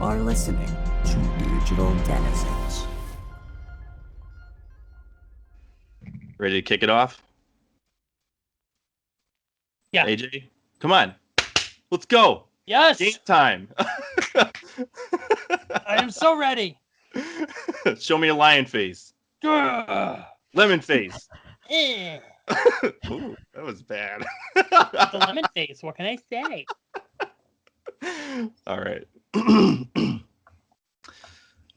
are listening to Digital Denizens. Ready to kick it off? Yeah. AJ, come on. Let's go. Yes. Game time. I am so ready. Show me a lion face. Lemon face. Ooh, that was bad. It's a lemon face. What can I say? All right.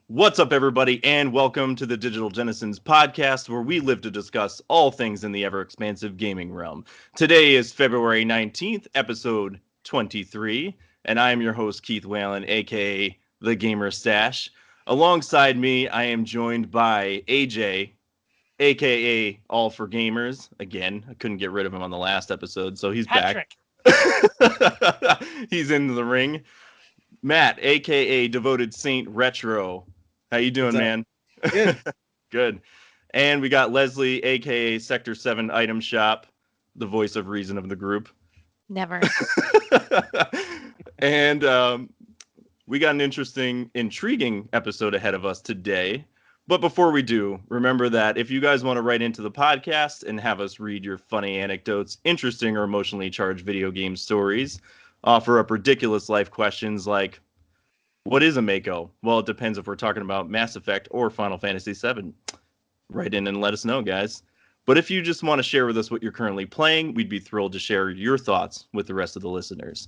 What's up, everybody, and welcome to the Digital Denizens podcast, where we live to discuss all things in the ever-expansive gaming realm. Today is February 19th, episode 23, and I am your host, Keith Whalen, a.k.a. the Gamer Stache. Alongside me, I am joined by AJ, a.k.a. All for Gamers. Again, I couldn't get rid of him on the last episode, so he's back. He's in the ring. Matt, a.k.a. DevotedSaintRetro. How you doing, man? Good. Good. And we got Leslie, a.k.a. Sector 7 Item Shop, the voice of reason of the group. Never. And we got an intriguing episode ahead of us today. But before we do, remember that if you guys want to write into the podcast and have us read your funny anecdotes, interesting or emotionally charged video game stories, offer up ridiculous life questions like, what is a Mako? Well, it depends if we're talking about Mass Effect or Final Fantasy VII. Write in and let us know, guys. But if you just want to share with us what you're currently playing, we'd be thrilled to share your thoughts with the rest of the listeners.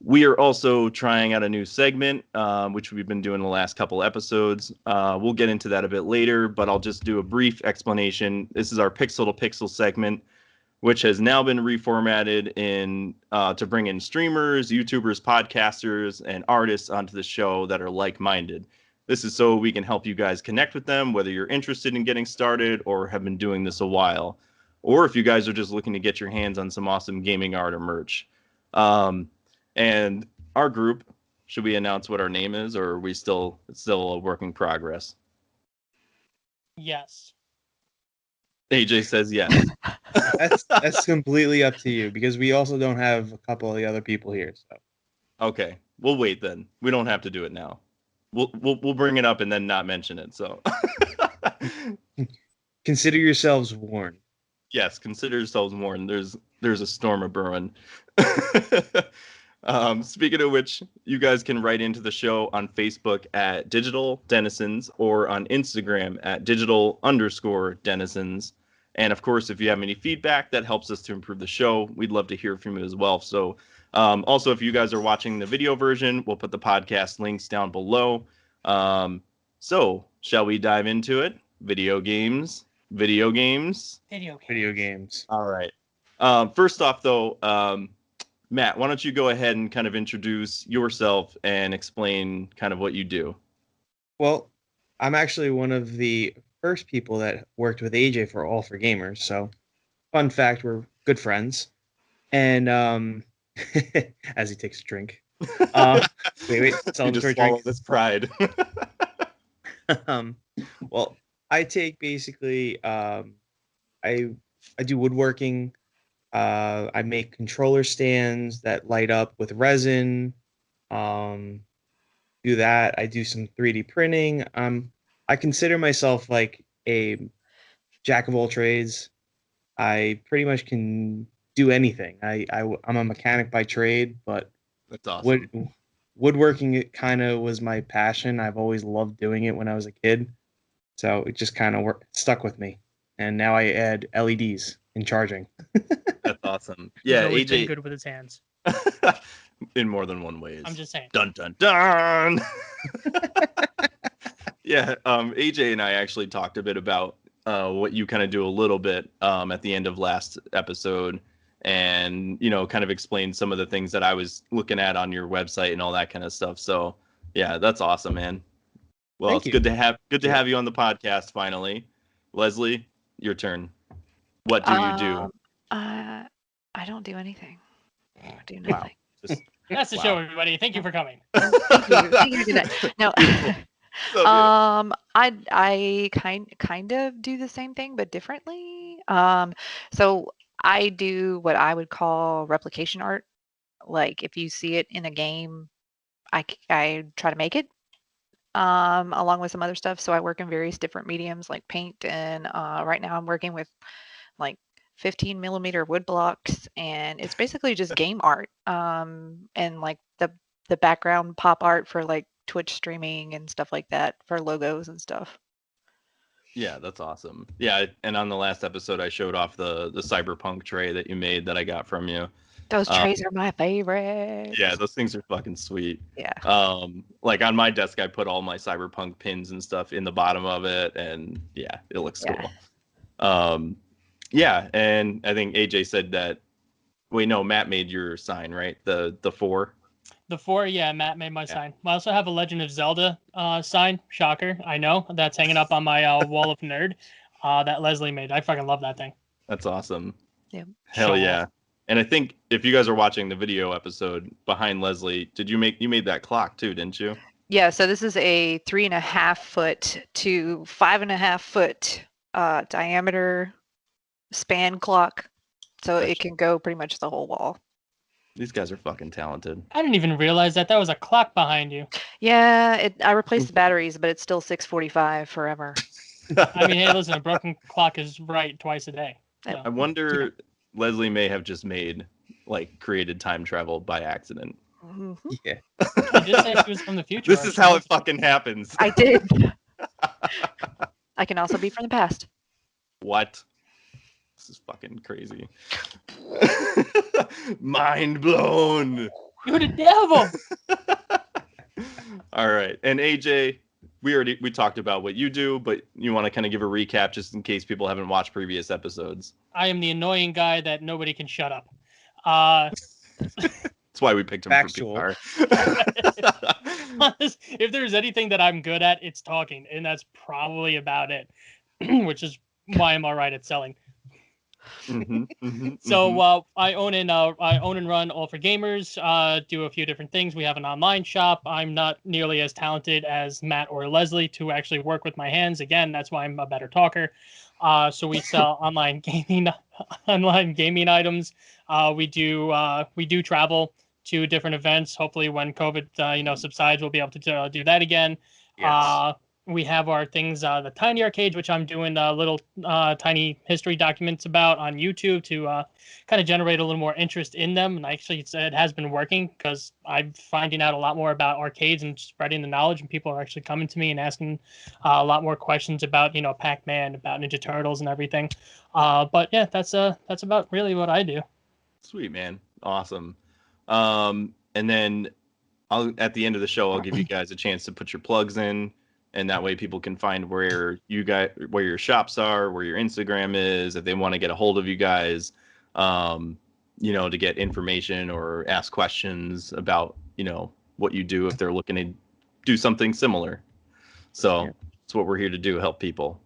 We are also trying out a new segment, which we've been doing the last couple episodes. We'll get into that a bit later, but I'll just do a brief explanation. This is our Pixel to Pixel segment, which has now been reformatted to bring in streamers, YouTubers, podcasters, and artists onto the show that are like-minded. This is so we can help you guys connect with them, whether you're interested in getting started or have been doing this a while, or if you guys are just looking to get your hands on some awesome gaming art or merch. And our group, should we announce what our name is, or are we still a work in progress? Yes. AJ says yes. That's completely up to you, because we also don't have a couple of the other people here. So Okay, we'll wait then. We don't have to do it now. We'll bring it up and then not mention it. So consider yourselves warned. yes, consider yourselves warned. There's a storm a brewing. Speaking of which, you guys can write into the show on Facebook at Digital Denizens or on Instagram at Digital_Denizens. And of course, if you have any feedback that helps us to improve the show, we'd love to hear from you as well. So also, if you guys are watching the video version, we'll put the podcast links down below. So shall we dive into it? Video games. Video games. All right. First off, though, Matt, why don't you go ahead and kind of introduce yourself and explain kind of what you do? Well, I'm actually one of the first people that worked with AJ for All for Gamers. So, fun fact, we're good friends. And as he takes a drink. Wait, celebratory drink. This pride. Well, I take basically, I do woodworking. I make controller stands that light up with resin. Do that. I do some 3D printing. I consider myself like a jack of all trades. I pretty much can do anything. I'm a mechanic by trade, but That's awesome. Woodworking, it kind of was my passion. I've always loved doing it when I was a kid, so it just kind of stuck with me. And now I add LEDs in charging. That's awesome. Yeah, He's always been AJ good with his hands. in more than one ways. I'm just saying. Dun dun dun. Yeah, AJ and I actually talked a bit about what you kind of do a little bit at the end of last episode, and kind of explained some of the things that I was looking at on your website and all that kind of stuff. So yeah, that's awesome, man. Well, Thank it's you. good to have you on the podcast finally. Leslie, your turn. What do you do? I don't do anything. I do Wow. nothing. Just That's the show, everybody. Thank you for coming. Thank you for that. No. Beautiful. So I kind of do the same thing but differently. So I do what I would call replication art. Like if you see it in a game, I try to make it. along with some other stuff. So I work in various different mediums like paint, and right now I'm working with like 15 millimeter wood blocks, and it's basically just game art, and like the background pop art for like Twitch streaming and stuff like that for logos and stuff. Yeah, that's awesome. Yeah, and on the last episode, I showed off the Cyberpunk tray that you made that I got from you. Those trays are my favorite. Yeah, those things are fucking sweet. Yeah. Like on my desk, I put all my Cyberpunk pins and stuff in the bottom of it, and yeah, it looks cool. Yeah, and I think AJ said that. Wait, no, Matt made your sign, right? The 4. The 4, yeah, Matt made my sign. I also have a Legend of Zelda sign. Shocker, I know. That's hanging up on my wall of nerd that Leslie made. I fucking love that thing. That's awesome. Yeah. Hell yeah. And I think if you guys are watching the video episode behind Leslie, you made that clock too, didn't you? Yeah, so this is a 3.5 foot to 5.5 foot diameter span clock. So it can go pretty much the whole wall. These guys are fucking talented. I didn't even realize that was a clock behind you. Yeah, I replaced the batteries, but it's still 6:45 forever. I mean, hey, listen, a broken clock is right twice a day. So. I wonder, Leslie may have just created time travel by accident. Mm-hmm. Yeah. I did say she was from the future. This is how it fucking happens. I did. I can also be from the past. What? This is fucking crazy. Mind blown. You're the devil. All right. And AJ, we talked about what you do, but you want to kind of give a recap just in case people haven't watched previous episodes. I am the annoying guy that nobody can shut up. That's why we picked him Factual. for PR. If there's anything that I'm good at, it's talking, and that's probably about it, which is why I'm all right at selling. So I own and run All for Gamers. Do a few different things. We have an online shop. I'm not nearly as talented as Matt or Leslie to actually work with my hands. Again, that's why I'm a better talker. So we sell online gaming items. We do travel to different events. Hopefully, when COVID subsides, we'll be able to do that again. Yes. We have our things, the Tiny Arcades, which I'm doing little tiny history documents about on YouTube to kind of generate a little more interest in them. And actually, it has been working because I'm finding out a lot more about arcades and spreading the knowledge. And people are actually coming to me and asking a lot more questions about, Pac-Man, about Ninja Turtles and everything. But yeah, that's about really what I do. Sweet, man. Awesome. And then at the end of the show, I'll give you guys a chance to put your plugs in. And that way people can find where your shops are, where your Instagram is, if they want to get a hold of you guys, to get information or ask questions about, what you do if they're looking to do something similar. So That's what we're here to do, help people.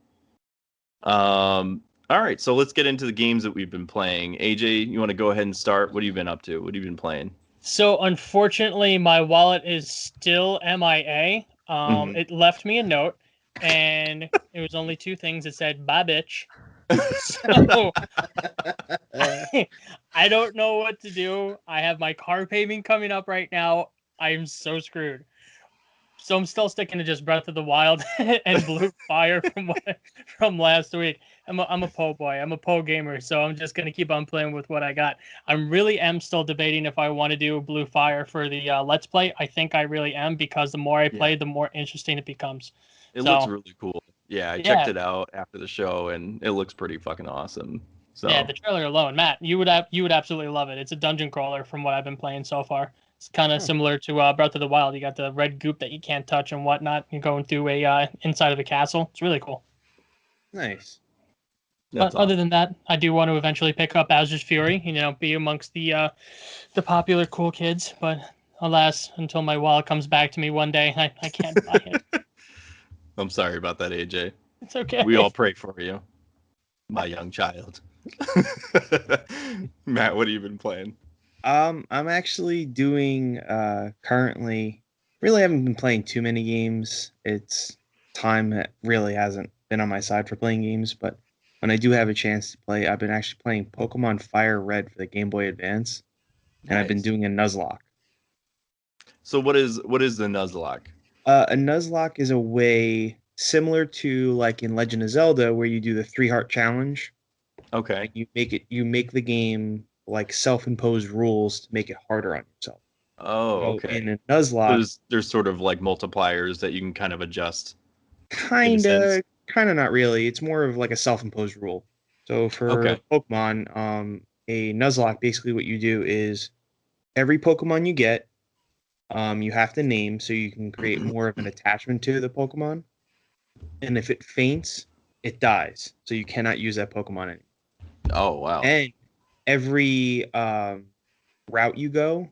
All right, so let's get into the games that we've been playing. AJ, you want to go ahead and start? What have you been up to? What have you been playing? So unfortunately, my wallet is still MIA. It left me a note, and it was only 2 things. It said, "Bye, bitch." So I don't know what to do. I have my car payment coming up right now. I am so screwed. So I'm still sticking to just Breath of the Wild and Blue Fire from last week. I'm a Po boy. I'm a Po gamer, so I'm just gonna keep on playing with what I got. I really am still debating if I want to do Blue Fire for the Let's Play. I think I really am because the more I play, the more interesting it becomes. It looks really cool. Yeah, I checked it out after the show, and it looks pretty fucking awesome. So yeah, the trailer alone, Matt, you would absolutely love it. It's a dungeon crawler from what I've been playing so far. It's kind of similar to Breath of the Wild. You got the red goop that you can't touch and whatnot. You're going through a inside of a castle. It's really cool. Nice. But other than that, I do want to eventually pick up Bowser's Fury. Be amongst the popular cool kids. But alas, until my wallet comes back to me one day, I can't buy it. I'm sorry about that, AJ. It's okay. We all pray for you, my young child. Matt, what have you been playing? I'm actually doing currently. Really haven't been playing too many games. It's time that really hasn't been on my side for playing games, but when I do have a chance to play, I've been actually playing Pokemon Fire Red for the Game Boy Advance, and I've been doing a Nuzlocke. So what is the Nuzlocke? A Nuzlocke is a way similar to like in Legend of Zelda, where you do the 3 heart challenge. Okay. Like you make the game like self-imposed rules to make it harder on yourself. Oh, So okay. in a Nuzlocke, There's sort of like multipliers that you can kind of adjust in a sense. kind of not really. It's more of like a self-imposed rule. So for Okay. Pokemon, a Nuzlocke, basically what you do is every Pokemon you get, you have to name so you can create more of an attachment to the Pokemon. And if it faints, it dies. So you cannot use that Pokemon anymore. Oh, wow. And every route you go,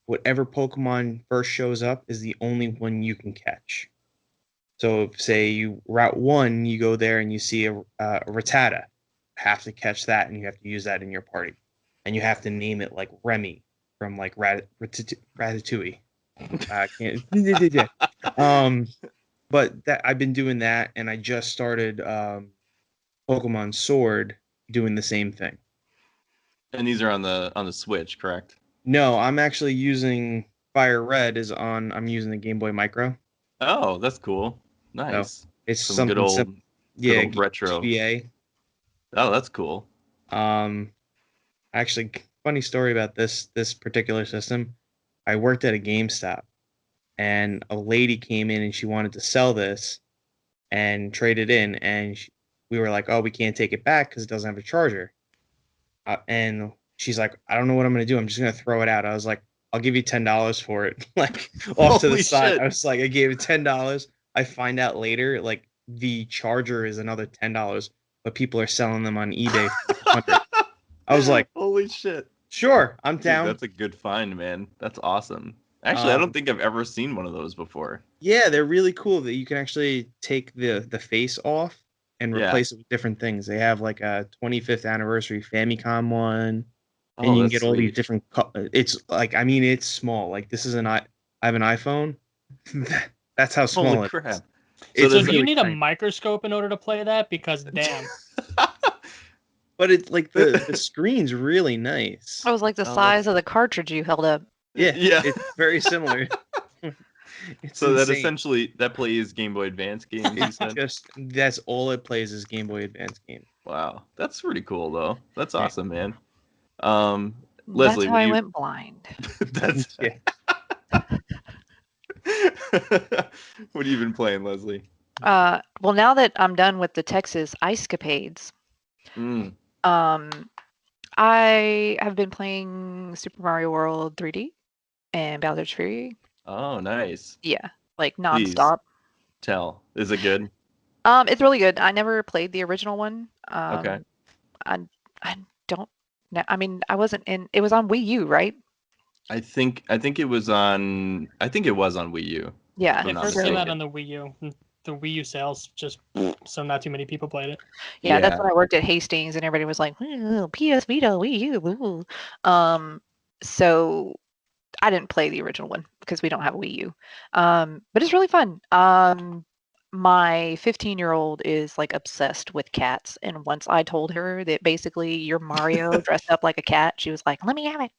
whatever Pokemon first shows up is the only one you can catch. So, if, say you route 1, you go there and you see a Rattata, you have to catch that, and you have to use that in your party, and you have to name it like Remy from like Ratatouille. I can't. But that I've been doing that, and I just started Pokemon Sword doing the same thing. And these are on the Switch, correct? No, I'm actually using Fire Red I'm using the Game Boy Micro. Oh, that's cool. So Nice. it's Some good something old simple. Yeah, retro. GBA. Oh, that's cool. Actually, funny story about this particular system. I worked at a GameStop, and a lady came in and she wanted to sell this and trade it in, and we were like, "Oh, we can't take it back because it doesn't have a charger." And she's like, "I don't know what I'm gonna do. I'm just gonna throw it out." I was like, "I'll give you $10 for it," like off to the Holy side. shit. I was like, I gave it $10. I find out later, like the charger is another $10, but people are selling them on eBay for like 100. I was like, holy shit. sure, I'm Dude, down. that's a good find, man. That's awesome. Actually, I don't Um, think I've ever seen one of those before. yeah, they're really cool that you can actually take the face off and Yeah. replace it with different things. They have like a 25th anniversary Famicom one, and Oh, you can that's get all these sweet. different. It's like, I mean, it's small. Like this is I have an iPhone. That's how small Holy it is. crap. It's So there's do you really need a tiny. microscope in order to play that? Because damn. But it's like the screen's really nice. I was like the Oh, that's size of the cartridge you held up. Yeah, yeah. it's very similar. It's So that insane. essentially that plays Game Boy Advance games, you It's said? just that's all it plays is Game Boy Advance games. Wow. That's pretty cool though. That's Yeah. awesome, man. Um That's Leslie, how what do I you went blind. that's Yeah. what have you been playing, Leslie? Well, now that I'm done with the Texas ice capades, Mm. um, I have been playing Super Mario World 3D and Bowser's Fury. Oh, nice. Yeah, like Please nonstop. tell. Is it good? It's really good. I never played the original one. Okay. I I don't know. I mean, I wasn't in. It was on Wii U, right? I think it was on Wii U. Yeah. If I'm It not first came out mistaken. on the Wii U. The Wii U sales just so not too many people played it. Yeah, that's Yeah. when I worked at Hastings, and everybody was like, "Ooh, PS Vita, Wii U." Ooh." So I didn't play the original one because we don't have a Wii U. But it's really fun. My 15-year-old is like obsessed with cats, and once I told her that basically you're Mario dressed up like a cat, she was like, "Let me have it."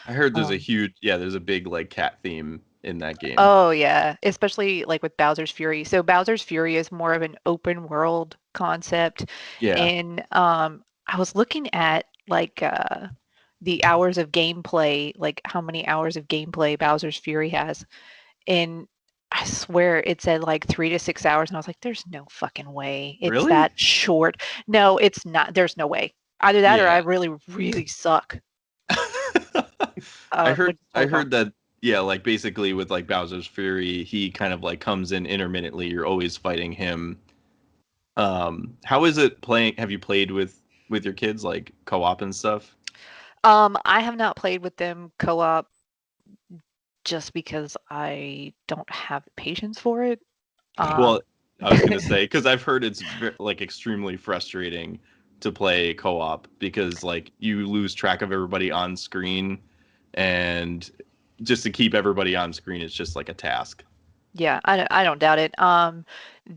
I heard there's Um, there's a big like cat theme in that game. oh yeah, especially like with Bowser's Fury. So Bowser's Fury is more of an open world concept, Yeah. and I was looking at like the hours of gameplay, like how many hours of gameplay Bowser's Fury has. And I swear it said like 3 to 6 hours, and I was like, "There's no fucking way it's Really? that short." No, it's not. There's no way. Either that or I Yeah. really, really suck. I Which heard is totally fine. that yeah, like basically with like Bowser's Fury, he kind of like comes in intermittently. You're always fighting him. How is it playing? Have you played with your kids like co-op and stuff? I have not played with them co-op just because I don't have the patience for it. Well, I was gonna say because I've heard it's like extremely frustrating to play co-op because like you lose track of everybody on screen, and just to keep everybody on screen is just like a task. Yeah, I don't doubt it.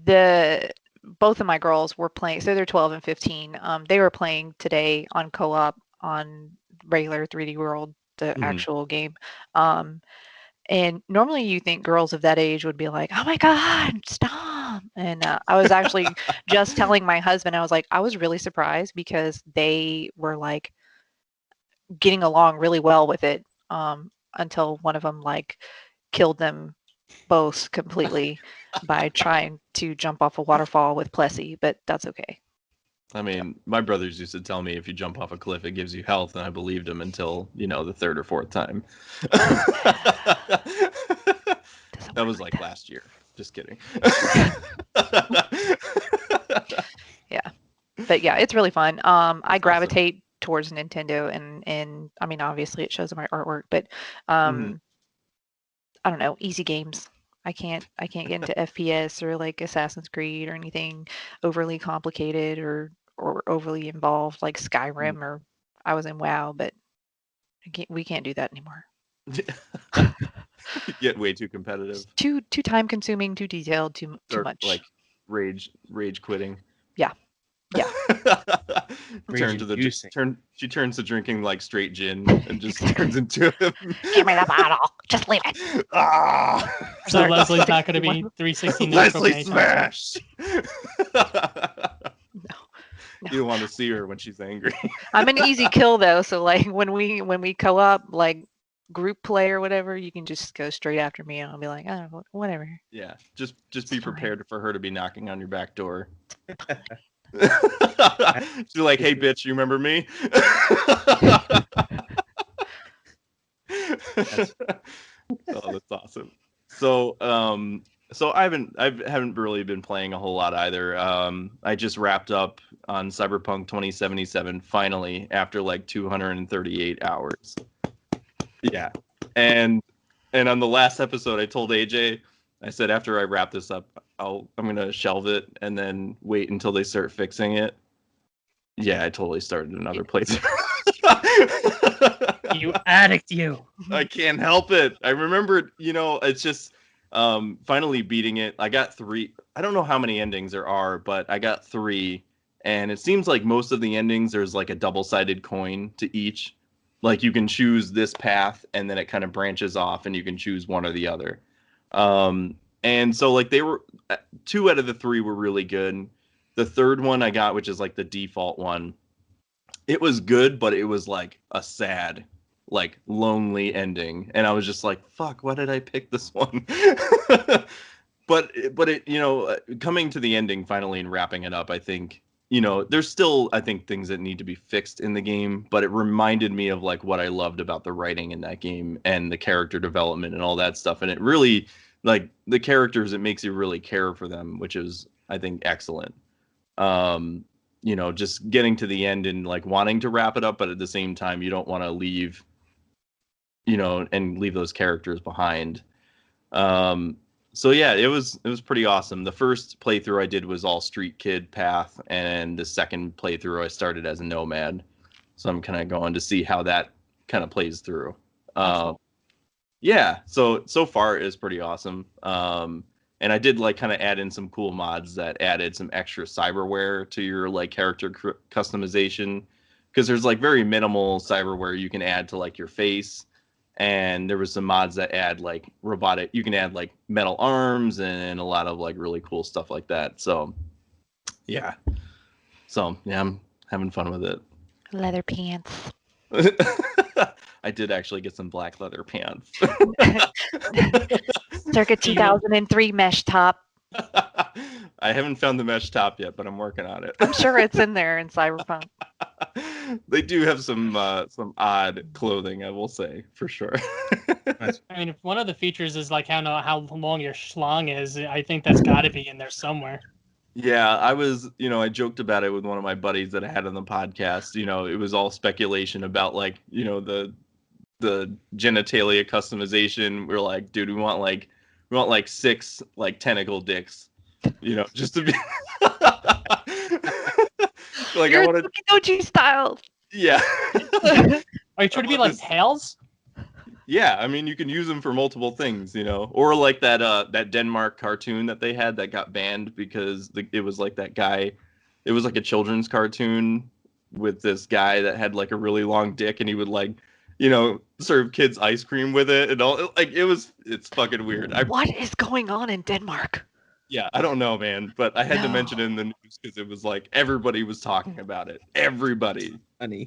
The both of my girls were playing, so they're 12 and 15. They were playing today on co-op on regular 3D World, the Mhm. actual game. Um, And normally you think girls of that age would be like, oh my God, stop. And I was actually just telling my husband, I was like, I was really surprised because they were like getting along really well with it until one of them like killed them both completely by trying to jump off a waterfall with Plessy, but that's okay. I mean, my brothers used to tell me if you jump off a cliff, it gives you health, and I believed them until, the third or fourth time. That was like last year. Just kidding. Yeah. But yeah, it's really fun. I That's gravitate towards Nintendo and I mean obviously it shows in my artwork, but Mhm. I don't know, easy games. I can't get into FPS or like Assassin's Creed or anything overly complicated or overly involved like Skyrim or I was in WoW, but we can't do that anymore. Get way too competitive. It's too time consuming, too detailed, too Or much. like rage quitting. Yeah. Yeah. She turns to drinking like straight gin and just turns into him. Give me the bottle. Just leave it. Ah! So Leslie's not going to be 360 Leslie smash. No. You don't want to see her when she's angry. I'm an easy kill though, so like when we co-op like group play or whatever, you can just go straight after me and I'll be like, oh, whatever. Yeah, just be fine. prepared for her to be knocking on your back door. She's like, "Hey, bitch, you remember me?" Oh, that's awesome. So I haven't really been playing a whole lot either. I just wrapped up on Cyberpunk 2077 finally after like 238 hours. Yeah, and on the last episode, I told AJ, I said after I wrap this up, I'm gonna shelve it and then wait until they start fixing it. Yeah, I totally started another playthrough. You addict, you. I can't help it. I remember, it's just finally beating it. I got 3. I don't know how many endings there are, but I got 3. And it seems like most of the endings, there's like a double-sided coin to each. Like you can choose this path and then it kind of branches off and you can choose one or the other. And so like they were 2 out of the 3 were really good. The third one I got, which is like the default one, it was good, but it was like a sad, like lonely ending. And I was just like, fuck, why did I pick this one? but it, coming to the ending finally and wrapping it up, I think, there's still, I think, things that need to be fixed in the game, but it reminded me of like what I loved about the writing in that game and the character development and all that stuff. And it really, like the characters, it makes you really care for them, which is, I think, excellent. Just getting to the end and like wanting to wrap it up, but at the same time, you don't want to leave, and leave those characters behind. So yeah, it was pretty awesome. The first playthrough I did was all street kid path, and the second playthrough I started as a nomad. So I'm kind of going to see how that kind of plays through. Yeah, so far it is pretty awesome. And I did like kind of add in some cool mods that added some extra cyberware to your like character customization, because there's like very minimal cyberware you can add to like your face. And there was some mods that add like robotic, you can add like metal arms and a lot of like really cool stuff like that. So yeah, I'm having fun with it. Leather pants. I did actually get some black leather pants. Circa 2003 mesh top. I haven't found the mesh top yet, but I'm working on it. I'm sure it's in there in Cyberpunk. They do have some odd clothing, I will say, for sure. I mean, if one of the features is like how long your schlong is, I think that's got to be in there somewhere. Yeah, I joked about it with one of my buddies that I had on the podcast. It was all speculation about like, the genitalia customization. We're like, dude, we want like 6 like tentacle dicks, just to be like You're I wanted Doji style. Yeah. Are you trying to be like tails? Yeah, I mean you can use them for multiple things, or like that Denmark cartoon that they had that got banned because it was like that guy. It was like a children's cartoon with this guy that had like a really long dick, and he would like serve kids ice cream with it and all. Like it's fucking weird. What is going on in Denmark? Yeah, I don't know, man, but I had to No. mention it in the news because it was like everybody was talking about it. Everybody. Funny.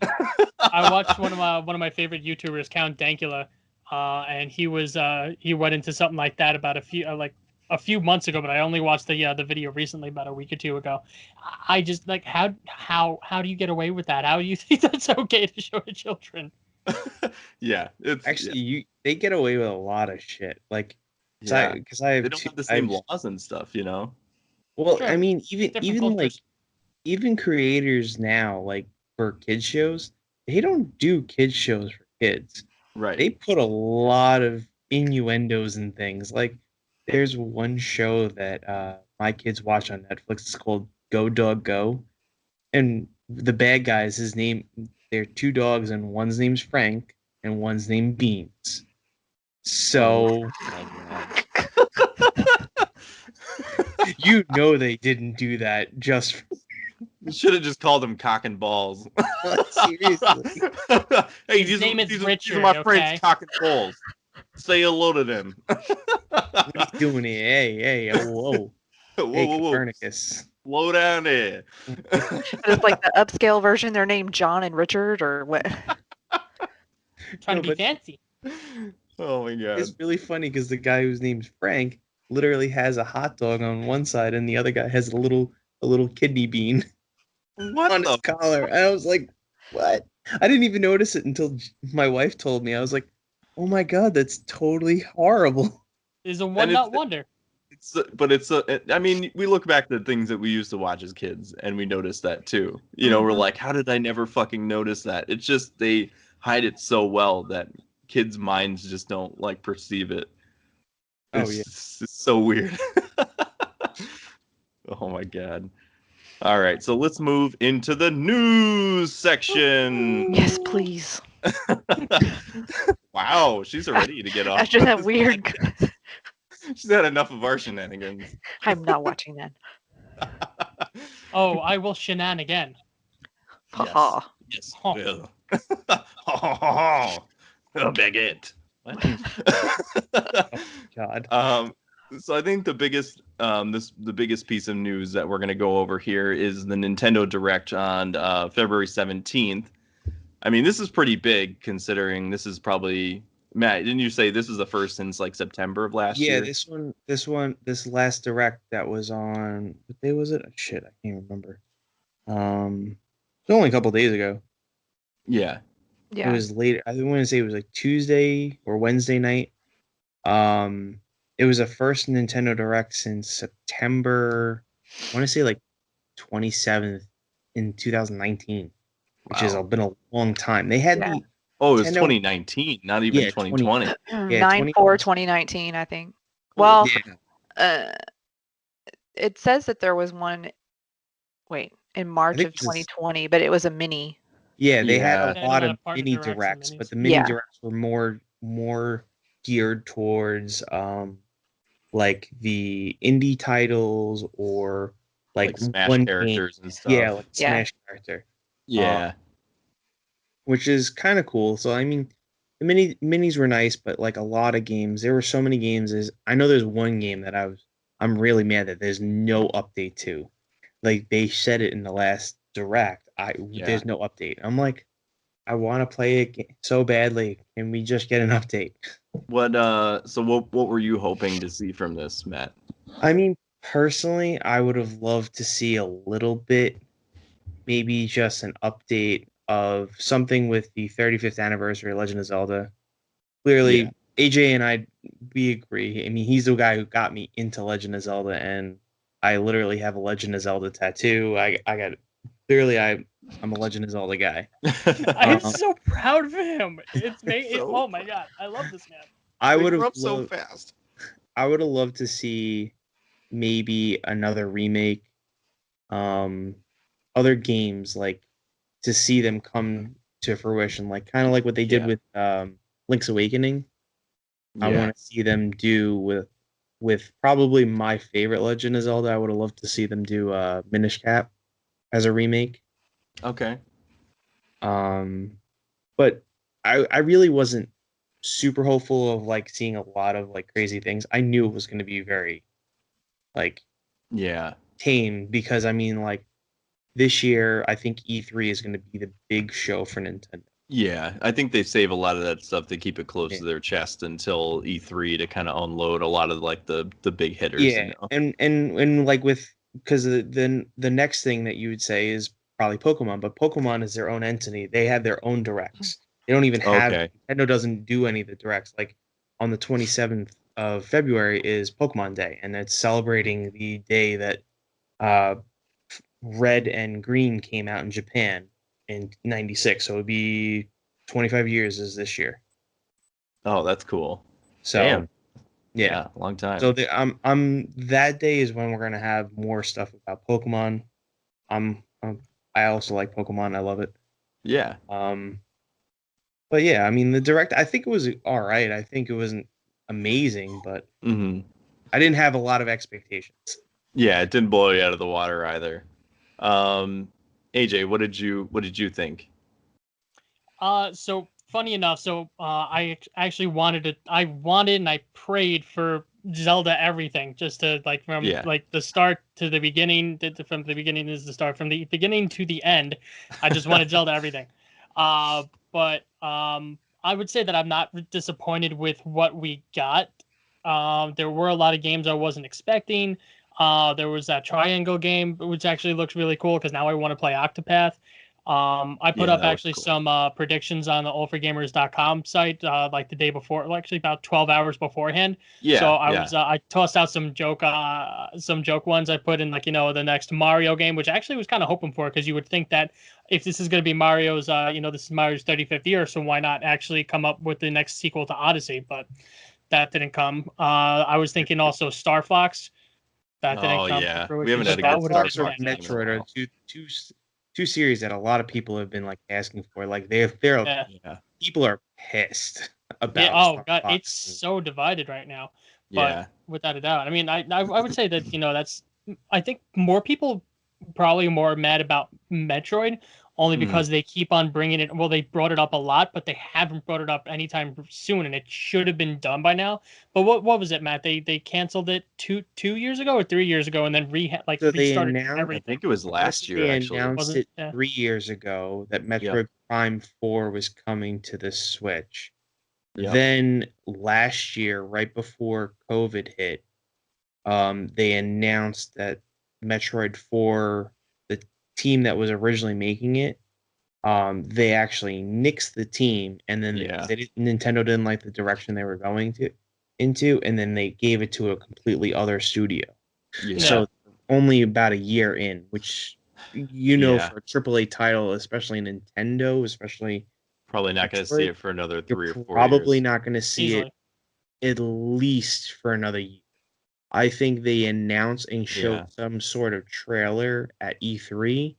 I watched one of my favorite YouTubers, Count Dankula, and he went into something like that about a few months ago, but I only watched the video recently, about a week or two ago. I just like how do you get away with that? How do you think that's okay to show to children? Yeah, it's Actually, they get away with a lot of shit. Like, yeah. because I have They don't have the same laws and stuff, Well, Sure. I mean, Different even like cultures. even creators now, like for kids shows, they don't do kids shows for kids. Right. They put a lot of innuendos and things. Like, there's one show that my kids watch on Netflix. It's called Go Dog Go, and the bad guys, they're two dogs, and one's name's Frank and one's named Beans. So you know they didn't do that just for Should have just called him Cock and Balls. seriously. Hey, His name is these are Richard, my okay? friends, Cock and Balls. Say hello to them. What are you doing here? Hey, whoa. Whoa, Hey, whoa, whoa. Copernicus. Slow down there. It's like the upscale version. They're named John and Richard, or what? Trying No, to be but- fancy. Oh my god. It's really funny because the guy whose name's Frank literally has a hot dog on one side, and the other guy has a little kidney bean What on his the collar. And I was like, what? I didn't even notice it until my wife told me. I was like, oh my god, that's totally horrible. Is a one not wonder. I mean, we look back to things that we used to watch as kids and we noticed that too. We're like, how did I never fucking notice that? It's just they hide it so well that kids' minds just don't like perceive it. It's so weird. Oh my god. All right, so let's move into the news section. Yes, please. Wow, she's ready to get off. After that weird. She's had enough of our shenanigans. I'm not watching that. Oh, I will shenan again. Haha. Yes, Huh. Bill. Oh, baguette. What? God. So I think the biggest piece of news that we're gonna go over here is the Nintendo Direct on February 17th. I mean, this is pretty big considering this is probably Matt. Didn't you say this is the first since like September of last year? Yeah, this last direct that was on, what day was it? Shit, I can't remember. It was only a couple days ago. Yeah. Yeah. It was late. I want to say it was like Tuesday or Wednesday night. It was the first Nintendo Direct since September. I want to say like 27th in 2019, which has been a long time. They had the Oh, it was Nintendo- 2019, not even 2020. Yeah, 9/4/2019, I think. Well, yeah. it says that there was one. Wait, in March think of this is- 2020, but it was a mini. Yeah, they had Yeah. a They had lot a lot of of partner mini directs and directs, minis. but the mini Yeah. directs were more geared towards like the indie titles or like Smash one characters and stuff. Yeah, like Yeah. Smash character. Yeah. Which is kind of cool. So I mean, the minis were nice, but like a lot of games, there were so many games. I know there's one game that I'm really mad that there's no update to. Like they said it in the last direct. There's no update. I'm like, I want to play it so badly. Can we just get an update? What were you hoping to see from this, Matt? I mean, personally, I would have loved to see a little bit, maybe just an update of something with the 35th anniversary of Legend of Zelda. Clearly, Yeah. AJ and we agree. I mean, he's the guy who got me into Legend of Zelda, and I literally have a Legend of Zelda tattoo. I'm a Legend of Zelda guy. I'm so proud of him. It's made. So Oh my god, I love this man. I They would grew have up so fast. I would have loved to see maybe another remake, other games, like to see them come to fruition, like kind of like what they did with Link's Awakening. I want to see them do with probably my favorite Legend of Zelda. I would have loved to see them do Minish Cap as a remake. Okay. But I really wasn't super hopeful of like seeing a lot of like crazy things. I knew it was going to be very like Yeah. tame because I mean like this year I think E3 is going to be the big show for Nintendo. Yeah, I think they save a lot of that stuff. They keep it close Yeah. to their chest until E3 to kind of unload a lot of like the big hitters. Yeah, and like with because the next thing that you would say is probably Pokemon, but Pokemon is their own entity. They have their own directs. They don't even have Okay. Nintendo doesn't do any of the directs. Like on the 27th of February is Pokemon Day, and it's celebrating the day that uh, Red and Green came out in Japan in '96. So it'd be 25 years is this year. Oh, that's cool. So Damn. yeah. Yeah, long time. So I'm that day is when we're gonna have more stuff about Pokemon. I also like Pokemon. I love it. Yeah. But yeah, I mean the direct. I think it was all right. I think it wasn't amazing, but Hmm. I didn't have a lot of expectations. Yeah, it didn't blow you out of the water either. AJ, what did you think? So funny enough, I actually I wanted and I prayed for Zelda everything, just to like from Yeah. like the start to the beginning. From the beginning is the start. From the beginning to the end, I just wanted Zelda everything. But I would say that I'm not disappointed with what we got. There were a lot of games I wasn't expecting. There was that triangle game, which actually looks really cool because now I want to play Octopath. I put Yeah, up that was actually cool. some predictions on the allforgamers.com site like the day before, well, actually about 12 hours beforehand. Yeah. So I yeah. was I tossed out some joke ones. I put in like the next Mario game, which I actually was kind of hoping for because you would think that if this is going to be Mario's this is Mario's 35th year, so why not actually come up with the next sequel to Odyssey? But that didn't come. I was thinking also Star Fox. That didn't Oh come yeah. to fruition. We haven't so had a that good would Star have Fox or Fox game in a Metroid are while. two series that a lot of people have been like asking for. Like they're yeah. Yeah. people are pissed about. Yeah. Oh Star God, Fox. it's so divided right now. But Yeah. without a doubt, I mean, I would say that that's. I think more people probably more mad about Metroid only Mhm. because they keep on bringing it. Well, they brought it up a lot, but they haven't brought it up anytime soon, and it should have been done by now. But what was it, Matt? They canceled it two years ago or 3 years ago, and then So they restarted announced. I everything. think it was I wanna last say year they actually. announced Wasn't it it? Yeah. 3 years ago that Yep. Metroid Prime 4 was coming to the Switch. Yep. Then last year, right before COVID hit, they announced that Metroid 4, the team that was originally making it, they actually nixed the team, and then Yeah. Nintendo didn't like the direction they were going into, and then they gave it to a completely other studio. Yeah. So only about a year in, which Yeah. for a AAA title, especially Nintendo, especially Probably not going to see Metroid, it for another you're 3 or 4 probably years. not going to see Easily. it at least for another year. I think they announce and show Yeah. some sort of trailer at E3,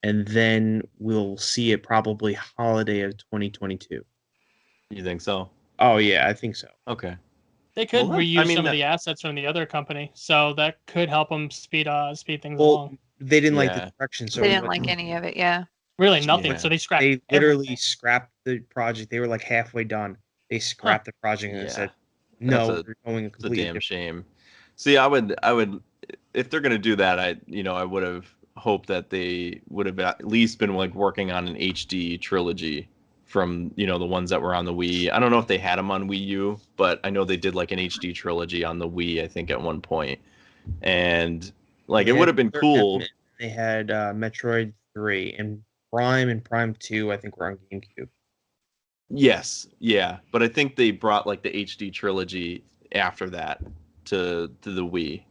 and then we'll see it probably holiday of 2022. You think so? Oh yeah, I think so. Okay. They could Well, reuse I mean, some of that- the assets from the other company, so that could help them speed things Well, along. they didn't like the Yeah. direction, so They didn't what- like any of it. Yeah. Really, nothing. Yeah. So they scrapped. they literally everything. scrapped the project. They were like halfway done. They scrapped the project and Yeah. said, That's "No, a- we're going a It's a completely damn different." shame. See, I would, if they're gonna do that, I would have hoped that they would have at least been like working on an HD trilogy from the ones that were on the Wii. I don't know if they had them on Wii U, but I know they did like an HD trilogy on the Wii, I think at one point, and like They it would have had been cool. They had Metroid 3 and Prime 2. I think were on GameCube. Yes, yeah, but I think they brought like the HD trilogy after that to the Wii.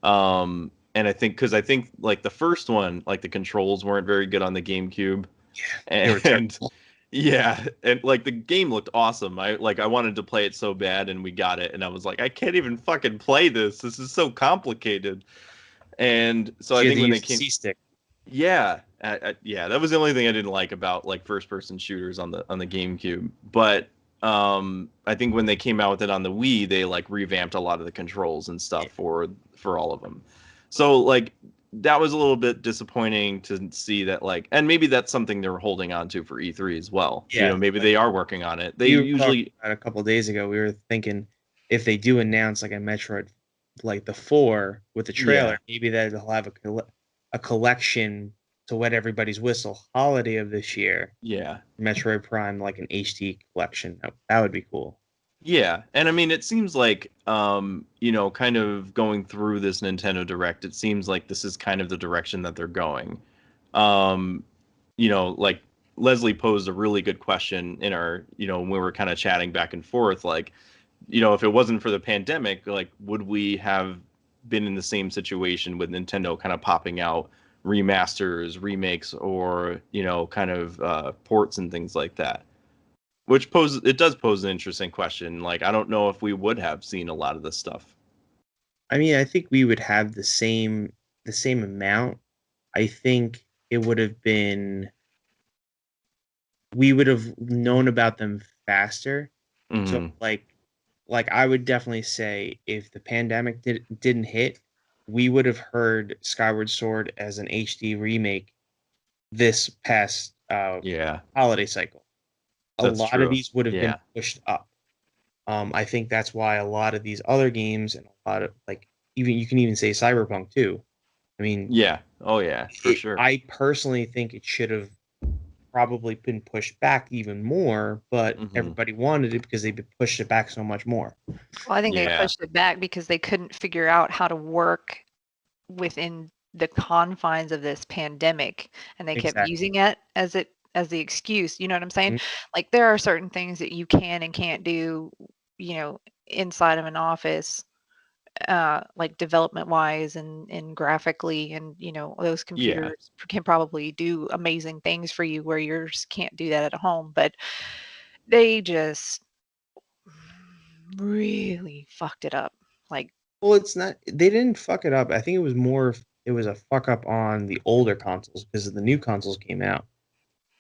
And I think like the first one, like the controls weren't very good on the GameCube. They were And terrible. yeah, and like the game looked awesome. I wanted to play it so bad, and we got it, and I was like, I can't even fucking play this. This is so complicated. And so I You had think to when they use the came, C-stick. yeah, yeah, that was the only thing I didn't like about like first-person shooters on the GameCube. But I think when they came out with it on the Wii, they like revamped a lot of the controls and stuff for all of them. So like that was a little bit disappointing to see that, like, and maybe that's something they're holding on to for E3 as well. Yeah, Maybe like, they are working on it. They we were usually, talking about a couple of days ago. We were thinking if they do announce like a Metroid, like the 4 with the trailer, maybe they'll have a collection to wet everybody's whistle holiday of this year. yeah. Metroid Prime, like an HD collection. That would be cool. Yeah, and I mean, it seems like, kind of going through this Nintendo Direct, it seems like this is kind of the direction that they're going. Like Leslie posed a really good question in our, when we were kind of chatting back and forth, like, if it wasn't for the pandemic, like, would we have been in the same situation with Nintendo kind of popping out remasters, remakes, or, kind of ports and things like that? Which does pose an interesting question. Like, I don't know if we would have seen a lot of this stuff. I mean, I think we would have the same amount. I think it would have been we would have known about them faster. So Mhm. like I would definitely say if the pandemic didn't hit, we would have heard Skyward Sword as an HD remake this past Yeah, holiday cycle. A that's lot of true. these would have been Yeah. pushed up. I think that's why a lot of these other games and a lot of like even you can even say Cyberpunk too. I mean, Yeah. Oh yeah, for sure. I personally think it should have probably been pushed back even more, but Mhm. everybody wanted it because they pushed it back so much more. Well, I think they Yeah. pushed it back because they couldn't figure out how to work within the confines of this pandemic, and they kept Exactly. using it as the excuse. You know what I'm saying? Mhm. Like there are certain things that you can and can't do, inside of an office, like development wise and graphically, and those Yeah. computers can probably do amazing things for you where yours can't do that at home. But they just really fucked it up. Like, Well, it's not. They didn't fuck it up. I think it was more. It was a fuck up on the older consoles because the new consoles came out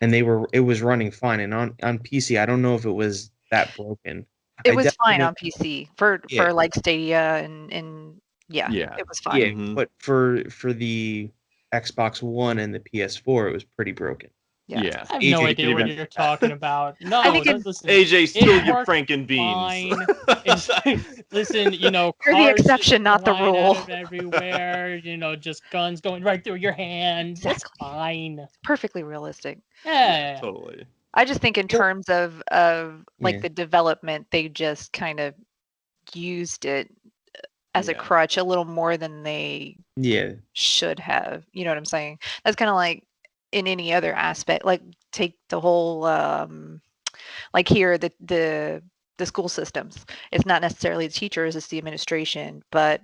and it was running fine. And on PC, I don't know if it was that broken. it I was definitely fine know. on PC for Yeah, like Stadia and yeah, Yeah. it was fine. yeah. Mhm. But for the Xbox One and the PS4, it was pretty broken. Yeah. Yeah. I have AJ no You idea can what even you're talking about. I No, think it, listen, AJ, still it your worked Franken beans. fine. Listen, you're the cars just exception, not the flying out rule. of everywhere. Just guns going right through your hand. It's Exactly. fine. Perfectly realistic. Yeah, Yeah. totally. I just think in Well, terms of like yeah, the development, they just kind of used it as a Yeah. crutch a little more than they yeah, should have. You know what I'm saying? That's kind of like in any other aspect. Like take the whole like here the school systems. It's not necessarily the teachers, it's the administration, but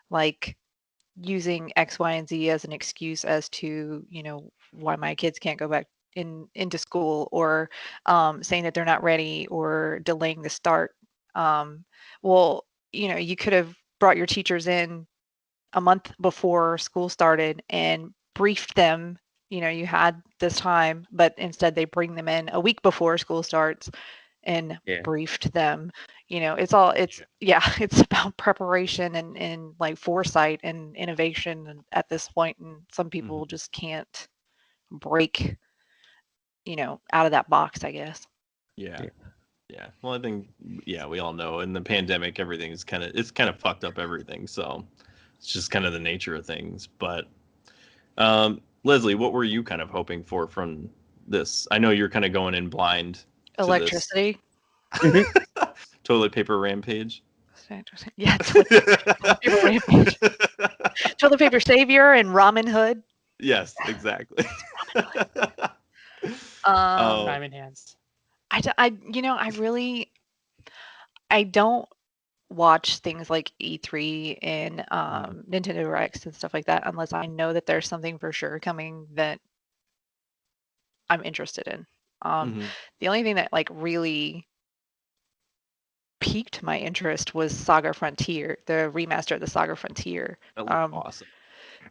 like using X, Y, and Z as an excuse as to, why my kids can't go back into school, or saying that they're not ready or delaying the start. Well, you could have brought your teachers in a month before school started and briefed them. You had this time, but instead they bring them in a week before school starts and yeah. briefed them. It's about preparation and like foresight and innovation at this point, and some people Mhm. just can't break, out of that box, I guess. Yeah. Yeah. Yeah. Well, I think, we all know in the pandemic, it's kind of fucked up everything. So it's just kind of the nature of things. But Leslie, what were you kind of hoping for from this? I know you're kind of going in blind to this Electricity. toilet paper rampage. Yeah, toilet paper rampage. Toilet paper savior and ramen hood. Yes, exactly. Um, Diamond hands. I don't watch things like E3 and Mhm. Nintendo Directs and stuff like that unless I know that there's something for sure coming that I'm interested in. Mhm. The only thing that like really piqued my interest was Saga Frontier, the remaster of the Saga Frontier. That looked awesome.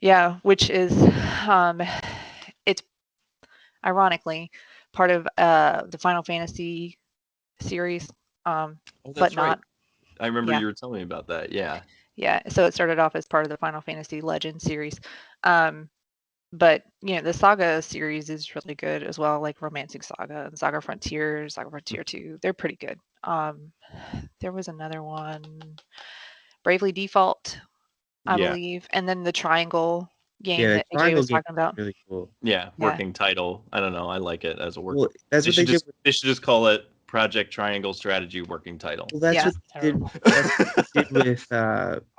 Yeah, which is it's ironically part of the Final Fantasy series, Oh, but that's right. not. I remember Yeah, you were telling me about that. Yeah. Yeah, so it started off as part of the Final Fantasy Legend series. But the Saga series is really good as well, like Romancing Saga and Saga Frontier 2. They're pretty good. There was another one, Bravely Default, I Yeah. believe, and then the Triangle game Yeah, the that AJ triangle was game talking about. is really cool. Yeah, Yeah. working title. I don't know. I like it as a work. Well, that's what they did. They should just call it Project Triangle Strategy Working Title. Well, that's Yeah. what they did. Terrible. That's what they did with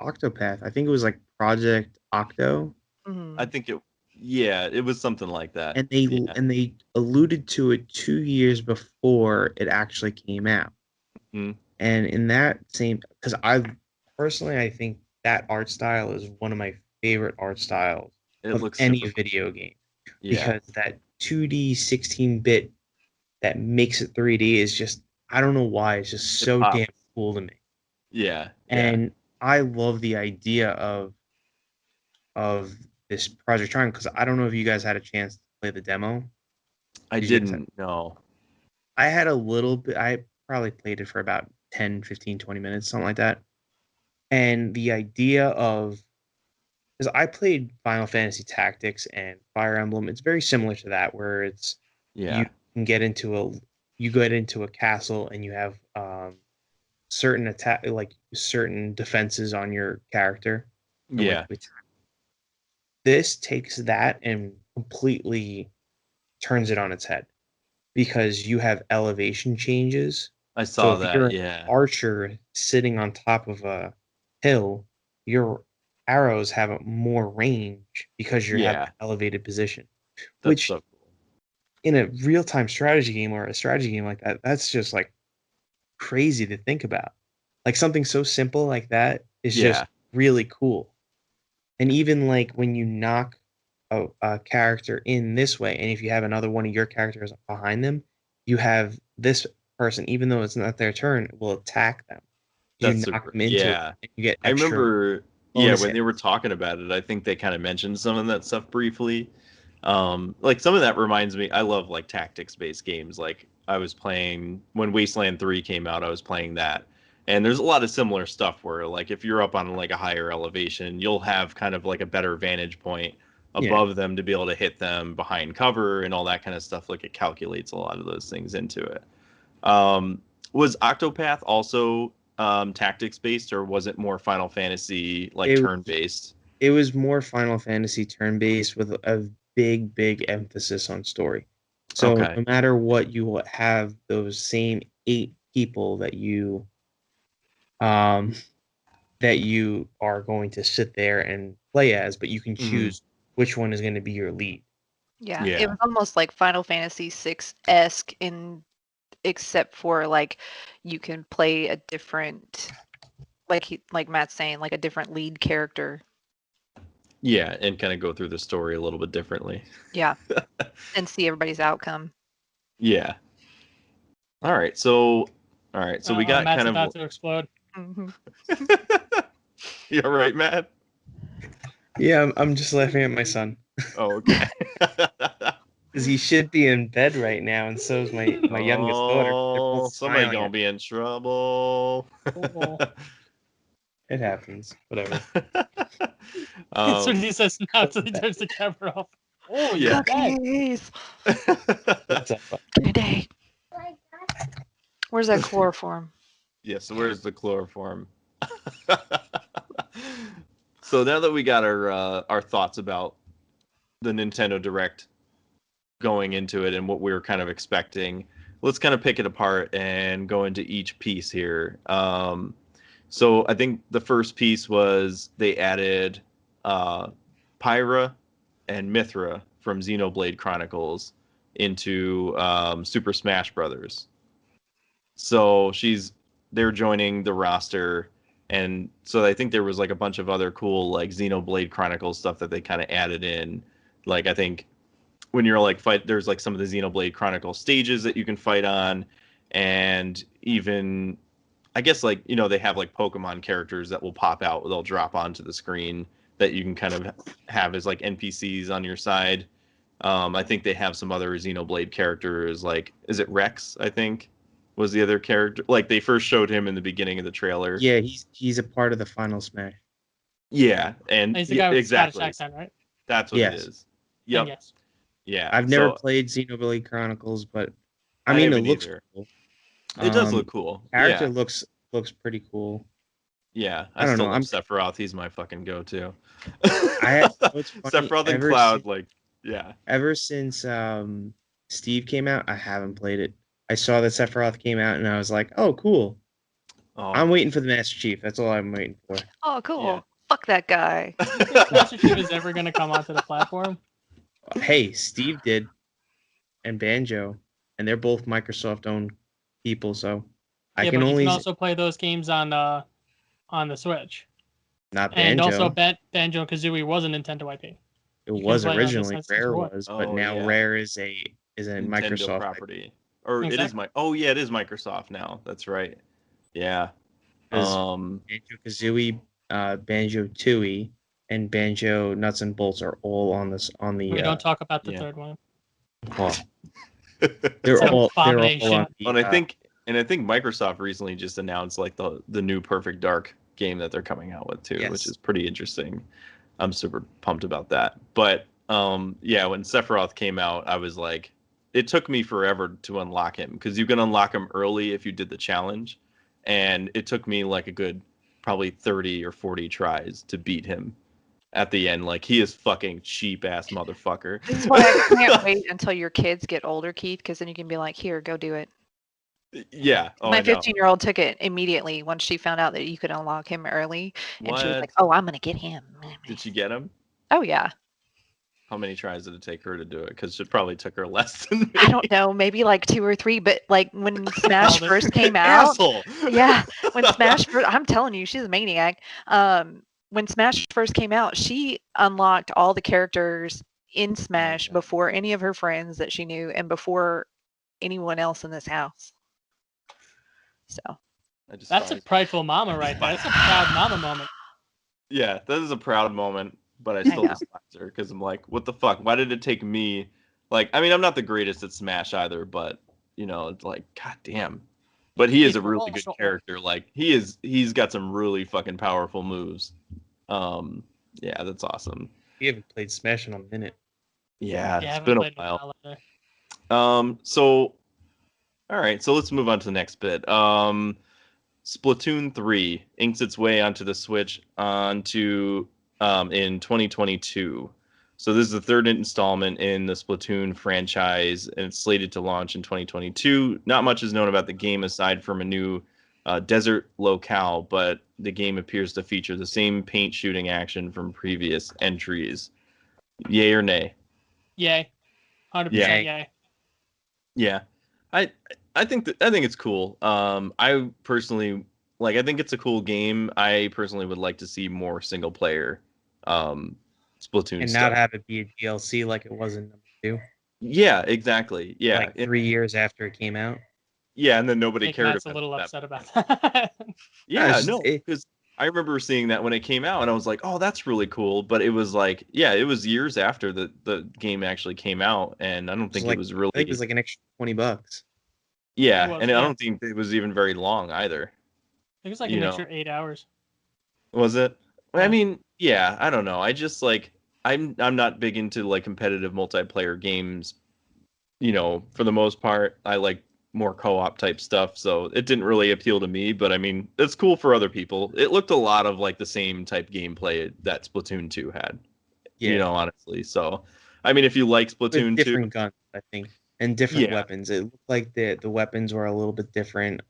Octopath. I think it was like Project Octo, Mhm. I think it was something like that. and they alluded to it 2 years before it actually came out. Mhm. And in that same, because I think that art style is one of my favorite art styles It of looks any super, video game, yeah. because that 2D 16-bit that makes it 3D is just, I don't know why, it's just so pops. damn cool to me. Yeah. And I love the idea of this Project Triangle, because I don't know if you guys had a chance to play the demo. I Did you guys didn't know. I had a little bit. I probably played it for about 10, 15, 20 minutes, something like that. And the idea of, because I played Final Fantasy Tactics and Fire Emblem, it's very similar to that, where it's Yeah. you can get you get into a castle and you have certain attack, like certain defenses on your character. and when Yeah. you attack. This takes that and completely turns it on its head, because you have elevation changes. I So saw if that. you're an Yeah. archer sitting on top of a hill, your arrows have more range because you have Yeah. an elevated position. That's Which, so cool. in a real-time strategy game or a strategy game like that, that's just like crazy to think about. Like something so simple like that is just Yeah. really cool. And even like when you knock a character in this way, and if you have another one of your characters behind them, you have this person, even though it's not their turn, will attack them. You That's knock super. them into it, Yeah. and you get I extra remember, bonus when they were hits. talking about it, I think they kind of mentioned some of that stuff briefly. Like some of that reminds me, I love like tactics-based games. Like I was playing when Wasteland 3 came out, I was playing that. And there's a lot of similar stuff where like if you're up on like a higher elevation, you'll have kind of like a better vantage point Yeah, above them to be able to hit them behind cover and all that kind of stuff. Like it calculates a lot of those things into it. Was Octopath also tactics based, or was it more Final Fantasy like it turn based? it was more Final Fantasy turn-based with a big emphasis on story. So Okay. no matter what, you will have those same 8 people um that you are going to sit there and play as, but you can Mhm. choose which one is going to be your lead. Yeah, it Yeah. was almost like Final Fantasy 6-esque in except for like you can play a different, like Matt's saying, like a different lead character. Yeah, and kind of go through the story a little bit differently. Yeah, and see everybody's outcome. Yeah. All right. So we got Matt's kind about of to explode. Mhm. You all right, Matt? Yeah, I'm just laughing at my son, Oh, okay. because he should be in bed right now, and so is my youngest daughter. They're Oh, both somebody smiling gonna at be in trouble. Oh. It happens. Whatever. So um, he says now till he turns the camera off. Oh, Yeah. you're dead. Cookies. What's up, bud? Good day. Where's that chloroform? Yeah, so where's the chloroform? So now that we got our thoughts about the Nintendo Direct going into it and what we were kind of expecting, let's kind of pick it apart and go into each piece here. So I think the first piece was they added Pyra and Mithra from Xenoblade Chronicles into Super Smash Brothers. So they're joining the roster, and so I think there was like a bunch of other cool like Xenoblade Chronicles stuff that they kind of added in. Like I think when you're like there's like some of the Xenoblade Chronicles stages that you can fight on, and even I guess like they have like Pokemon characters that will pop out, they'll drop onto the screen that you can kind of have as like NPCs on your side. I think they have some other Xenoblade characters, like is it Rex? I think was the other character. Like they first showed him in the beginning of the trailer. Yeah, he's a part of the final Smash. Yeah, and He's the guy with exactly. Scottish accent, right? That's what it Yes. is. Then Yep. yes. Yeah. I've never So played Xenoblade Chronicles, but I I mean, it haven't looks either. cool. It does look cool. Character Yeah. looks pretty cool. Yeah. I I don't still know. love Sephiroth. He's my fucking go-to. It's funny. Sephiroth and Cloud, like, yeah. Ever since Steve came out, I haven't played it. I saw that Sephiroth came out, and I was like, "Oh, cool." Oh. I'm waiting for the Master Chief. That's all I'm waiting for. Oh, cool. Yeah. Fuck that guy. Do you think Master Chief is ever going to come onto the platform? Hey, Steve did, and Banjo, and they're both Microsoft-owned people, so I Yeah, can but you only can also play those games on the Switch. not And Banjo. also, Banjo Kazooie was a Nintendo IP. It can was play it on the originally Assassin's Rare Creed. was, but Oh, now yeah. Rare is a Nintendo Microsoft property. Or it is Exactly. yeah, it is Microsoft now. That's right. Yeah. Because Um Banjo Kazooie, Banjo Tooie, and Banjo Nuts and Bolts are all on this on the. We don't talk about the yeah. third one. Oh, It's they're an all abomination. on the. and I think Microsoft recently just announced like the new Perfect Dark game that they're coming out with too, Yes. which is pretty interesting. I'm super pumped about that. But yeah, when Sephiroth came out, I was like, it took me forever to unlock him because you can unlock him early if you did the challenge, and it took me like a good probably 30 or 40 tries to beat him at the end. Like, he is fucking cheap ass motherfucker. This is why I can't wait until your kids get older, Keith, because then you can be like, here, go do it. Yeah. Oh, My I know. 15-year-old took it immediately once she found out that you could unlock him early. And she was like, What? oh, I'm going to get him. Did she get him? Oh, yeah. How many tries did it take her to do it? Because it probably took her less than me. I don't know, maybe like 2 or 3, but like when Smash this- first came out, Asshole. yeah, when Smash first, I'm telling you, she's a maniac. When Smash first came out, she unlocked all the characters in Smash Okay. before any of her friends that she knew and before anyone else in this house. So That's a prideful mama right there. That's a proud mama moment. Yeah, that is a proud moment, but I I still know. despise her because I'm like, what the fuck? Why did it take me? Like, I mean, I'm not the greatest at Smash either, but you know, it's like, god damn. But he is a really good character. Like, he's got some really fucking powerful moves. Yeah, that's awesome. We haven't played Smash in a minute. Yeah, Yeah, I it's haven't been a played in a while. while either. So, all right, so let's move on to the next bit. Splatoon 3 inks its way onto the Switch onto in 2022. So this is the third installment in the Splatoon franchise, and it's slated to launch in 2022. Not much is known about the game aside from a new desert locale, but the game appears to feature the same paint shooting action from previous entries. Yay or nay? Yay. 100% Yeah. yay. Yeah, I think it's cool. I personally I think it's a cool game. I personally would like to see more single player Splatoon And stuff. not have it be a DLC like it was in number 2. Yeah, exactly. Yeah, Like 3 years after it came out. yeah, and then nobody I think cared Matt's a about little that. upset about that. Yeah, it's no, just- because I remember seeing that when it came out, and I was like, "Oh, that's really cool." But it was like, yeah, it was years after the game actually came out, and I don't think it was really. I think it was like an extra $20. Yeah, It was, and I yeah. don't think it was even very long either. It was like You an know. extra 8 hours. Was it? I Yeah. mean, yeah, I don't know. I just like I'm not big into like competitive multiplayer games. You know, for the most part, I like more co-op type stuff, so it didn't really appeal to me, but I mean, it's cool for other people. It looked a lot of like the same type gameplay that Splatoon 2 had. Yeah. You know, honestly. So, I mean, if you like With Splatoon 2, different guns, I think, and different Yeah. weapons. It looked like the weapons were a little bit different.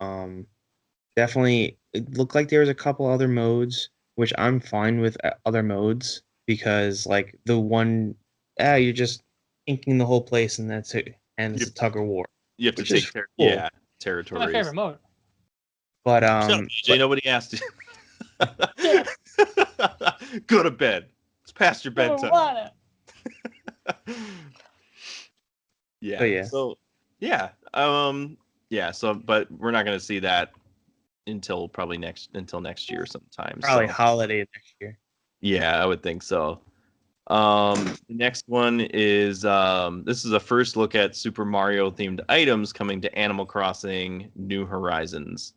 Definitely, it looked like there was a couple other modes, which I'm fine with other modes because like the one, you're just inking the whole place and that's it, and it's a tug of war. you have to which is take cool. It's my territories. favorite mode. But Shut up, AJ, nobody asked you. Go to bed. It's past your bedtime. Yeah. So, yeah. So yeah. Yeah. So, but we're not gonna see that until probably next year sometime. probably So, holiday next year. yeah, I would think so. The next one is this is a first look at Super Mario themed items coming to Animal Crossing New Horizons.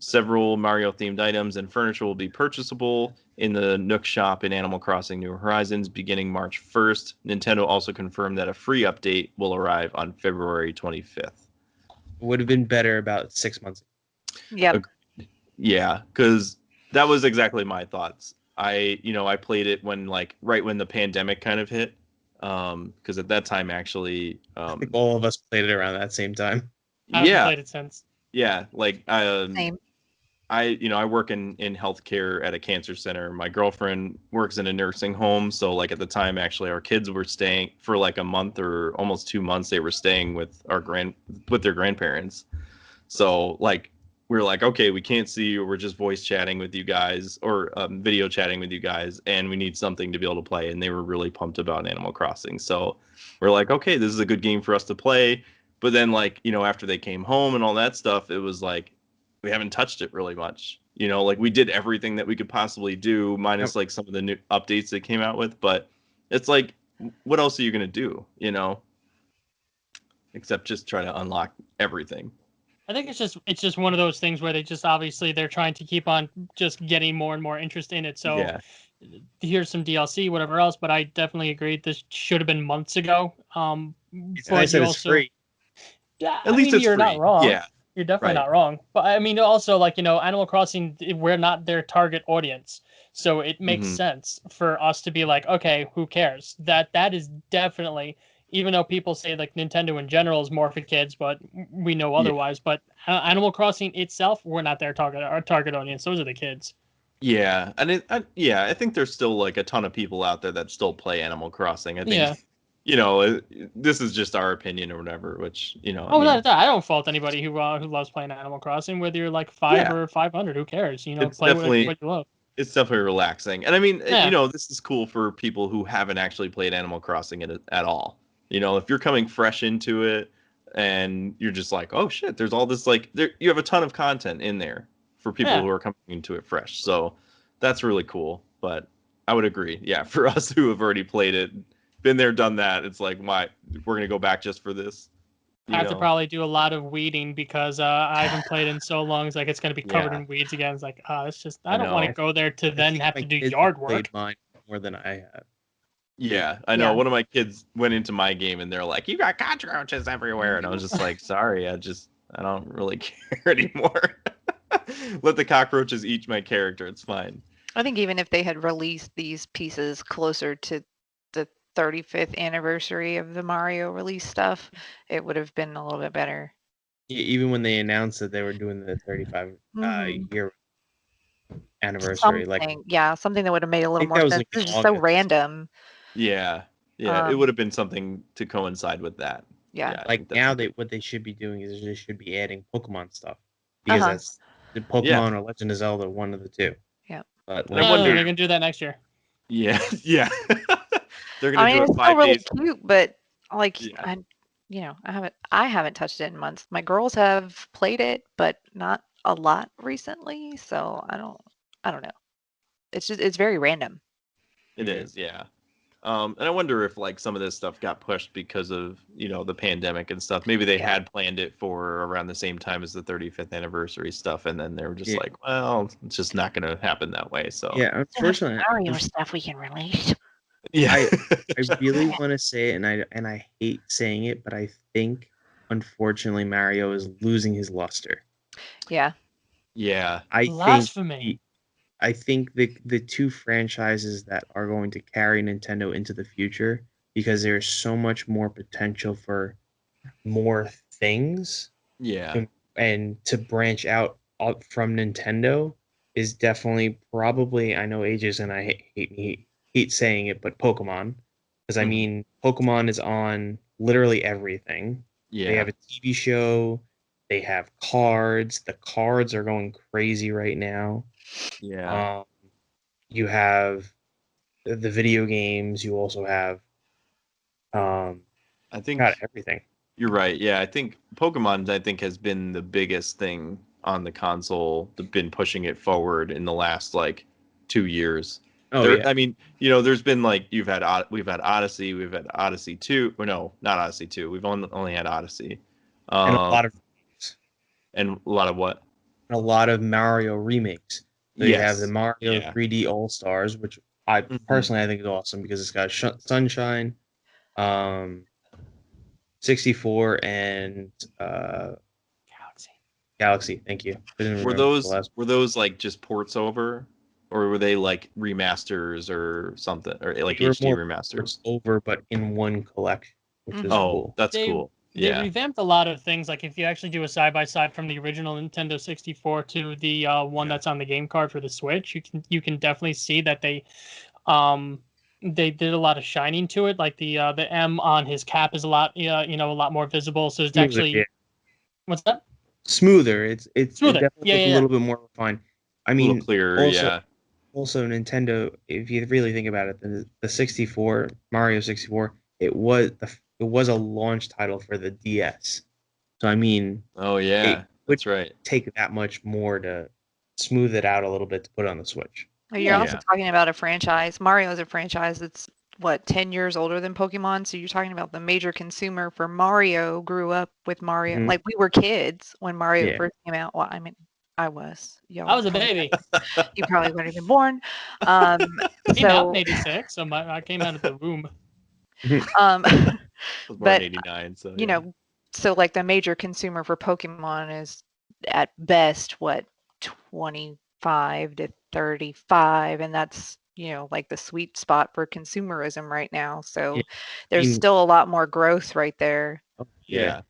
Several Mario-themed items and furniture will be purchasable in the Nook shop in Animal Crossing New Horizons beginning March 1st. Nintendo also confirmed that a free update will arrive on February 25th. Would have been better about 6 months ago. Yep. Yeah, because that was exactly my thoughts. I played it when right when the pandemic kind of hit. Because at that time actually, I think all of us played it around that same time. I haven't yeah, played it since. yeah, like Same. I work in healthcare at a cancer center. My girlfriend works in a nursing home, so like at the time actually our kids were staying for like a month or almost 2 months. They were staying with their grandparents. So like we're like, okay, we can't see you. We're just voice chatting with you guys or video chatting with you guys, and we need something to be able to play. And they were really pumped about Animal Crossing. So we're like, okay, this is a good game for us to play. But then after they came home and all that stuff, it was like we haven't touched it really much. Like we did everything that we could possibly do, minus like some of the new updates they came out with. But it's like, what else are you gonna do? Except just try to unlock everything. I think it's just one of those things where they're trying to keep on just getting more and more interest in it. So Yeah. here's some DLC, whatever else. But I definitely agree. This should have been months ago. It's But nice that you it's also, free. yeah, At least it's you're free. not wrong. Yeah. You're definitely Right. not wrong. But I mean, also Animal Crossing, we're not their target audience, so it makes Mhm. sense for us to be like, okay, who cares? That is definitely, even though people say like Nintendo in general is more for kids, but we know Yeah. otherwise. But Animal Crossing itself, we're not their target. Our target audience, those are the kids. Yeah, and I think there's still like a ton of people out there that still play Animal Crossing. I think, Yeah. this is just our opinion or whatever, which, Oh, I don't fault anybody who loves playing Animal Crossing, whether you're like 5 Yeah. or 500. Who cares? it's Play definitely what you love. it's definitely relaxing. And I mean, Yeah. this is cool for people who haven't actually played Animal Crossing at all. If you're coming fresh into it and you're just like, oh shit, there's all this you have a ton of content in there for people Yeah. who are coming into it fresh. So that's really cool. But I would agree. Yeah, for us who have already played it, been there, done that, it's like, why we're gonna go back just for this? I have to probably do a lot of weeding because I haven't played in so long. It's like it's gonna be covered Yeah. in weeds again. It's like it's just I I don't want know. to go there to I then think have my to do kids yard have played work. mine more than I have. Yeah, I know. Yeah. One of my kids went into my game and they're like, "You got cockroaches everywhere," and I was just like, "Sorry, I don't really care anymore. Let the cockroaches eat my character. It's fine." I think even if they had released these pieces closer to the 35th anniversary of the Mario release stuff, it would have been a little bit better. Even when they announced that they were doing the 35 Mhm. year anniversary, Something that would have made a I little think more that was sense. like This in is just so August. random. Yeah, it Um, would have been something to coincide with that. Yeah. I Like think that's now, good. what they should be doing is they should be adding Pokemon stuff because Uh-huh. that's the Pokemon or Legend of Zelda, one of the two. Yeah. But And I No, wonder- they're gonna do that next year. Yeah, yeah. They're I gonna mean, do it it's still 5 really days. cute, but like Yeah. I haven't touched it in months. My girls have played it, but not a lot recently, so I don't know. It's very random. It Yeah. is, yeah. And I wonder if some of this stuff got pushed because of the pandemic and stuff. Maybe they Yeah. had planned it for around the same time as the 35th anniversary stuff, and then they were just Yeah. like, well, it's just not going to happen that way. So Yeah, unfortunately, stuff we can release. yeah, I really want to say it, and I hate saying it, but I think unfortunately Mario is losing his luster. Yeah. yeah, Blasphemy. I think the two franchises that are going to carry Nintendo into the future, because there's so much more potential for more things yeah, and to branch out from Nintendo, is definitely probably, I know ages and I hate saying it, but Pokemon, because I Mhm. mean Pokemon is on literally everything. They yeah. have a TV show, they have cards. The cards are going crazy right now. Yeah, You have the video games. You also have I think everything. you're right. Yeah, I think Pokemon, has been the biggest thing on the console. They've been pushing it forward in the last 2 years. Oh yeah, I mean, there's been we've had Odyssey, we've had Odyssey 2. Or no, not Odyssey 2. We've only had Odyssey. and a lot of And a lot of what? a lot of Mario remakes. So you have the Yes. Mario Yeah. 3D All Stars, which I personally I think is awesome because it's got Sunshine, 64, and Galaxy. Thank you. I didn't Were remember the last. those like just ports over, or were they like remasters or something, or like They were HD more remasters? ports over, but in one collection, which was Oh, cool. that's They- cool. They Yeah. revamped a lot of things. Like if you actually do a side by side from the original Nintendo 64 to the one that's on the game card for the Switch, you can definitely see that they did a lot of shining to it. Like the M on his cap is a lot a lot more visible. So it's Smoother, actually yeah. what's that? Smoother. It Smoother. definitely looks a little bit more refined. I A little mean, clearer. also, Yeah. also Nintendo, if you really think about it, the 64 Mario 64, it was a launch title for the DS. So I mean, Oh yeah. it would That's right. take that much more to smooth it out a little bit to put it on the Switch. You're also Yeah. talking about a franchise. Mario is a franchise that's what 10 years older than Pokemon. So you're talking about the major consumer for Mario grew up with Mario. Mhm. Like we were kids when Mario Yeah. first came out. Well, I mean, I was. Y'all I was a probably- baby. You probably weren't even born. Came out in So, '86, so I came out of the womb. um, I was born but in '89, so you know, so like the major consumer for Pokemon is at best what 25 to 35, and that's like the sweet spot for consumerism right now. So Yeah. there's mean- still a lot more growth right there. yeah.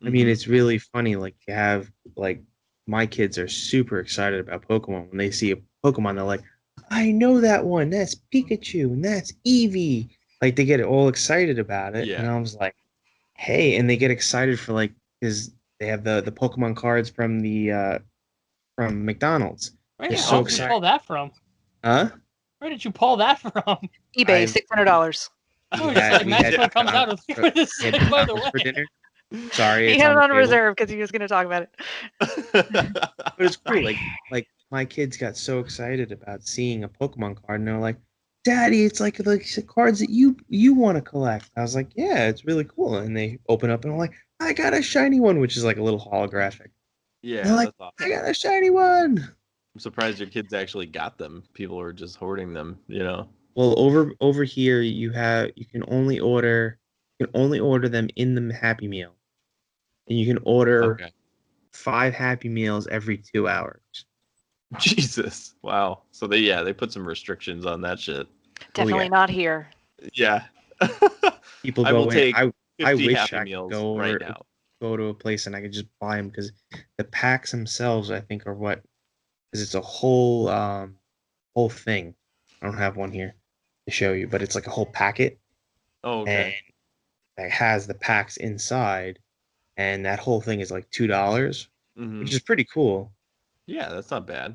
I mean, Mhm. it's really funny. Like you have like my kids are super excited about Pokemon. When they see a Pokemon, they're like, "I know that one. That's Pikachu, and that's Eevee." Like they get all excited about it, and Yeah. I was like, "Hey!" And they get excited for like because they have the Pokemon cards from the from McDonald's. Where They're did so you excited. pull that from? Huh? Where did you pull that from? eBay, I- $600. Oh, We just had- like we had Maxwell comes out with McDonald's this we had thing, by the McDonald's for way. dinner. Sorry, He it's had it the on table. reserve because he was going to talk about it. But it's cool. Like my kids got so excited about seeing a Pokemon card, and they're like, "Daddy, it's like the cards that you want to collect." I was like, "Yeah, it's really cool." And they open up, and I'm like, "I got a shiny one," which is like a little holographic. Yeah, They're like, that's "I awesome. got a shiny one." I'm surprised your kids actually got them. People are just hoarding them, Well, over here, you can only order them in the Happy Meal, and you can order Okay. 5 Happy Meals every 2 hours. Jesus. Wow. So they put some restrictions on that shit. Definitely not here. Yeah. People I go will in. take I 50 wish Happy I could Meals go right over now. go to a place and I could just buy them because the packs themselves, I think, are what because it's a whole thing. I don't have one here to show you, but it's like a whole packet Oh, and okay. that has the packs inside, and that whole thing is like $2, Mhm. which is pretty cool. Yeah, that's not bad.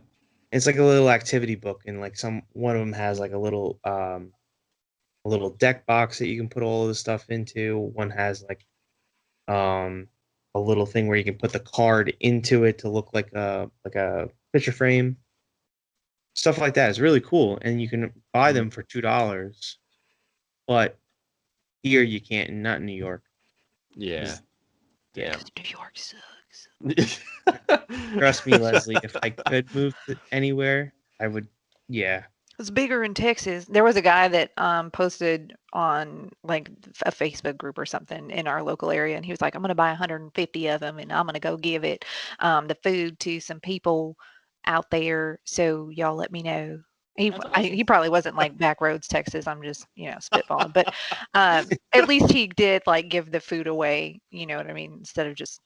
It's like a little activity book, and like one of them has like a little deck box that you can put all of the stuff into. One has like a little thing where you can put the card into it to look like a picture frame. Stuff like that is really cool, and you can buy them for $2. But here you can't, not in New York. Yeah. Damn. New York sucks. Trust me, Leslie. If I could move to anywhere, I would. Yeah, It's bigger in Texas. There was a guy that posted on like a Facebook group or something in our local area, and he was like, "I'm going to buy 150 of them, and I'm going to go give it the food to some people out there. So y'all let me know." He That's awesome. he probably wasn't like backroads Texas. I'm just spitballing, but at least he did like give the food away. You know what I mean? Instead of just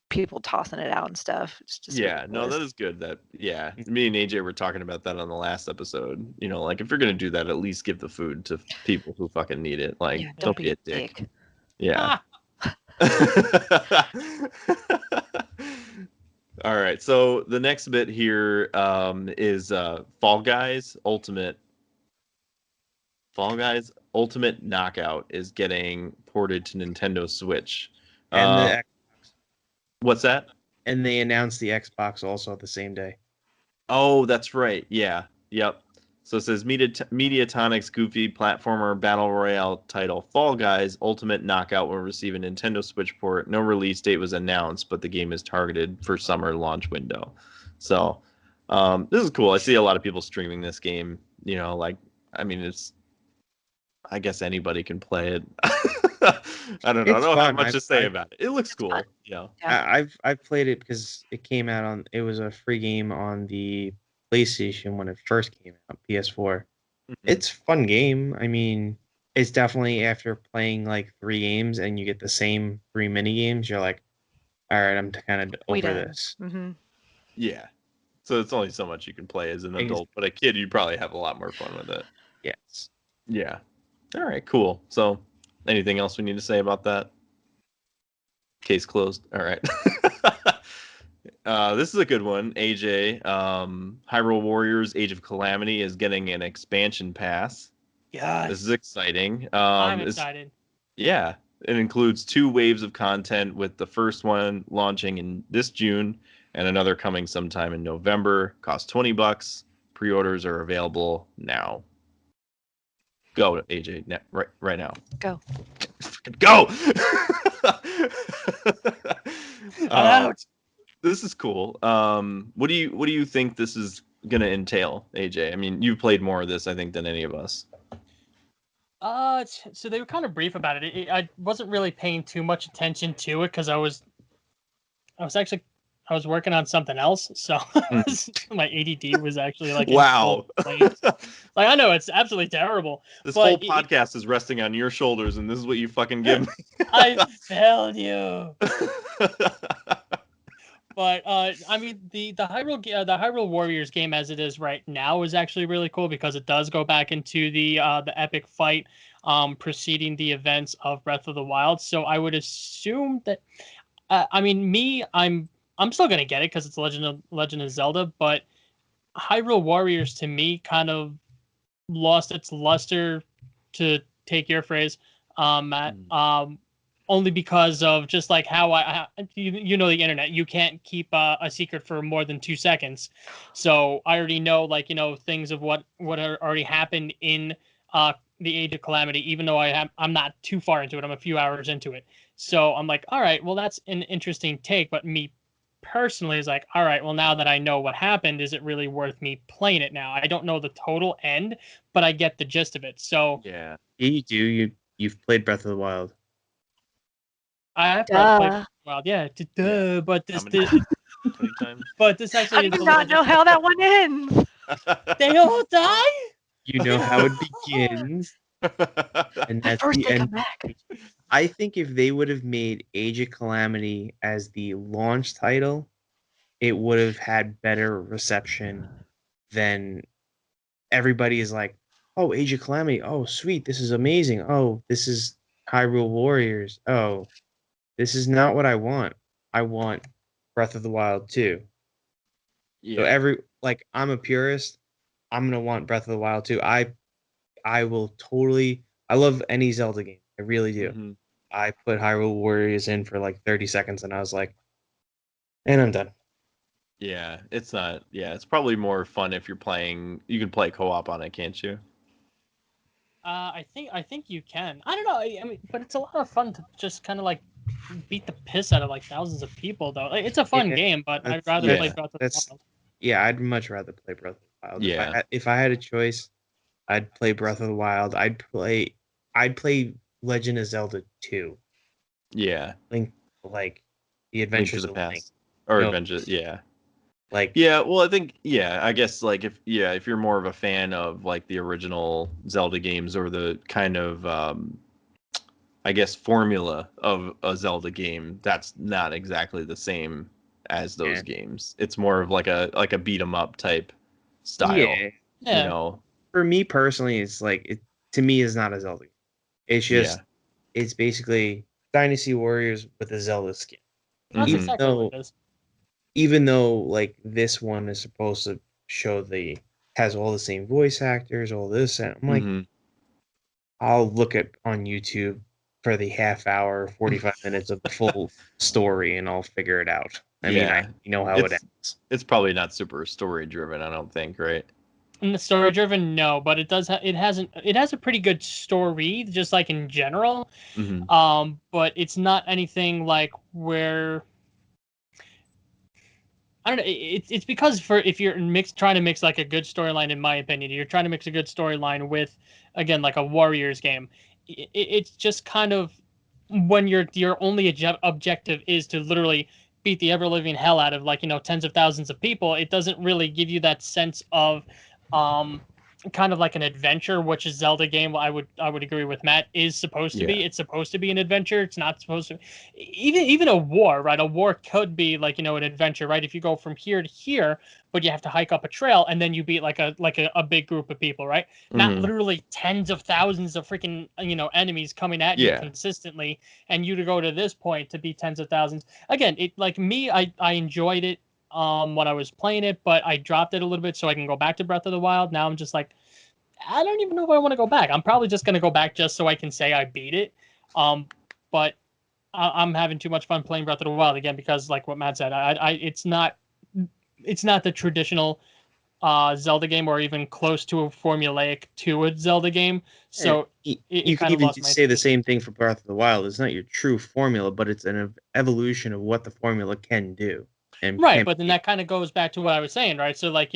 people tossing it out and stuff. It's just Yeah, no, ridiculous. that is good. Me and AJ were talking about that on the last episode. Like if you're gonna do that, at least give the food to people who fucking need it. Like, Yeah, don't be a dick. Ah, Yeah. All right. So the next bit here is Fall Guys Ultimate. Fall Guys Ultimate Knockout is getting ported to Nintendo Switch. and What's that? and they announced the Xbox also the same day. Oh, that's right. Yeah. Yep. So it says Mediatronic's goofy platformer battle royale title Fall Guys Ultimate Knockout will receive a Nintendo Switch port. No release date was announced, but the game is targeted for summer launch window. So this is cool. I see a lot of people streaming this game. You know, like I mean, I guess anybody can play it. I don't know. I It's don't have fun. much to say I've about it. It looks It's fun. cool. You know. Yeah. I've played it because it came out on. It was a free game on the PlayStation when it first came out, PS4. Mhm. It's a fun game. I mean, it's definitely after playing like 3 games and you get the same 3 mini games, you're like, all right, I'm kind of We over done. this. Mm-hmm. Yeah. So it's only so much you can play as an Ex- adult, but a kid, you'd probably have a lot more fun with it. Yes. Yeah. All right, cool. So anything else we need to say about that? Case closed. All right. This is a good one. AJ, Hyrule Warriors Age of Calamity is getting an expansion pass. Yeah, This is exciting. I'm excited. Yeah, it includes 2 waves of content, with the first one launching in this June and another coming sometime in November. Costs $20. Pre-orders are available now. Go, AJ, right now. Go. Go. I'm out. This is cool. What do you think this is gonna entail, AJ? I mean, you've played more of this, I think, than any of us. So they were kind of brief about it. I wasn't really paying too much attention to it because I was working on something else. So my ADD was actually like in Wow. full flames. Like I know it's absolutely terrible. This But whole podcast is resting on your shoulders, and this is what you fucking give me. I failed you. But I mean the Hyrule Warriors game as it is right now is actually really cool because it does go back into the epic fight preceding the events of Breath of the Wild. So I would assume that I mean I'm still gonna get it because it's Legend of Zelda, but Hyrule Warriors to me kind of lost its luster, to take your phrase, Matt. Only because of just like how you know the internet, you can't keep a secret for more than 2 seconds. So I already know, like, you know, things of what already happened in the Age of Calamity, even though I'm not too far into it. I'm a few hours into it. So I'm like, all right, well, that's an interesting take. But me personally is like, all right, well, now that I know what happened, is it really worth me playing it now? I don't know the total end, but I get the gist of it. So Yeah. Yeah, you do. You've played Breath of the Wild. I have Duh. played Wild, yeah, Yeah. but How this, many times? 20 times? but this How actually do is you a not little know how that one ends? They all die. You know how it begins, and that's First the they come end. back. I think if they would have made Age of Calamity as the launch title, it would have had better reception than everybody is like, oh, Age of Calamity. Oh, sweet. This is amazing. Oh, this is Hyrule Warriors. Oh, this is not what I want. I want Breath of the Wild 2. Yeah. So I'm a purist. I'm gonna want Breath of the Wild 2. I will totally. I love any Zelda game. I really do. Mhm. I put Hyrule Warriors in for like 30 seconds, and I was like, and I'm done. Yeah, it's not. Yeah, it's probably more fun if you're playing. You can play co-op on it, can't you? I think you can. I don't know. I mean, but it's a lot of fun to just kind of like beat the piss out of like thousands of people, though. Like, it's a fun Yeah, game, but I'd that's- rather yeah, play Breath of the that's- Wild. Yeah, I'd much rather play Breath of the Wild. Yeah. If I had a choice, I'd play Breath of the Wild. I'd play Legend of Zelda 2. Yeah. Link, like the Link to Adventures the of Past. Link. Or No. Adventure. Yeah. Like Yeah, well, I think I guess like if you're more of a fan of like the original Zelda games, or the kind of I guess formula of a Zelda game, that's not exactly the same as those Yeah. games. It's more of like a beat 'em up type style, yeah, Yeah. you know. for me personally, it's like to me is not a Zelda game. It's just it's basically Dynasty Warriors with a Zelda skin. That's Mhm. exactly what it is. Even though like this one is supposed to show has all the same voice actors, all this, and I'm like, Mhm. I'll look at on YouTube for the half hour, 45 minutes of the full story, and I'll figure it out. I mean, Yeah. you know how it ends. It's probably not super story driven, I don't think, right? And the story driven, no, but it does. It has a pretty good story, just like in general. Mhm. But it's not anything like where I don't know. It's because if you're trying to mix like a good storyline, in my opinion, you're trying to mix a good storyline with, again, like a Warriors game. It's just kind of when your only objective is to literally beat the ever living hell out of like tens of thousands of people. It doesn't really give you that sense of kind of like an adventure, which is Zelda game. I would agree with Matt, is supposed to be. It's supposed to be an adventure. It's not supposed to. Even a war, right? A war could be like an adventure, right? If you go from here to here, but you have to hike up a trail and then you beat like a big group of people, right? Not literally tens of thousands of freaking enemies coming at you consistently, and you to go to this point to beat tens of thousands. Again, it like me, I enjoyed it when I was playing it, but I dropped it a little bit so I can go back to Breath of the Wild. Now I'm just like, I don't even know if I want to go back. I'm probably just going to go back just so I can say I beat it. But I'm having too much fun playing Breath of the Wild again because, like what Matt said, it's not the traditional Zelda game or even close to a formulaic to a Zelda game. So you could even say the same thing for Breath of the Wild. It's not your true formula, but it's an evolution of what the formula can do. Right, but then that kind of goes back to what I was saying, right? So like,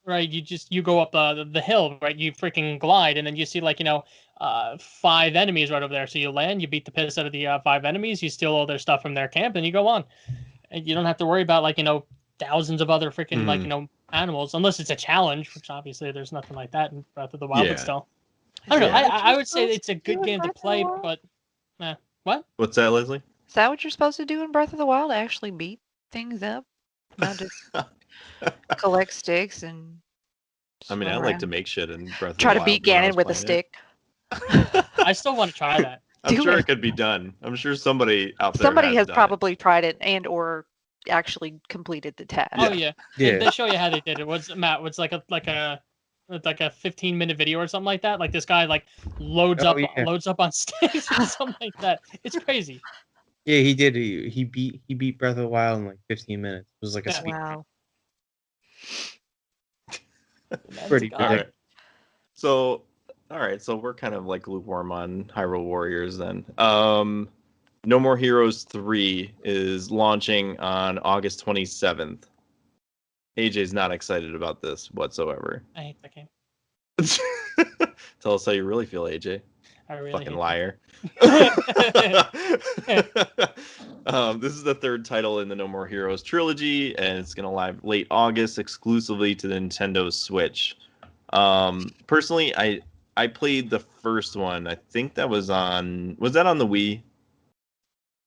right, you go up the hill, right? You freaking glide, and then you see like 5 enemies right over there. So you land, you beat the piss out of the 5 enemies, you steal all their stuff from their camp, and you go on. And you don't have to worry about like thousands of other freaking like animals, unless it's a challenge, which obviously there's nothing like that in Breath of the Wild. But still, I don't know. I would say it's a good game to play, but what? What's that, Leslie? Is that what you're supposed to do in Breath of the Wild? Actually beat things up, not just collect sticks and. I mean, I like to make shit in Breath of the Wild. Try to beat Ganon with a stick. I still want to try that. I'm sure it could be done. I'm sure somebody out there. Somebody has probably tried it and or actually completed the task. Oh yeah. They show you how they did it. What's Matt? What's like a 15-minute video or something like that? Like this guy like loads up on sticks or something like that. It's crazy. Yeah, he did. He beat Breath of the Wild in like 15 minutes. It was like a speed. Wow. Pretty big. All right. So we're kind of like lukewarm on Hyrule Warriors then. No More Heroes 3 is launching on August 27th. AJ's not excited about this whatsoever. I hate that game. Tell us how you really feel, AJ. I really fucking hate liar. This is the 3rd title in the No More Heroes trilogy, and it's gonna live late August exclusively to the Nintendo Switch. Personally, I played the first one. I think that was that on the Wii?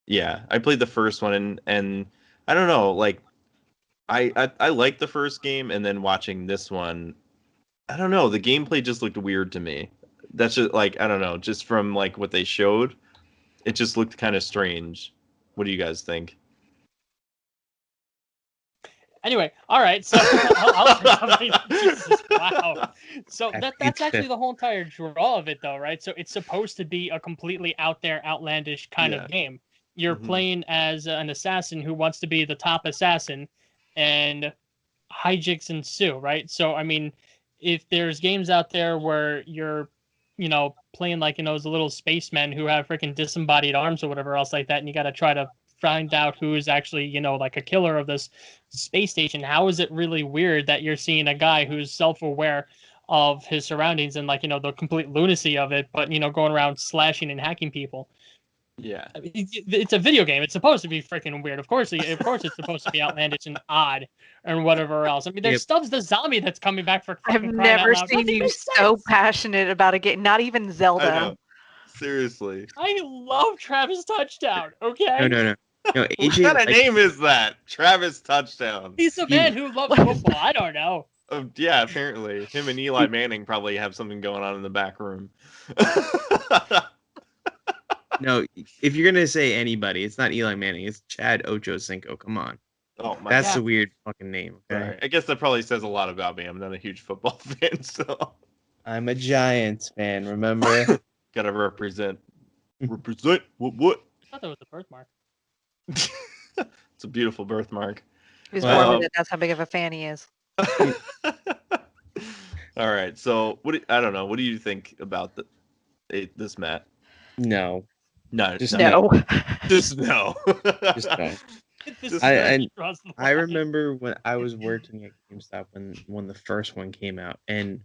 Yeah, I played the first one, and I don't know, like I liked the first game, and then watching this one, I don't know, the gameplay just looked weird to me. That's just like, I don't know, just from like what they showed, it just looked kind of strange. What do you guys think? Anyway, all right, so Jesus, wow. So that's actually the whole entire draw of it, though, right? So it's supposed to be a completely out there, outlandish kind of game. You're playing as an assassin who wants to be the top assassin, and hijinks ensue, right? So I mean, if there's games out there where you're playing like those little spacemen who have freaking disembodied arms or whatever else like that, and you got to try to find out who is actually like a killer of this space station. How is it really weird that you're seeing a guy who's self-aware of his surroundings and like the complete lunacy of it, but going around slashing and hacking people? Yeah, I mean, it's a video game. It's supposed to be freaking weird. Of course, it's supposed to be outlandish and odd and whatever else. I mean, there's Stubbs the zombie that's coming back for. I've never seen you so passionate about a game. Not even Zelda. I know. Seriously. I love Travis Touchdown. Okay. No. AJ, what kind of name is that? Travis Touchdown. He's a man who loves football. I don't know. Yeah, apparently. Him and Eli Manning probably have something going on in the back room. No, if you're gonna say anybody, it's not Eli Manning. It's Chad Ochocinco. Come on. Oh my! That's a weird fucking name. Okay? Right. I guess that probably says a lot about me. I'm not a huge football fan, so I'm a Giants fan. Remember? Gotta represent. Represent. What? I thought that was the birthmark. It's a beautiful birthmark. He was born with it. That's how big of a fan he is. All right. So I don't know. What do you think about this, Matt? No. No. Just no. Just no. Just no. This Just- is where I- he draws the I line. remember when I was working at GameStop when the first one came out, and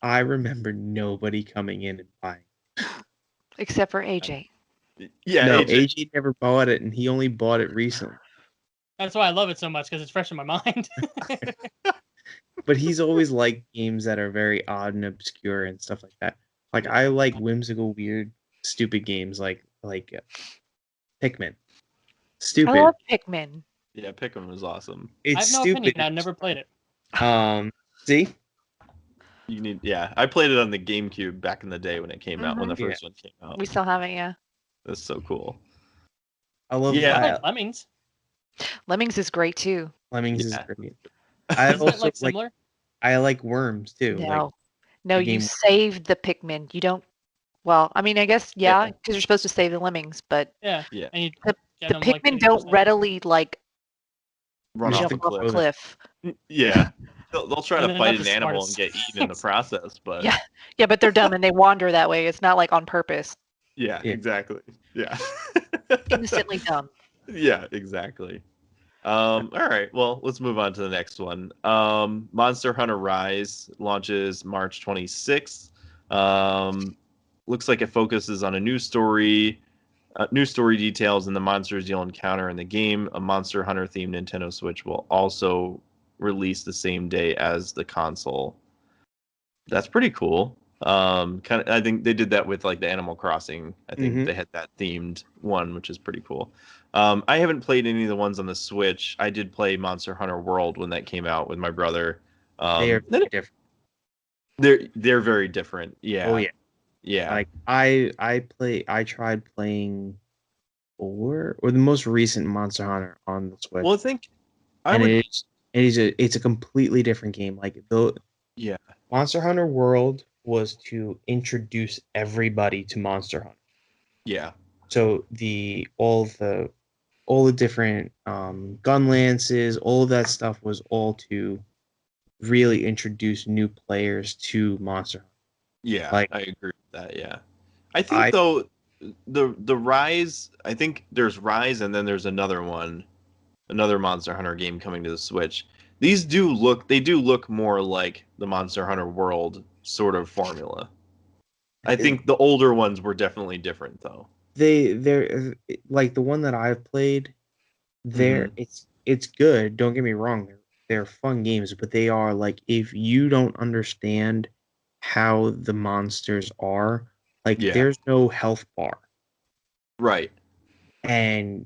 I remember nobody coming in and buying. Except for AJ. Yeah, No, AJ. AJ never bought it, and he only bought it recently. That's why I love it so much because it's fresh in my mind. But he's always liked games that are very odd and obscure and stuff like that. Like I like whimsical, weird, stupid games like Pikmin. I Stupid. love Pikmin. Yeah, Pikmin was awesome. I It's have no stupid. opinion. I've never played it. See, I played it on the GameCube back in the day when it came out, when the Mhm. first one came out. We still have it, yeah. That's so cool. I love Yeah. I that. like Lemmings. Lemmings is great too. Lemmings is Yeah. great. I Isn't it also like like similar? I like worms too. No, Like no, the you game- save the Pikmin. You don't. Well, I mean, I guess yeah, Yeah. because you're supposed to save the lemmings, but Yeah. Yeah. And you The- get the them, like, Pikmin 80%. don't readily like Run Just off the a jump off a cliff. cliff. Yeah. They'll try And to they're fight not an the animal and smartest get eaten in the things. process, but Yeah. Yeah, but they're dumb and they wander that way. It's not like on purpose. yeah, Yeah. exactly. Yeah. Innocently dumb. Yeah, exactly. All right. Well, let's move on to the next one. Monster Hunter Rise launches March 26th. Looks like it focuses on a new story details and the monsters you'll encounter in the game. A Monster Hunter themed Nintendo Switch will also release the same day as the console. That's pretty cool. I think they did that with like the Animal Crossing. I think Mhm. they had that themed one, which is pretty cool. I haven't played any of the ones on the Switch. I did play Monster Hunter World when that came out with my brother. they are very different. They're very different. Yeah. Oh yeah. Yeah. Like I tried playing 4 or the most recent Monster Hunter on the Switch. Well, I think I and would. it's a completely different game. Like the Yeah. Monster Hunter World was to introduce everybody to Monster Hunter. Yeah. So all the different gun lances, all of that stuff was all to really introduce new players to Monster Hunter. Yeah. Like- I agree with that. Yeah. I think though the Rise. I think there's Rise, and then there's another Monster Hunter game coming to the Switch. These do look more like the Monster Hunter World sort of formula. I think the older ones were definitely different though. They're like the one that I've played. It's good. Don't get me wrong. They're fun games, but they are like if you don't understand how the monsters are, like Yeah. there's no health bar, Right. and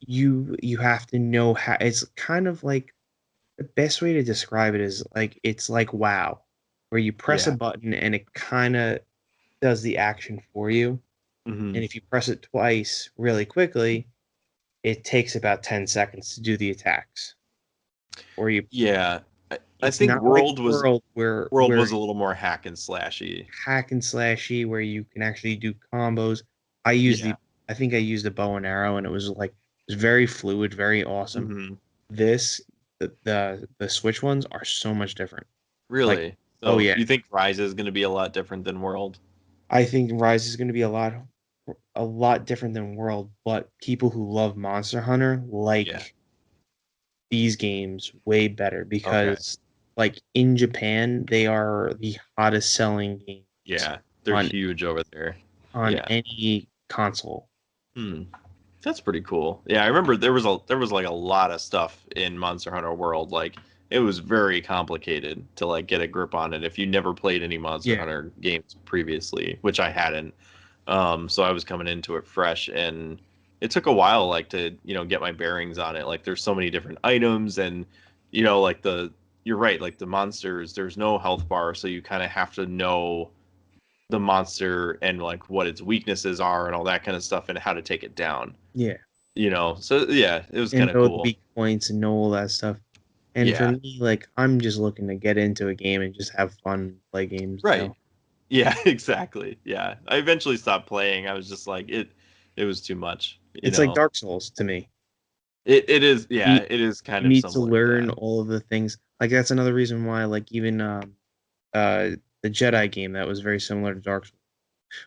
you have to know how. It's kind of like the best way to describe it is like it's like WoW, where you press a Yeah. button and it kind of does the action for you. Mhm. And if you press it twice really quickly, it takes about 10 seconds to do the attacks. Or you Yeah. I it's think not World like was where was a little more hack and slashy. hack and slashy where you can actually do combos. I think I used a bow and arrow and it was very fluid, very awesome. Mhm. The Switch ones are so much different. Really? oh, So yeah. You think Rise is going to be a lot different than World? I think Rise is going to be a lot different than World, but people who love Monster Hunter like these games way better because like in Japan they are the hottest selling game Yeah, they're on- huge over there. on Yeah. any console. That's pretty cool. Yeah, I remember there was like a lot of stuff in Monster Hunter World. Like it was very complicated to like get a grip on it if you never played any Monster Yeah. Hunter games previously, which I hadn't. So I was coming into it fresh, and it took a while like to get my bearings on it. Like there's so many different items, and like you're right, like the monsters, there's no health bar, so you kind of have to know the monster and like what its weaknesses are and all that kind of stuff and how to take it down. Yeah. So yeah, it was And kind of know the cool. weak points and know all that stuff. And for me, like I'm just looking to get into a game and just have fun, play games. Right. Yeah, exactly. Yeah. I eventually stopped playing. I was just like it was too much. It's like Dark Souls to me. It is, yeah, You- it is kind You of need to similar learn that. all of the things. Like that's another reason why, like even the Jedi game that was very similar to Dark Souls.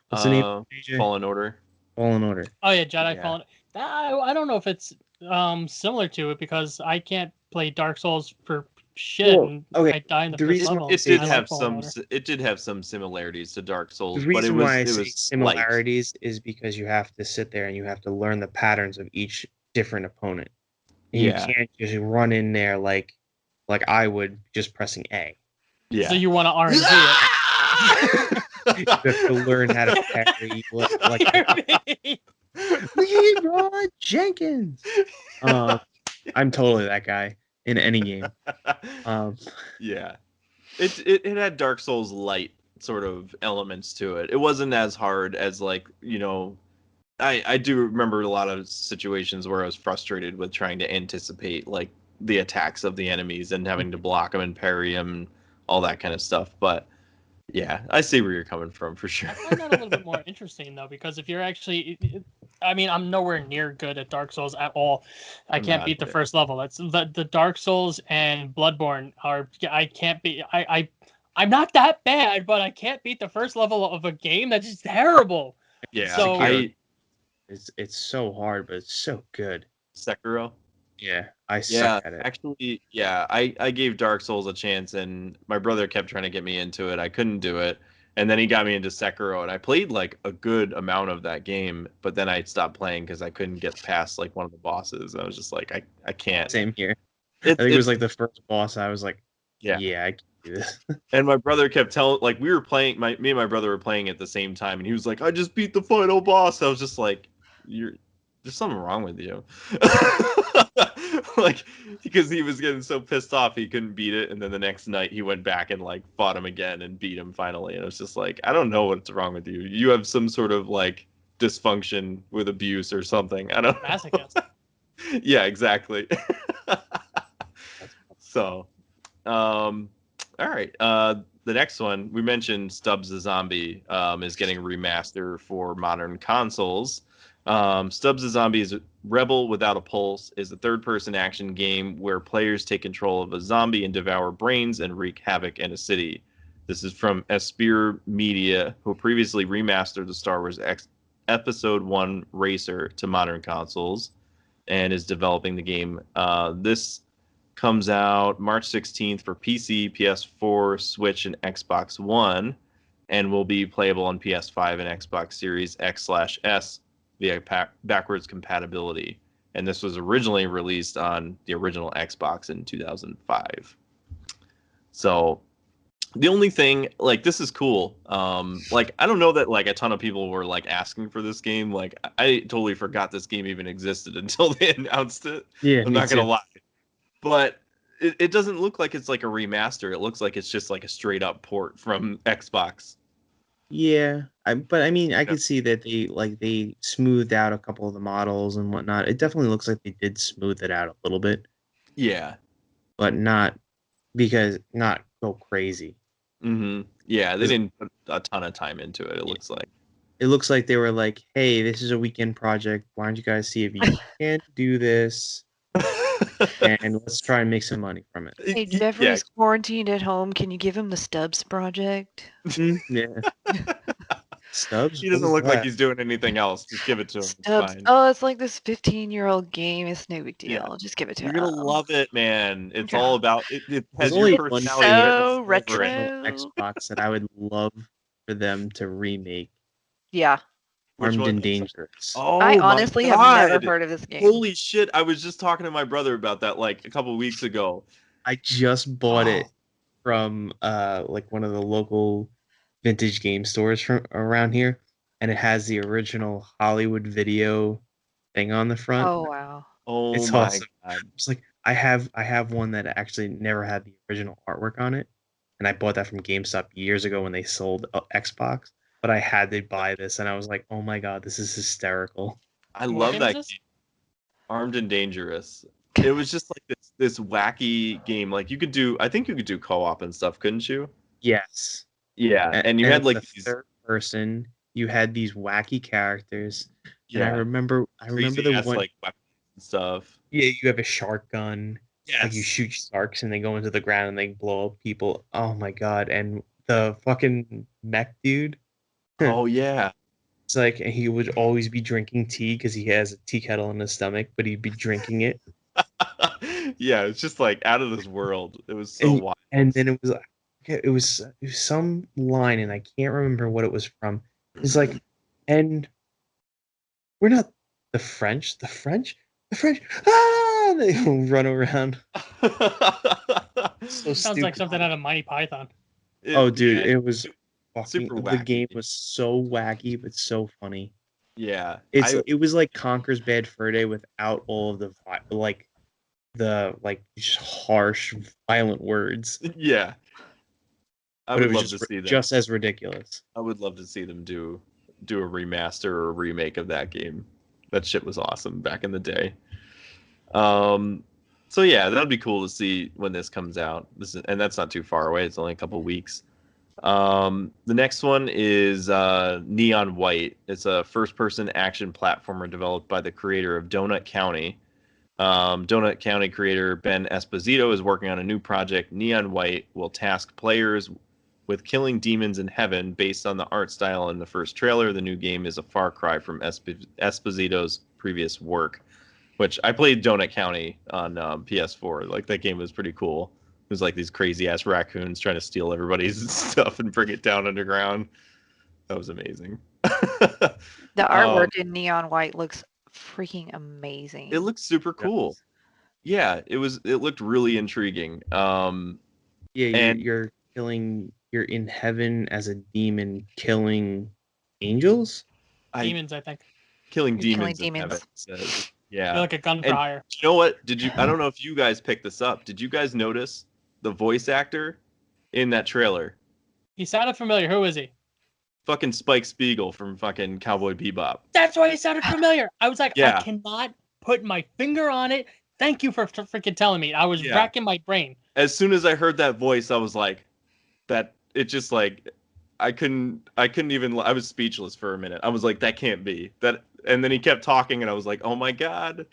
What's the name? AJ? Fallen Order. Fallen Order. Oh yeah, Jedi Yeah. Fallen. I don't know if it's similar to it because I can't play Dark Souls for shit, Well, and okay, I die in the the first reason level. It and did I have like falling some. over. It did have some similarities to Dark The Souls, but reason why I it say was slight. similarities is because you have to sit there and you have to learn the patterns of each different opponent. And Yeah, you can't just run in there like I would just pressing A. yeah. So you want to RNG it? You have to learn how to parry like RNG. Leroy Jenkins. I'm totally that guy in any game. Yeah, it had Dark Souls light sort of elements to it. It wasn't as hard as like I do remember a lot of situations where I was frustrated with trying to anticipate like the attacks of the enemies and having to block them and parry them and all that kind of stuff. But yeah, I see where you're coming from for sure. I find that a little bit more interesting though, because if you're actually, I mean, I'm nowhere near good at Dark Souls at all. I I'm can't not beat the either. first level. That's the Dark Souls and Bloodborne are. I can't beat. I'm not that bad, but I can't beat the first level of a game. That's just terrible. Yeah, So I It's so hard, but it's so good. Sekiro. Yeah, I Yeah, suck at it. actually, yeah, I gave Dark Souls a chance, and my brother kept trying to get me into it. I couldn't do it, and then he got me into Sekiro, and I played like a good amount of that game, but then I stopped playing because I couldn't get past like one of the bosses. I was just like, I can't. Same here. I think it was like the first boss. I was like, Yeah. yeah, I can do this. And my brother kept telling, like, we were playing, me and my brother were playing at the same time, and he was like, I just beat the final boss. I was just like, there's something wrong with you. Like, because he was getting so pissed off he couldn't beat it, and then the next night he went back and like fought him again and beat him finally. And it was just like, I don't know what's wrong with you. You have some sort of like dysfunction with abuse or something. I don't know. masochist. Yeah, exactly. So, all right. The next one we mentioned, Stubbs the Zombie, is getting a remaster for modern consoles. Stubbs the Zombie is a Rebel Without a Pulse is a third-person action game where players take control of a zombie and devour brains and wreak havoc in a city. This is from Espire Media, who previously remastered the Star Wars Episode 1 Racer to modern consoles and is developing the game. This comes out March 16th for PC, PS4, Switch, and Xbox One, and will be playable on PS5 and Xbox Series X/S via backwards compatibility. And this was originally released on the original Xbox in 2005. So the only thing, like, this is cool. Like, I don't know that like a ton of people were like asking for this game. Like, I totally forgot this game even existed until they announced it. Yeah, I'm me not gonna too. lie. But it doesn't look like it's like a remaster. It looks like it's just like a straight up port from Xbox. Yeah, but I mean, I could see that they smoothed out a couple of the models and whatnot. It definitely looks like they did smooth it out a little bit, Yeah. but not go crazy. Yeah, they Is- didn't put a ton of time into it, it looks like. It looks like they were like, "Hey, this is a weekend project. Why don't you guys see if you can do this, and let's try and make some money from it." Hey, Yeah. Jeffrey's quarantined at home. Can you give him the Stubbs project? Yeah, Stubbs. He What doesn't is look like that? he's doing anything else. Just give it to him. It's Stubbs. fine. Oh, it's like this 15-year-old game. It's no big Yeah. deal. Just give it to You're him. gonna love it, man. It's Okay. all about it. It has There's your only It's one personality game written so all over retro. it. original Xbox that I would love for them to remake. Yeah. Which Armed one? and Dangerous. Oh I my honestly have never God. heard of this game. Holy shit. I was just talking to my brother about that like a couple weeks ago. I just bought it Oh. from like one of the local vintage game stores from around here, and it has the original Hollywood Video thing on the front. Oh wow. Oh It's my awesome. God. It's like I have one that actually never had the original artwork on it, and I bought that from GameStop years ago when they sold Xbox. But I had to buy this, and I was like, "Oh my god, this is hysterical!" I What love game is that this? game. Armed and Dangerous. It was just like this wacky game. Like I think you could do co-op and stuff, couldn't you? Yes, Yeah, and you and had it like was a these third person. You had these wacky characters, and I yeah remember crazy the ass one. like weapons and stuff. Yeah, you have a shark gun. Like you Yes. shoot sharks and they go into the ground and they blow up people. Oh my god! And the fucking mech dude. Oh yeah. It's like he would always be drinking tea because he has a tea kettle in his stomach, but he'd be drinking it. Yeah, it's just like out of this world. It was so And wild. and then it was some line, and I can't remember what it was from. It's like, and we're not the French, the French, the French. Ah! They run around. So Sounds stupid. like something out of Mighty Python. Oh, dude, yeah, it was fucking. super The wacky. game was so wacky, but so funny. yeah. It was like Conker's Bad Fur Day without all of the just harsh, violent words. Yeah. I But it would was love to see that. just as ridiculous. I would love to see them do a remaster or a remake of that game. That shit was awesome back in the day. So yeah, that'd be cool to see when this comes out. And that's not too far away. It's only a couple weeks. The next one is Neon White. It's a first-person action platformer developed by the creator of Donut County. Donut County creator Ben Esposito is working on a new project. Neon White will task players with killing demons in heaven based on the art style in the first trailer. The new game is a far cry from Esposito's previous work, which I played Donut County on PS4. Like, that game was pretty cool. It was like these crazy ass raccoons trying to steal everybody's stuff and bring it down underground. That was amazing. The artwork in Neon White looks freaking amazing. It looks super cool. Yeah, it looked really intriguing. Yeah, you're in heaven as a demon killing angels. Demons, I think. Killing You're demons. killing in heaven, demons. it says. Yeah. They're like a gun for And hire. you know what? I don't know if you guys picked this up. Did you guys notice the voice actor in that trailer? He sounded familiar. Who is he? Fucking Spike Spiegel from fucking Cowboy Bebop. That's why he sounded familiar. I was like, Yeah. I cannot put my finger on it. Thank you for freaking telling me. I was racking my brain. As soon as I heard that voice, I was like, that. It just like, I couldn't even. I was speechless for a minute. I was like, that can't be that. And then he kept talking, and I was like, oh my god,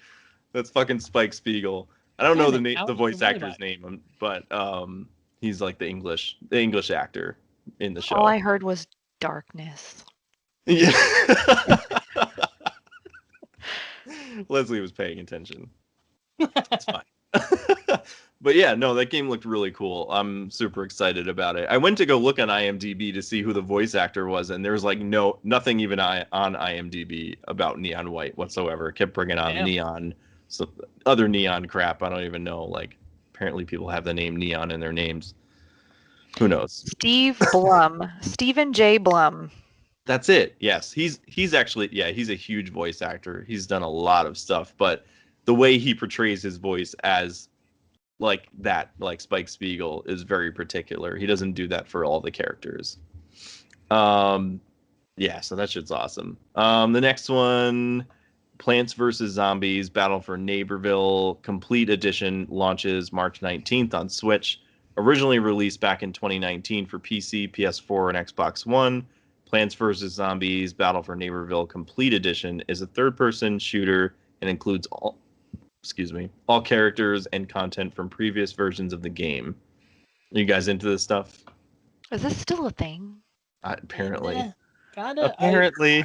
that's fucking Spike Spiegel. I don't know the voice actor's name, but he's like the English actor in the show. All I heard was darkness. Yeah. Leslie was paying attention. It's fine. But yeah, no, that game looked really cool. I'm super excited about it. I went to go look on IMDb to see who the voice actor was, and there was like nothing even on IMDb about Neon White whatsoever. It kept bringing on Neon, some other Neon crap. I don't even know. Like, apparently people have the name Neon in their names. Who knows? Steve Blum. Stephen J. Blum. That's it. Yes, he's actually he's a huge voice actor. He's done a lot of stuff, but the way he portrays his voice as like Spike Spiegel is very particular. He doesn't do that for all the characters. So that shit's awesome. The next one, Plants vs. Zombies Battle for Neighborville Complete Edition launches March 19th on Switch. Originally released back in 2019 for PC, PS4, and Xbox One, Plants vs. Zombies Battle for Neighborville Complete Edition is a third-person shooter and includes all characters and content from previous versions of the game. Are you guys into this stuff? Is this still a thing? Apparently. Yeah, kinda. Apparently.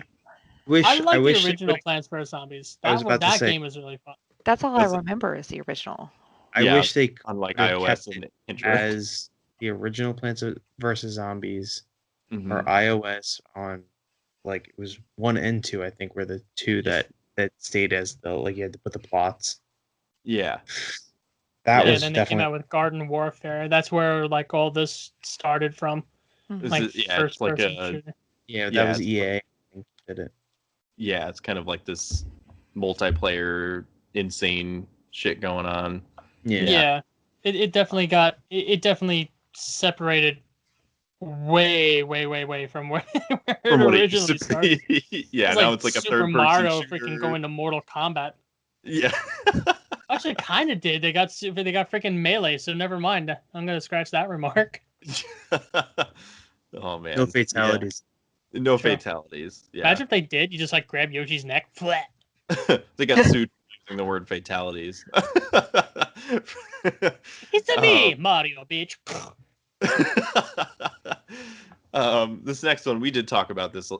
I like wish the it original would- Plants vs. Zombies. I was about to That say- game was really fun. That's all That's- I remember is the original. I wish they unlike could have iOS kept and it Android. as the original Plants vs. Zombies Mhm. or iOS on, like, it was 1 and 2, I think, were the two that stayed as the, like, you had to put the plots. Yeah. That Yeah, was and then they came definitely out with Garden Warfare. That's where like all this started from. Mhm. Like it's first like person a shooter. that was it's EA. I think, did it. yeah, it's kind of like this multiplayer insane shit going on. Yeah. It definitely got it definitely separated way from where it From what it originally used to started. be. Yeah, It's now it's like a Super third person Mario shooter. freaking going to Mortal Kombat. Yeah. Actually, kind of did. They got freaking Melee, so never mind. I'm gonna scratch that remark. Oh man. No fatalities. Yeah. No Sure. fatalities. Yeah. Imagine if they did. You just like grab Yoshi's neck, flat. They got sued for using the word fatalities. It's a me, Mario, bitch. This next one, we did talk about this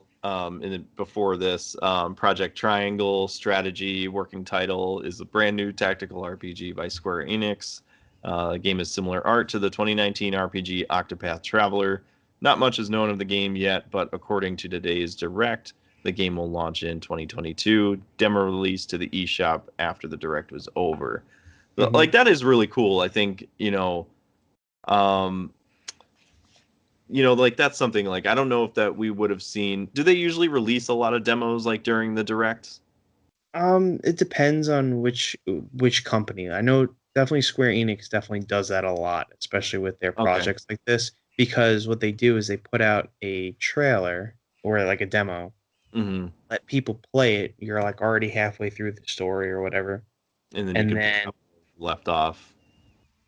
before this. Project Triangle Strategy working title is a brand new tactical RPG by Square Enix. The game is similar art to the 2019 RPG Octopath Traveler. Not much is known of the game yet, but according to today's Direct, the game will launch in 2022. Demo release to the eShop after the Direct was over. Mhm. Like, that is really cool. I think, like that's something like I don't know if that we would have seen. Do they usually release a lot of demos like during the Direct? It depends on which company. I know definitely Square Enix definitely does that a lot, especially with their projects like this, because what they do is they put out a trailer or like a demo, Mm-hmm. let people play it. You're like already halfway through the story or whatever. And then And you can pick then up left off.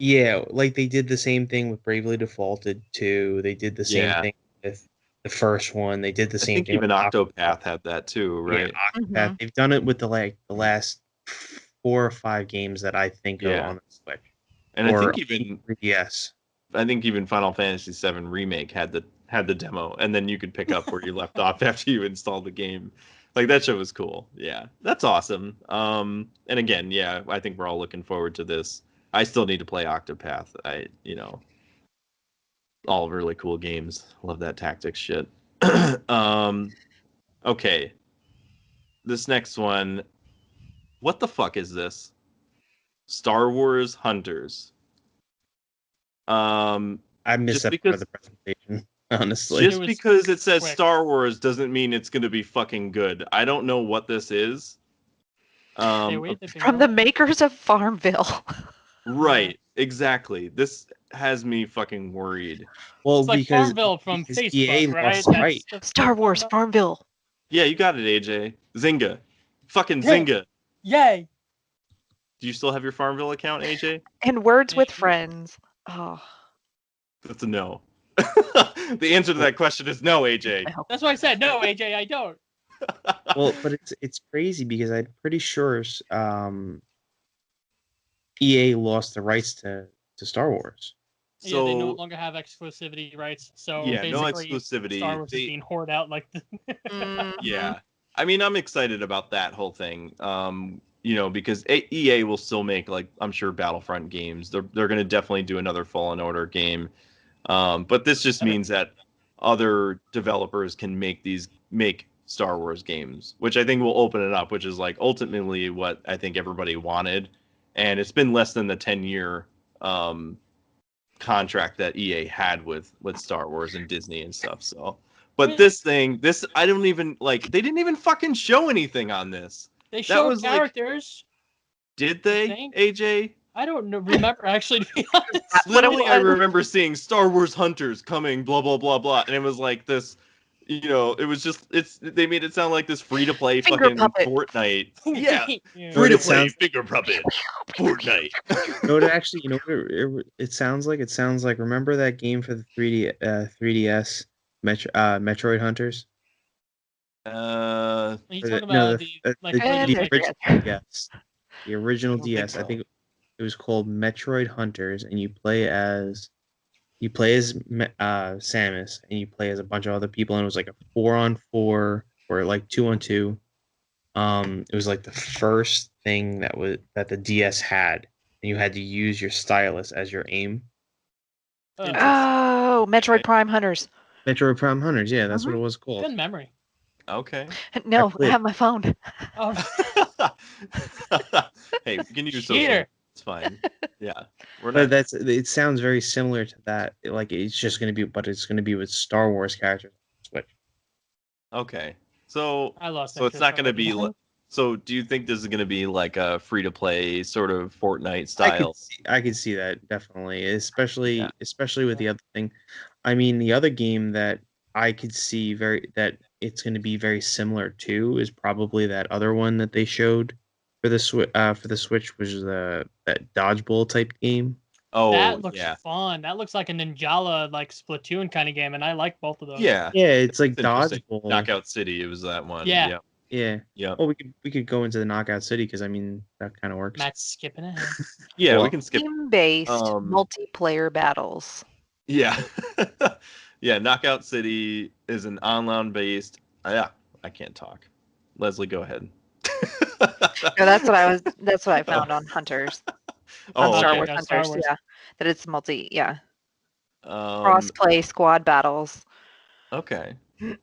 yeah, like they did the same thing with Bravely Defaulted 2. They did the same Yeah. thing with the first one. They did the I same think thing even with Octopath had that too, right? Yeah, Octopath. They've done it with the last 4 or 5 games that I think of Yeah. on the Switch. And or I think even 3DS. Final Fantasy VII Remake had the demo, and then you could pick up where you left off after you installed the game. Like, that shit was cool. Yeah, that's awesome. And again, yeah, I think we're all looking forward to this. I still need to play Octopath. All really cool games. Love that tactics shit. Okay. This next one, what the fuck is this? Star Wars Hunters. I missed Just that part of because the presentation, honestly. just was because it says quick. Star Wars doesn't mean it's going to be fucking good. I don't know what this is. Wait, they've been From the going- makers of Farmville. Right, exactly. This has me fucking worried. Well, It's like because, Farmville from because Facebook, EA right? lost the right. That's Star what Wars Farmville- Farmville. Yeah, you got it, AJ. Zynga. Fucking Hey. Zynga. Yay! Do you still have your Farmville account, AJ? And Words with Yeah. Friends. Oh, That's a no. The answer to that question is no, AJ. well. That's why I said no, AJ. I don't. Well, but it's crazy because I'm pretty sure EA lost the rights to Star Wars. Yeah, they no So longer have exclusivity rights. So yeah, no basically, exclusivity. Star Wars is They- being hoarded out like the Mhm. Yeah. I mean, I'm excited about that whole thing. Because EA will still make, like, I'm sure, Battlefront games. They're going to definitely do another Fallen Order game. But this just means that other developers can make Star Wars games, which I think will open it up, which is like ultimately what I think everybody wanted. And it's been less than the 10-year contract that EA had with Star Wars and Disney and stuff. So, but I don't even like. They didn't even fucking show anything on this. they showed was like- characters. Did they, think- AJ? I don't remember actually, to be honest. That's what it Literally, I was. remember seeing Star Wars Hunters coming, blah blah blah blah, and it was like this. It was just they made it sound like this free to play Finger fucking puppet. Fortnite. Yeah, Yeah. free to It play sounds- finger puppet Fortnite. It sounds like? It sounds like, remember that game for the 3DS Metroid Hunters? Are you Or talking no, about the Metroid. original DS. The original I don't think DS. I so. think it was called Metroid Hunters, and you play as Samus, and you play as a bunch of other people, and it was like a 4-on-4 or like 2-on-2. It was like the first thing that the DS had, and you had to use your stylus as your aim. Oh, Metroid Prime Hunters. Metroid Prime Hunters, yeah, that's what it was called. Good memory. Okay. No, played- I have my phone. Oh, Hey, we can use social. cheater. It's fine. Yeah, we're But not. it sounds very similar to that. Like it's just gonna be, but it's gonna be with Star Wars characters on Switch. Okay, so I lost. so it's not going to be. already. So do you think this is going to be like a free to play sort of Fortnite I style? could see that definitely, especially Yeah. with the other thing. I mean, the other game that I could see that it's going to be very similar to is probably that other one that they showed for the Switch, which is that dodgeball type game. Oh, That looks yeah, fun. That looks like a Ninjala, like Splatoon kind of game, and I like both of those. yeah. Yeah, it's like Interesting. dodgeball. Knockout City. It was that one. Yeah. Yeah. Yeah. Yeah. Well, we could go into the Knockout City because I mean that kind of works. Matt's skipping ahead. Yeah, we Well, can skip. Team-based Um, multiplayer battles. Yeah. Yeah, Knockout City is an online based. Yeah, I can't talk. Leslie, go ahead. No, that's what I found on Hunters. On Oh, Star okay. Wars Yeah, Star Hunters, Wars. yeah. That it's multi, yeah. Um, Cross-play squad battles. okay. Yeah,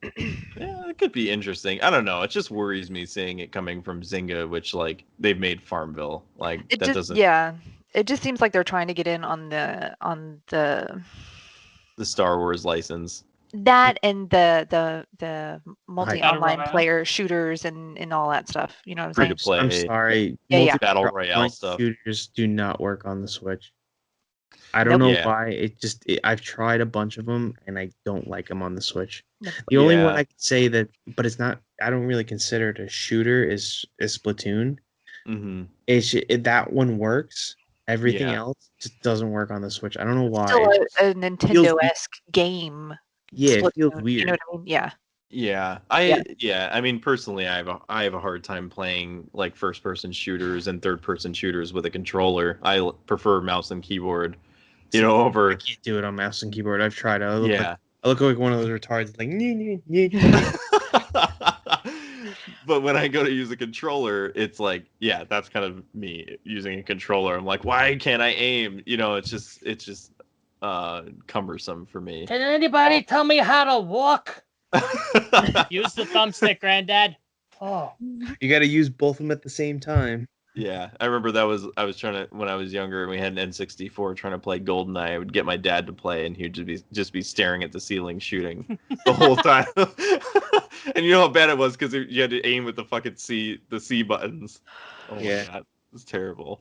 it could be interesting. I don't know. It just worries me seeing it coming from Zynga, which like they've made Farmville. Like It that just, doesn't yeah. It just seems like they're trying to get in on the the Star Wars license. that and the multi Battle online Royale. player shooters and all that stuff. You know what I'm Free saying? to play. I'm sorry. Yeah, yeah. Battle multi-player Royale online stuff. shooters do not work on the Switch. I don't Nope. know Yeah. why. I've tried a bunch of them and I don't like them on the Switch. Nope. The only one Yeah. I could say that, but it's not. I don't really consider it a shooter. Is Splatoon. Mm-hmm. That one works. Everything Yeah. else just doesn't work on the Switch. I don't know why. Still It just a Nintendo-esque game. yeah, it feels Splatoon, weird. You know what I mean? Yeah. Yeah. I mean personally I have a hard time playing like first person shooters and third person shooters with a controller. I prefer mouse and keyboard, I over can't do it on mouse and keyboard. I've tried. I look like one of those retards. Like, But when I go to use a controller, it's like, yeah, that's kind of me using a controller. I'm like, why can't I aim? It's just cumbersome for me. Can anybody tell me how to walk? Use the thumbstick, Granddad. Oh. you got to use both of them at the same time. Yeah, I remember I was trying to, when I was younger and we had an N64 trying to play GoldenEye, I would get my dad to play and he'd just be staring at the ceiling shooting the whole time. And you know how bad it was because you had to aim with the fucking C buttons. Oh Yeah. my god, it was terrible.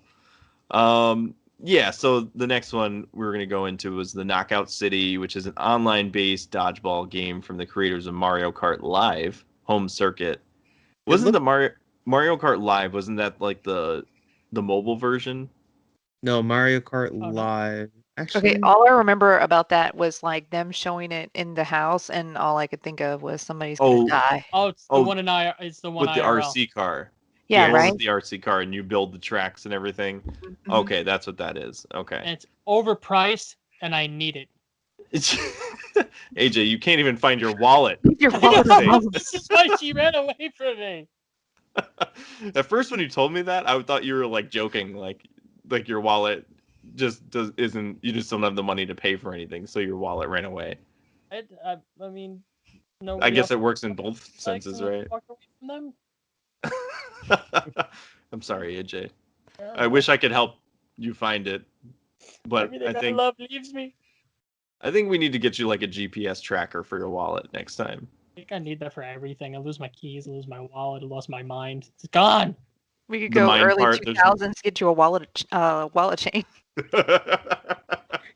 Yeah, so the next one we were going to go into was the Knockout City, which is an online-based dodgeball game from the creators of Mario Kart Live Home Circuit. Wasn't the Mario Kart Live, wasn't that like the mobile version? No, Mario Kart no. Live. Actually, Okay, all I remember about that was like them showing it in the house, and all I could think of was somebody's gonna die. Oh, it's the Oh, one it's the one with the IRL. RC car. Yeah, It's right. with the RC car, and you build the tracks and everything. Mhm. Okay, that's what that is. Okay. And it's overpriced, and I need it. AJ, you can't even find your wallet. Your I wallet know. alone. This is why she ran away from me. At first, when you told me that, I thought you were like joking, like your wallet isn't. You just don't have the money to pay for anything, so your wallet ran away. I mean, no. I guess it works in both senses, right? Walk away from them. I'm sorry, AJ. I wish I could help you find it, but Everything I love leaves me. I think we need to get you like a GPS tracker for your wallet next time. I think I need that for everything. I lose my keys, I lose my wallet, I lost my mind. It's gone. We could The go mind early part, there's- 2000s, get you a wallet chain.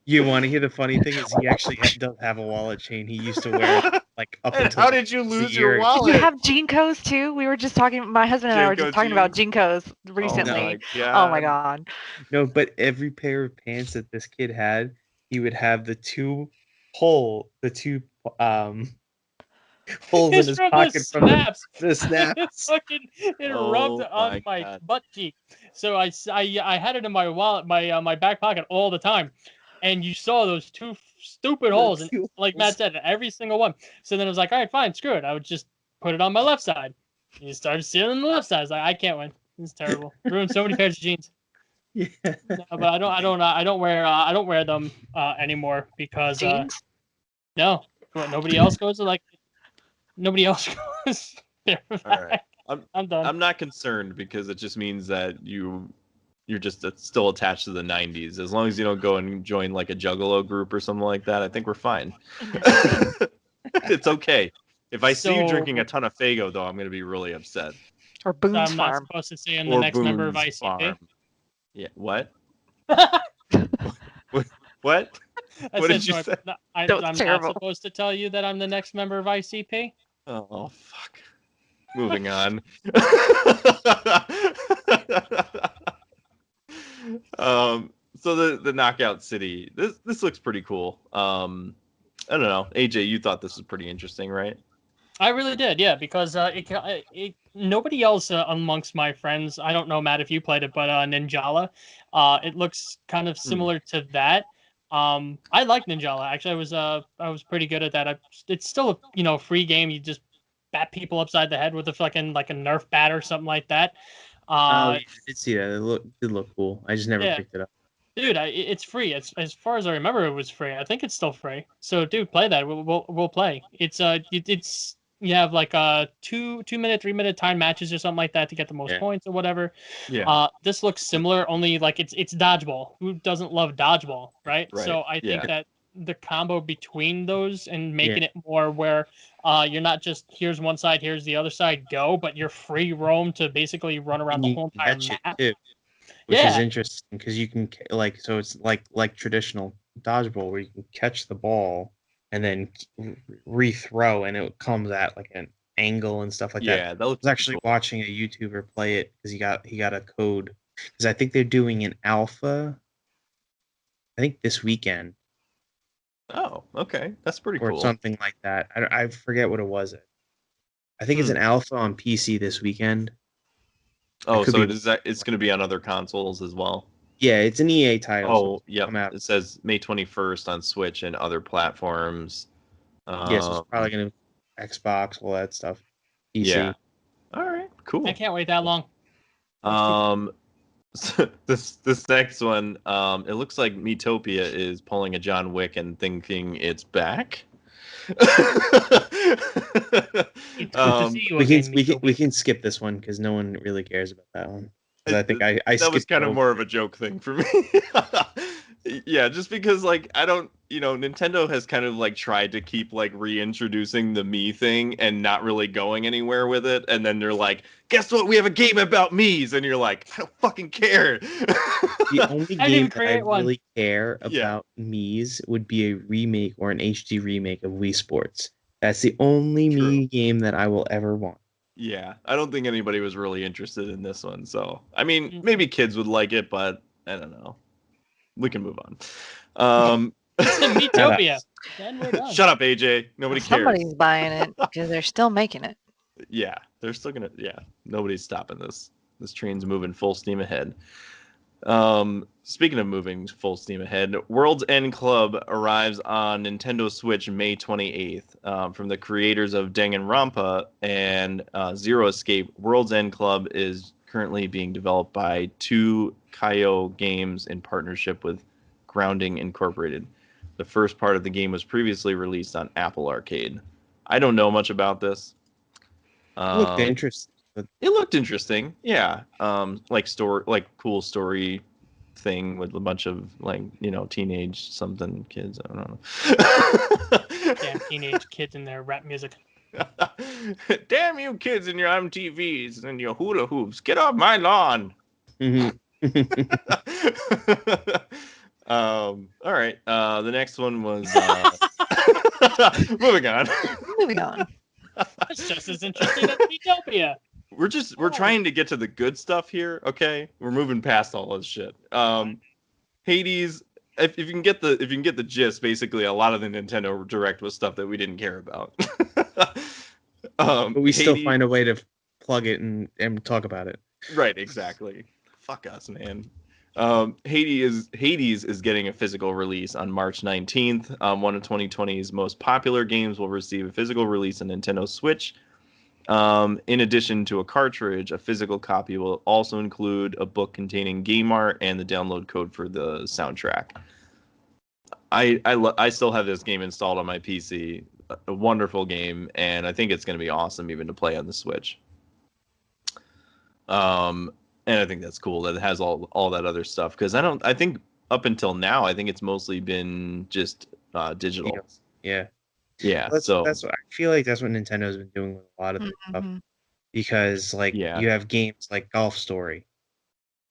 you want to hear the funny thing is he actually does have a wallet chain. He used to wear it like up And until how did you a lose year your ago. Did wallet? you have Jinkos too? We were just talking. My husband and I were Jinko just talking about jeans? Jinkos recently. Oh my god! No, but every pair of pants that this kid had, he would have the two holes in It's his from pocket the from snaps. the snaps. It rubbed Oh on my my God. butt cheek. So I had it in my wallet, my back pocket all the time, and you saw those two stupid holes, and like Matt said, every single one. So then I was like, all right, fine, screw it. I would just put it on my left side. And you started seeing it on the left side. I was like, I can't win. This is terrible. Ruined so many pairs of jeans. Yeah. No, but I don't wear them anymore because Jeans. no, nobody else goes like. Nobody else goes there. All right. I'm done. I'm not concerned because it just means that you're just still attached to the 90s. As long as you don't go and join like a Juggalo group or something like that, I think we're fine. It's okay. If I see you So- drinking a ton of Faygo, though, I'm going to be really upset. Or So Boone's I'm not Farm. supposed to say I'm the Or next member of Boone's ICP. Farm. Yeah. What? I What? What did said, you so say? That was I'm terrible. not supposed to tell you that I'm the next member of ICP. Oh, fuck. Moving on. So the Knockout City. This looks pretty cool. I don't know. AJ, you thought this was pretty interesting, right? I really did, yeah, because nobody else amongst my friends. I don't know, Matt, if you played it, but Ninjala, it looks kind of similar to that, I like Ninjala. Actually, I was pretty good at that. It's still a free game. You just bat people upside the head with a fucking like a Nerf bat or something like that. Oh, I did see that. It did look cool. I just never Yeah. picked it up. Dude, it's free. It's as far as I remember, it was free. I think it's still free. So, dude, play that. We'll play. It's you have like 2-minute, 3-minute time matches or something like that to get the most points or whatever. Yeah. This looks similar, only like it's dodgeball. Who doesn't love dodgeball, right? Right. So I think Yeah. that the combo between those and making it more where you're not just here's one side, here's the other side, go, but you're free roam to basically run around the whole entire Catch it map. too, which is interesting because you can so it's like traditional dodgeball where you can catch the ball and then re-throw and it comes at like an angle and stuff like that. Yeah, that I looks was actually cool. watching a YouTuber play it because he got a code because I think they're doing an alpha. I think this weekend Oh, okay. That's pretty or cool. something like that. I forget what it was. I think it's an alpha on PC this weekend. Oh, could so be- it's going to be on other consoles as well. Yeah, it's an EA title. so Oh, it's yep. come out. It says May 21st on Switch and other platforms. Yes, it's probably gonna Xbox, all that stuff. PC. Yeah. All right. Cool. I can't wait that long. So this next one, it looks like Metopia is pulling a John Wick and thinking it's back. It's good to see you We again, can Mitobi. skip this one because no one really cares about that one. 'Cause I think I that was skipped kind of over. more of a joke thing for me. Yeah, just because like I don't, Nintendo has kind of like tried to keep like reintroducing the me thing and not really going anywhere with it, and then they're like, "Guess what? We have a game about me's," and you're like, "I don't fucking care." The only I game didn't that I create one. really care Yeah. about Mii's would be a remake or an HD remake of Wii Sports. That's the only True. Mii game that I will ever want. Yeah, I don't think anybody was really interested in this one. So, I mean, maybe kids would like it, but I don't know. We can move on. It's the Metopia. Then we're done. Shut up, AJ. Nobody cares. Somebody's buying it because they're still making it. Yeah, they're still gonna. Yeah, nobody's stopping this. This train's moving full steam ahead. Speaking of moving full steam ahead, World's End Club arrives on Nintendo Switch May 28th. From the creators of Danganronpa and Zero Escape, World's End Club is currently being developed by 2Kaio Games in partnership with Grounding Incorporated. The first part of the game was previously released on Apple Arcade. I don't know much about this. It looked interesting. It looked interesting, yeah. Like cool story thing with a bunch of teenage something kids. I don't know. Damn teenage kids in their rap music. Damn you kids and your MTVs and your hula hoops! Get off my lawn. All right. The next one was moving on. Moving on. That's just as interesting as Metopia. We're trying to get to the good stuff here, okay? We're moving past all this shit. Hades, if you can get the gist, basically a lot of the Nintendo Direct was stuff that we didn't care about. But we still Hades- find a way to plug it and talk about it. Right, exactly. Fuck us, man. Hades is getting a physical release on March 19th. One of 2020's most popular games will receive a physical release on Nintendo Switch. In addition to a cartridge, a physical copy will also include a book containing game art and the download code for the soundtrack. I still have this game installed on my PC. A wonderful game, and I think it's going to be awesome even to play on the Switch. And I think that's cool that it has all that other stuff, because I think up until now I think it's mostly been just digital. Yeah. Yeah. That's So what I feel like that's what Nintendo's been doing with a lot of their stuff. Because you have games like Golf Story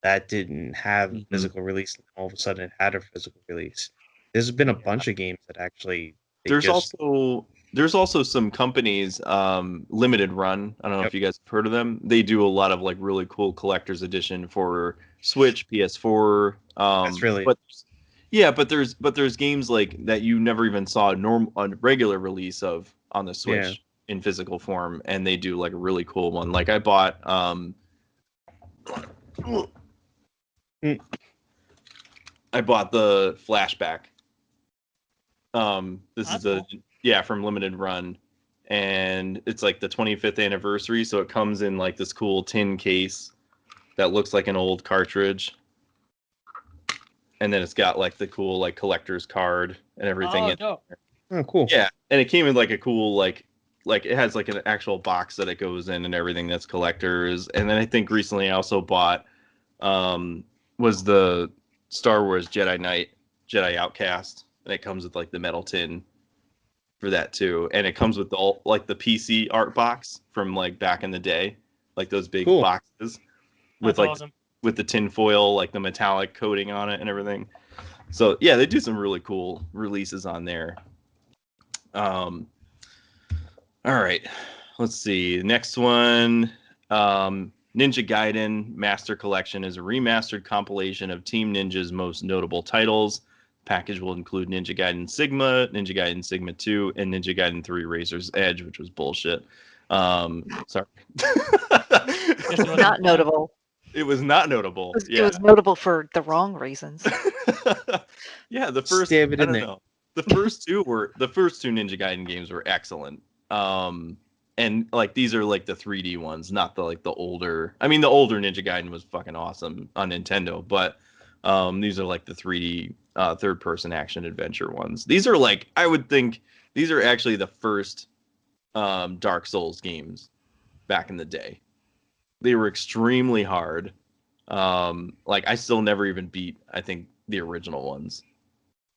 that didn't have a physical release, and all of a sudden it had a physical release. There's been a bunch of games that actually there's also some companies, Limited Run. I don't know if you guys have heard of them. They do a lot of like really cool collector's edition for Switch, PS4. That's really but there's games like that you never even saw a regular release of on the Switch in physical form, and they do like a really cool one. Like I bought I bought the Flashback This That's is from Limited Run, and it's like the 25th anniversary, so it comes in like this cool tin case that looks like an old cartridge, and then it's got like the cool like collector's card and everything. Oh, in dope. Oh, cool. Yeah, and it came in like a cool like it has like an actual box that it goes in and everything that's collectors. And then I think recently I also bought was the Star Wars Jedi Outcast, and it comes with like the metal tin for that too, and it comes with all like the PC art box from like back in the day, like those big Cool. boxes with That's like awesome. with the tin foil, like the metallic coating on it and everything. So yeah, they do some really cool releases on there. All right, let's see. Next one, Ninja Gaiden Master Collection is a remastered compilation of Team Ninja's most notable titles. Package will include Ninja Gaiden Sigma, Ninja Gaiden Sigma 2, and Ninja Gaiden 3 Razor's Edge, which was bullshit. Sorry. Guess it wasn't Not fun. notable. It was not notable. It was notable for the wrong reasons. Yeah, the first Stab it I in don't there. know. The first two Ninja Gaiden games were excellent. And like these are like the 3D ones, not the like the older. I mean, the older Ninja Gaiden was fucking awesome on Nintendo, but these are like the 3D third person action adventure ones. These are like I would think these are actually the first Dark Souls games back in the day. They were extremely hard. Like I still never even beat I think the original ones.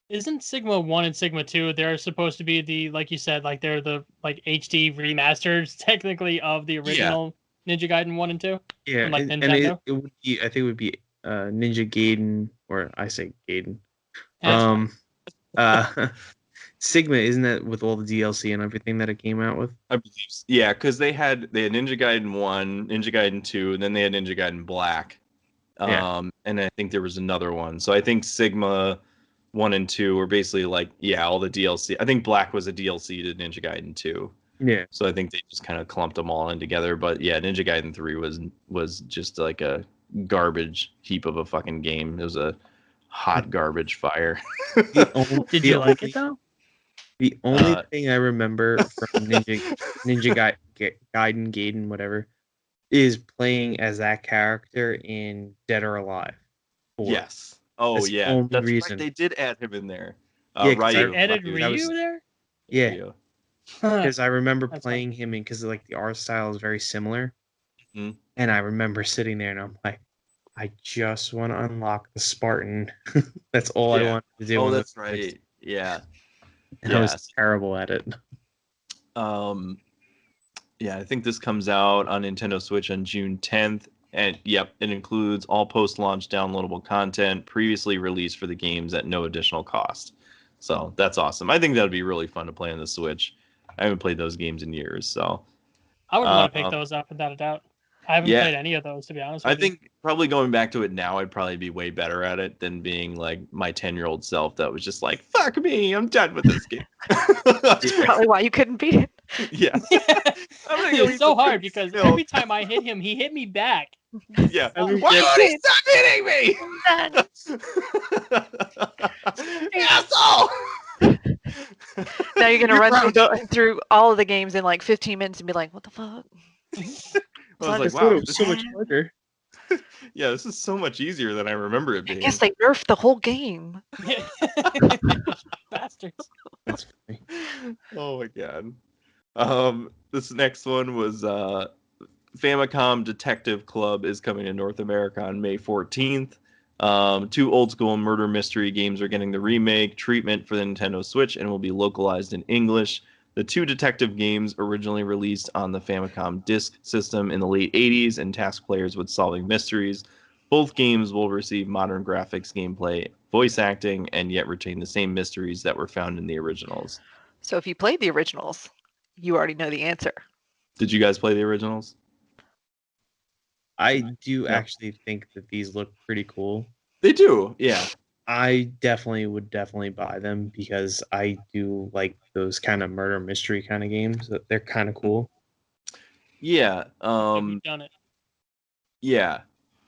Isn't Sigma 1 and Sigma 2, they're supposed to be the, like you said, like they're the like HD remasters technically of the original Ninja Gaiden 1 and 2? Yeah, From, like, and Nintendo? it would be, I think it would be Ninja Gaiden, or I say Gaiden. That's Sigma, isn't that with all the DLC and everything that it came out with? I believe yeah, because they had Ninja Gaiden 1, Ninja Gaiden 2, and then they had Ninja Gaiden Black. Yeah. And I think there was another one. So I think Sigma 1 and 2 were basically like, yeah, all the DLC. I think Black was a DLC to Ninja Gaiden 2. Yeah. So I think they just kind of clumped them all in together. But yeah, Ninja Gaiden 3 was just like a garbage heap of a fucking game. It was a hot garbage fire. Did you like it though? The only thing I remember from Gaiden, whatever, is playing as that character in Dead or Alive 4. Yes. Oh That's the yeah, only that's reason. right. They did add him in there. Yeah, 'cause Ryu. Added Ryu. Ryu there? Yeah, Ryu. because I remember That's playing him in, because like the art style is very similar. Mhm. And I remember sitting there and I'm like, I just want to unlock the Spartan. That's all I Yeah. wanted to do. Oh, on that's the Switch. right. Yeah. And I was Yes. terrible at it. Yeah, I think this comes out on Nintendo Switch on June 10th. And yep, it includes all post-launch downloadable content previously released for the games at no additional cost. So that's awesome. I think that would be really fun to play on the Switch. I haven't played those games in years, so I would want to pick those up without a doubt. I haven't yeah. played any of those, to be honest I with you. think probably going back to it now, I'd probably be way better at it than being like my 10-year-old self that was just like, fuck me, I'm done with this game. That's probably why you couldn't beat it. Yeah. I'm gonna go It's eat so some hard cookies because milk. every time I hit him, he hit me back. Yeah. I mean, Why yeah. would he stop hitting me? Asshole! Now you're gonna You're run grounded. through all of the games in like 15 minutes and be like, what the fuck? I So I was like, just wow, thought this, so much harder. yeah, this is so much easier than I remember it I being. guess they nerfed the whole game. Bastards. That's funny. Oh my god. This next one was Famicom Detective Club is coming to North America on May 14th. Two old school murder mystery games are getting the remake treatment for the Nintendo Switch and will be localized in English. The two detective games originally released on the Famicom Disk System in the late 80s and tasked players with solving mysteries. Both games will receive modern graphics, gameplay, voice acting, and yet retain the same mysteries that were found in the originals. So if you played the originals, you already know the answer. Did you guys play the originals? I do No. actually think that these look pretty cool. They do, yeah. I would definitely buy them because I do like those kind of murder mystery kind of games. They're kind of cool. Yeah. We've done it. Yeah.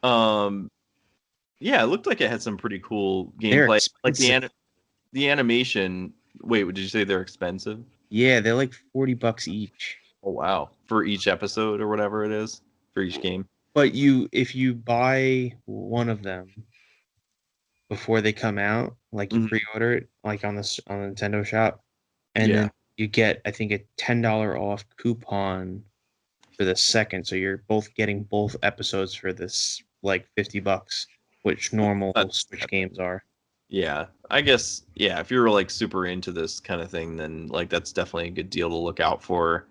Yeah, it looked like it had some pretty cool They're gameplay. Like expensive. the animation Wait, did you say they're expensive? Yeah, they're like $40 each. Oh wow, for each episode or whatever it is for each game. But if you buy one of them before they come out, like you Mhm. pre-order it, like on on the Nintendo Shop, and Yeah. then you get, I think, a $10 off coupon for the second, so you're both getting both episodes for this like $50, which normal Switch games are. Yeah, I guess, yeah, if you're like super into this kind of thing, then like that's definitely a good deal to look out for.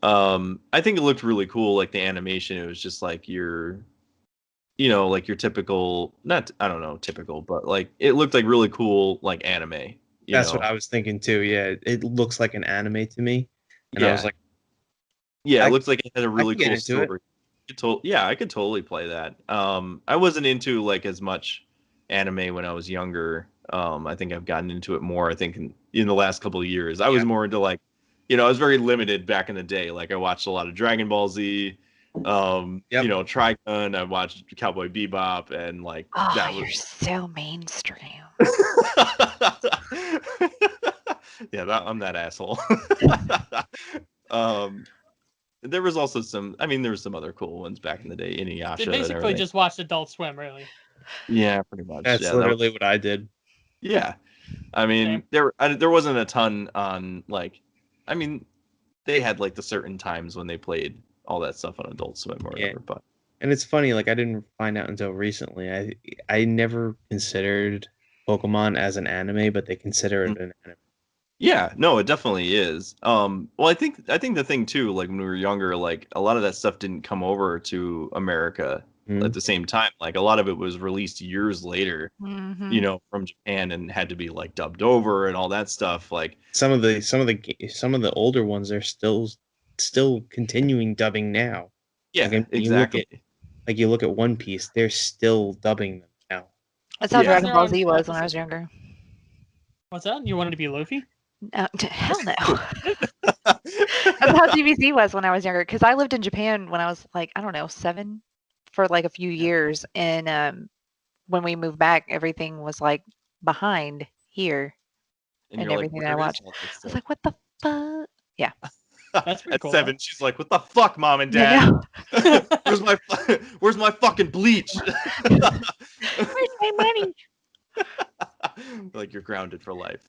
I think it looked really cool, like the animation. It was just like like your typical, not, I don't know, typical, but like it looked like really cool, like anime, That's what I was thinking too. Yeah, it looks like an anime to me, and I was Yeah. like, Yeah, it I looks like it had a I really could get cool into it. story. Yeah, I could totally play that. I wasn't into like as much anime when I was younger. I think I've gotten into it more. I think in the last couple of years, I was Yeah. more into like, I was very limited back in the day. Like I watched a lot of Dragon Ball Z, Yep. Trigun. I watched Cowboy Bebop, and like Oh, that you're was. so mainstream. Yeah, I'm that asshole. um, there was also some. I mean, there was some other cool ones back in the day, Inuyasha They and basically everything. just watched Adult Swim, really. Yeah, pretty much. That's Yeah, literally what I did. yeah. I mean, there wasn't a ton on like. I mean, they had like the certain times when they played all that stuff on Adult Swim or Yeah. whatever. But And it's funny, like I didn't find out until recently. I never considered Pokemon as an anime, but they consider it an anime. yeah, no, it definitely is. Well, I think the thing too, like when we were younger, like a lot of that stuff didn't come over to America Mhm. at the same time. Like a lot of it was released years later, Hmm. from Japan and had to be like dubbed over and all that stuff. Like Some of the older ones are still continuing dubbing now. yeah, Like, I mean, exactly. you look at One Piece, they're still dubbing them now. That's how Yeah. Dragon Ball Z was when I was younger. What's that? You wanted to be Luffy? No, hell no. That's how DBZ was when I was younger. Because I lived in Japan when I was like, I don't know, 7 for like a few years. And when we moved back, everything was like behind here And and you're like, everything that I where is watched. all that I was stuff? like, what the fuck? Yeah. That's pretty At cool. 7, she's like, "What the fuck, mom and Yeah, dad? no. Where's my fucking bleach?" Where's my money? Like you're grounded for life.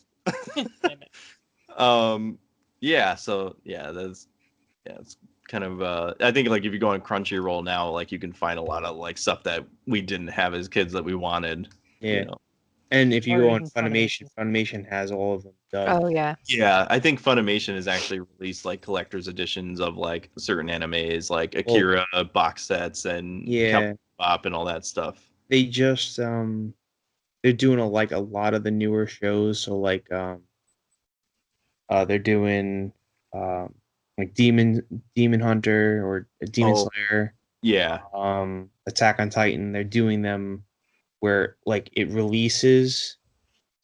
Damn it. Yeah, so yeah, it's kind of I think like if you go on Crunchyroll now, like you can find a lot of like stuff that we didn't have as kids that we wanted. Yeah. And if you Or go on even Funimation, Funimation has all of them dubbed. Oh, yeah. Yeah, I think Funimation has actually released like collector's editions of like certain animes, like Well, Akira box sets and yeah, Cowboy Bebop and all that stuff. they just they're doing a lot of the newer shows. So like they're doing like Demon Hunter or Demon Oh. Slayer, Yeah, Attack on Titan. They're doing them where like it releases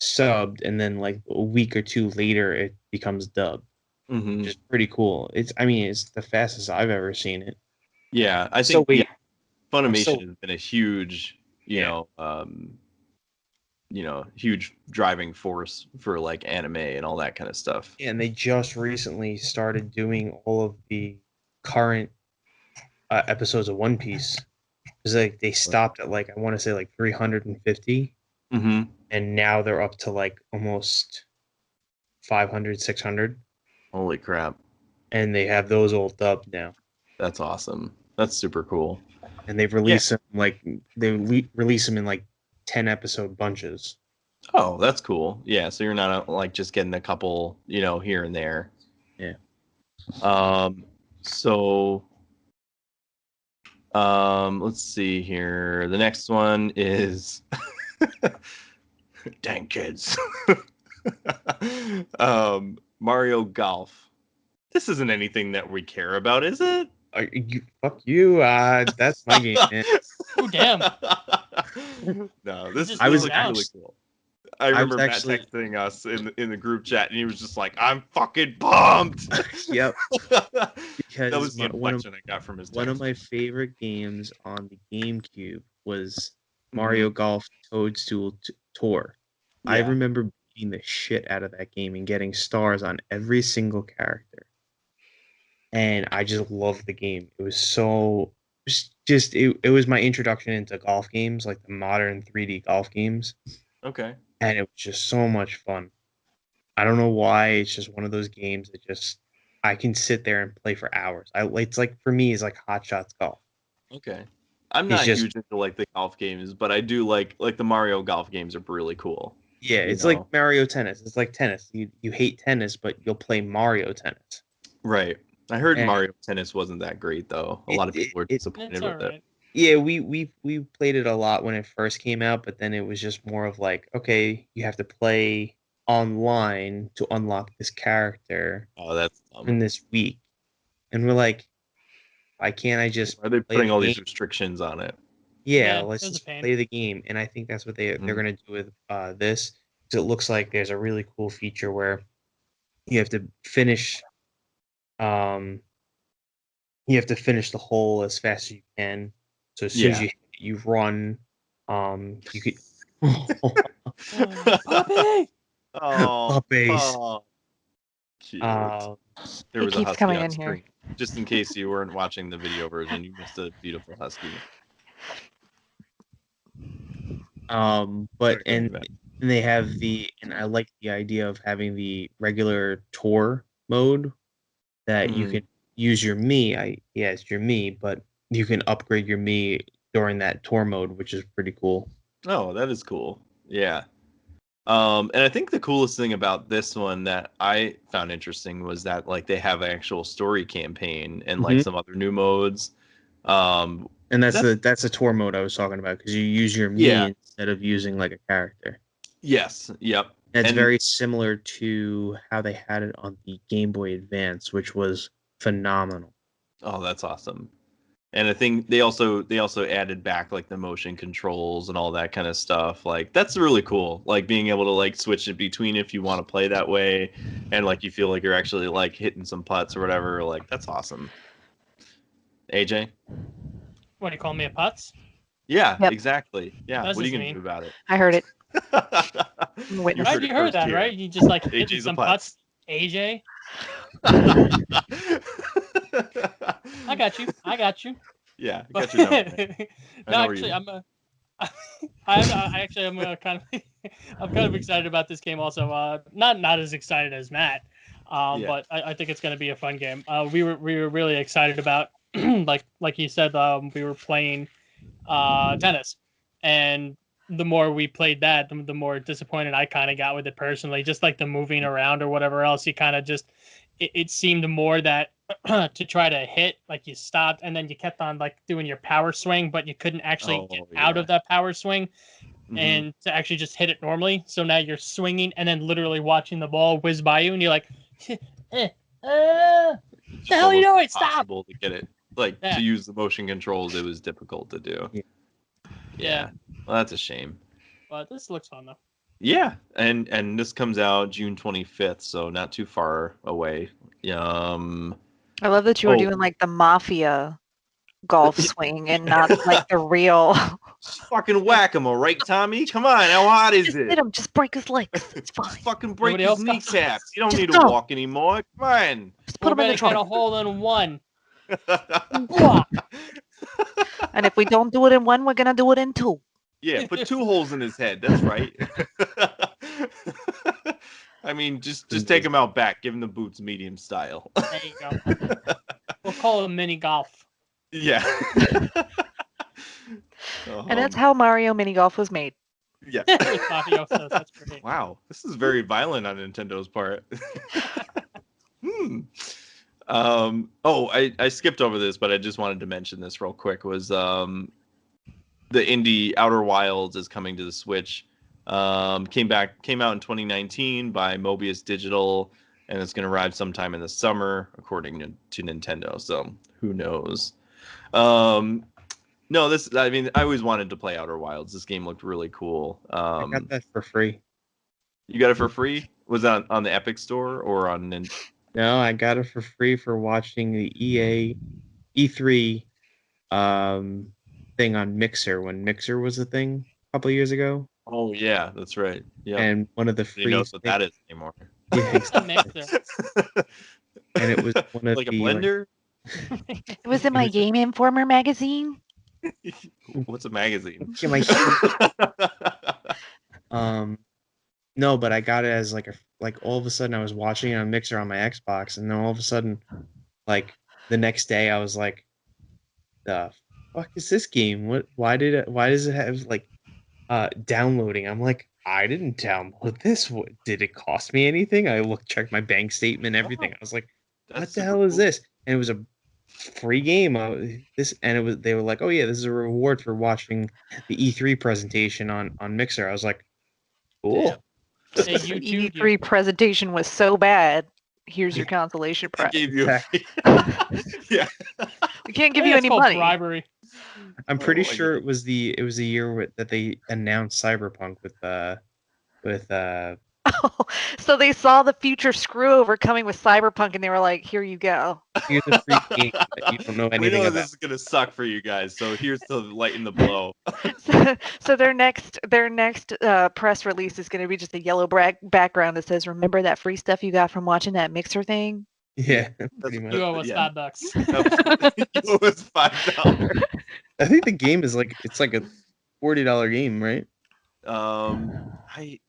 subbed and then like a week or two later it becomes dubbed, hmm which is pretty cool. It's the fastest I've ever seen it. yeah. I So think wait, Funimation has been a huge, Yeah. huge driving force for like anime and all that kind of stuff. and they just recently started doing all of the current episodes of One Piece. It's like they stopped at like I want to say like 350, hmm and now they're up to like almost 500, 600, Holy crap, and they have those all dubbed now. that's awesome. That's super cool. And they've released them like release them in like 10 episode bunches. Oh, that's cool. Yeah, so you're not like just getting a couple, here and there. Yeah. So let's see here. The next one is dang kids. Mario Golf. This isn't anything that we care about, is it? Fuck you. That's my game, man. Oh, damn. No, this Just is moved really out. cool. I remember Matt actually- texting us in the group chat, and he was just like, "I'm fucking pumped." Yep. That Because was the inflection I got from his text. one of my favorite games on the GameCube was Mm-hmm. Mario Golf Toadstool Tour. I Yeah. remember beating the shit out of that game and getting stars on every single character. And I just loved the game. It was so it was my introduction into golf games, like the modern 3D golf games. Okay. And it was just so much fun. I don't know why. It's just one of those games that just I can sit there and play for hours. It's like for me, it's like Hot Shots golf. Okay. I'm It's not just- huge into like the golf games, but I do like the Mario golf games are really cool. Yeah, You it's know. like Mario Tennis. It's like tennis. You hate tennis, but you'll play Mario Tennis. Right. I heard And- Mario Tennis wasn't that great though. A lot of people were It's disappointed all with it. right. Yeah, we played it a lot when it first came out, but then it was just more of like, okay, you have to play online to unlock this character Oh, that's in this week. And we're like, why can't I just Are they play putting the all these game? restrictions on it? Yeah, Yeah, let's it was a just pain. play the game. And I think that's what they're Mhm. gonna do with this. Because it looks like there's a really cool feature where you have to finish the hole as fast as you can. So as soon as Yeah. you run, you could Puppy! Oh, Puppies. oh, cute. Um, There He was a keeps husky coming on in here. screen. Just in case you weren't watching the video version, you missed a beautiful husky. but Sorry, and Matt. and they have and I like the idea of having the regular tour mode that you Mhm. can use your it's your me, but you can upgrade your me during that tour mode, which is pretty cool. Oh, that is cool. Yeah. And I think the coolest thing about this one that I found interesting was that like they have an actual story campaign and like Mhm. some other new modes. Um, And that's the tour mode I was talking about because you use your me Yeah. instead of using like a character. yes, yep. That's And- very similar to how they had it on the Game Boy Advance, which was phenomenal. Oh, that's awesome. And I think they also added back like the motion controls and all that kind of stuff. Like that's really cool. Like being able to like switch it between if you want to play that way and like you feel like you're actually like hitting some putts or whatever. Like that's awesome. AJ? What do you call me a putz? Yeah, Yep. exactly. Yeah. What does What are you this gonna do mean? about it? I heard it. You Witness. Right, you heard that, right? You just like hitting AJ's a some putz. putts. AJ, I got you. Yeah, I But got your number. man. I no, know where actually, you I'm kind of I'm kind of excited about this game. Also, not as excited as Matt, Yeah. but I think it's going to be a fun game. We were really excited about like he said. We were playing tennis, and the more we played that, the more disappointed I kind of got with it personally. Just like the moving around or whatever else, you kind of just it seemed more that to try to hit, like you stopped and then you kept on like doing your power swing, but you couldn't actually get out yeah. of that power swing Mhm. and to actually just hit it normally. So now you're swinging and then literally watching the ball whiz by you, and you're like, It's the hell you almost doing? Stop! impossible to get it. Like Yeah. to use the motion controls, it was difficult to do. Yeah, Well, that's a shame. but this looks fun though. Yeah, and this comes out June 25th, so not too far away. I love that you were Oh. doing like the mafia golf swing and not like the real. Fucking whack-a-mole, right, Tommy? Come on, how hard is Just it? hit him. Just break his legs. It's fine. Just fucking break Nobody his else got- kneecaps. You don't Just need to go. walk anymore. Come on. Just put him in the We're gonna get a trunk. hole in one. Blah. And if we don't do it in one, we're gonna do it in two. Yeah, put 2 holes in his head. That's right. I mean, just take him out back. Give him the boots medium style. There you go. We'll call it mini golf. Yeah. And that's how Mario Mini Golf was made. Yeah. Fabio says that's great. Wow, this is very violent on Nintendo's part. I skipped over this, but I just wanted to mention this real quick. Was the indie Outer Wilds is coming to the Switch. Came out in 2019 by Mobius Digital, and it's going to arrive sometime in the summer, according to Nintendo. So who knows? No, I always wanted to play Outer Wilds. This game looked really cool. I got that for free. You got it for free? Was that on the Epic Store or on Nintendo? No, I got it for free for watching the E3 thing on Mixer when Mixer was a thing a couple of years ago. Oh yeah, that's right. Yeah. and one of the Nobody free knows what that is anymore. yeah, It's a mixer. and it was one of Like a the blender? It was in my Game Informer magazine. What's a magazine? yeah, my no, but I got it as like all of a sudden I was watching it on Mixer on my Xbox, and then all of a sudden, like the next day, I was like, "The fuck is this game? Why does it have like downloading?" I'm like, "I didn't download this. What did it cost me anything?" I checked my bank statement, everything. I was like, That's "What the super hell is cool. this?" And it was a free game. They were like, "Oh yeah, this is a reward for watching the E3 presentation on Mixer." I was like, "Cool." Damn. That's They nice. The YouTubed you. E3 presentation was so bad. Here's your consolation They prize. gave you Exactly. yeah. We can't give Hey, you it's any called money. bribery. I'm pretty Oh my sure it was the year that they announced Cyberpunk with So they saw the future screw over coming with Cyberpunk and they were like, here you go. here's a free game that you don't know We anything know about. this is gonna suck for you guys, so here's to lighten the blow. So their next press release is going to be just a yellow background that says, remember that free stuff you got from watching that Mixer thing? Yeah, That's pretty what much. You owe us yeah. $5. It was $5. I think the game is it's like a $40 game, right? I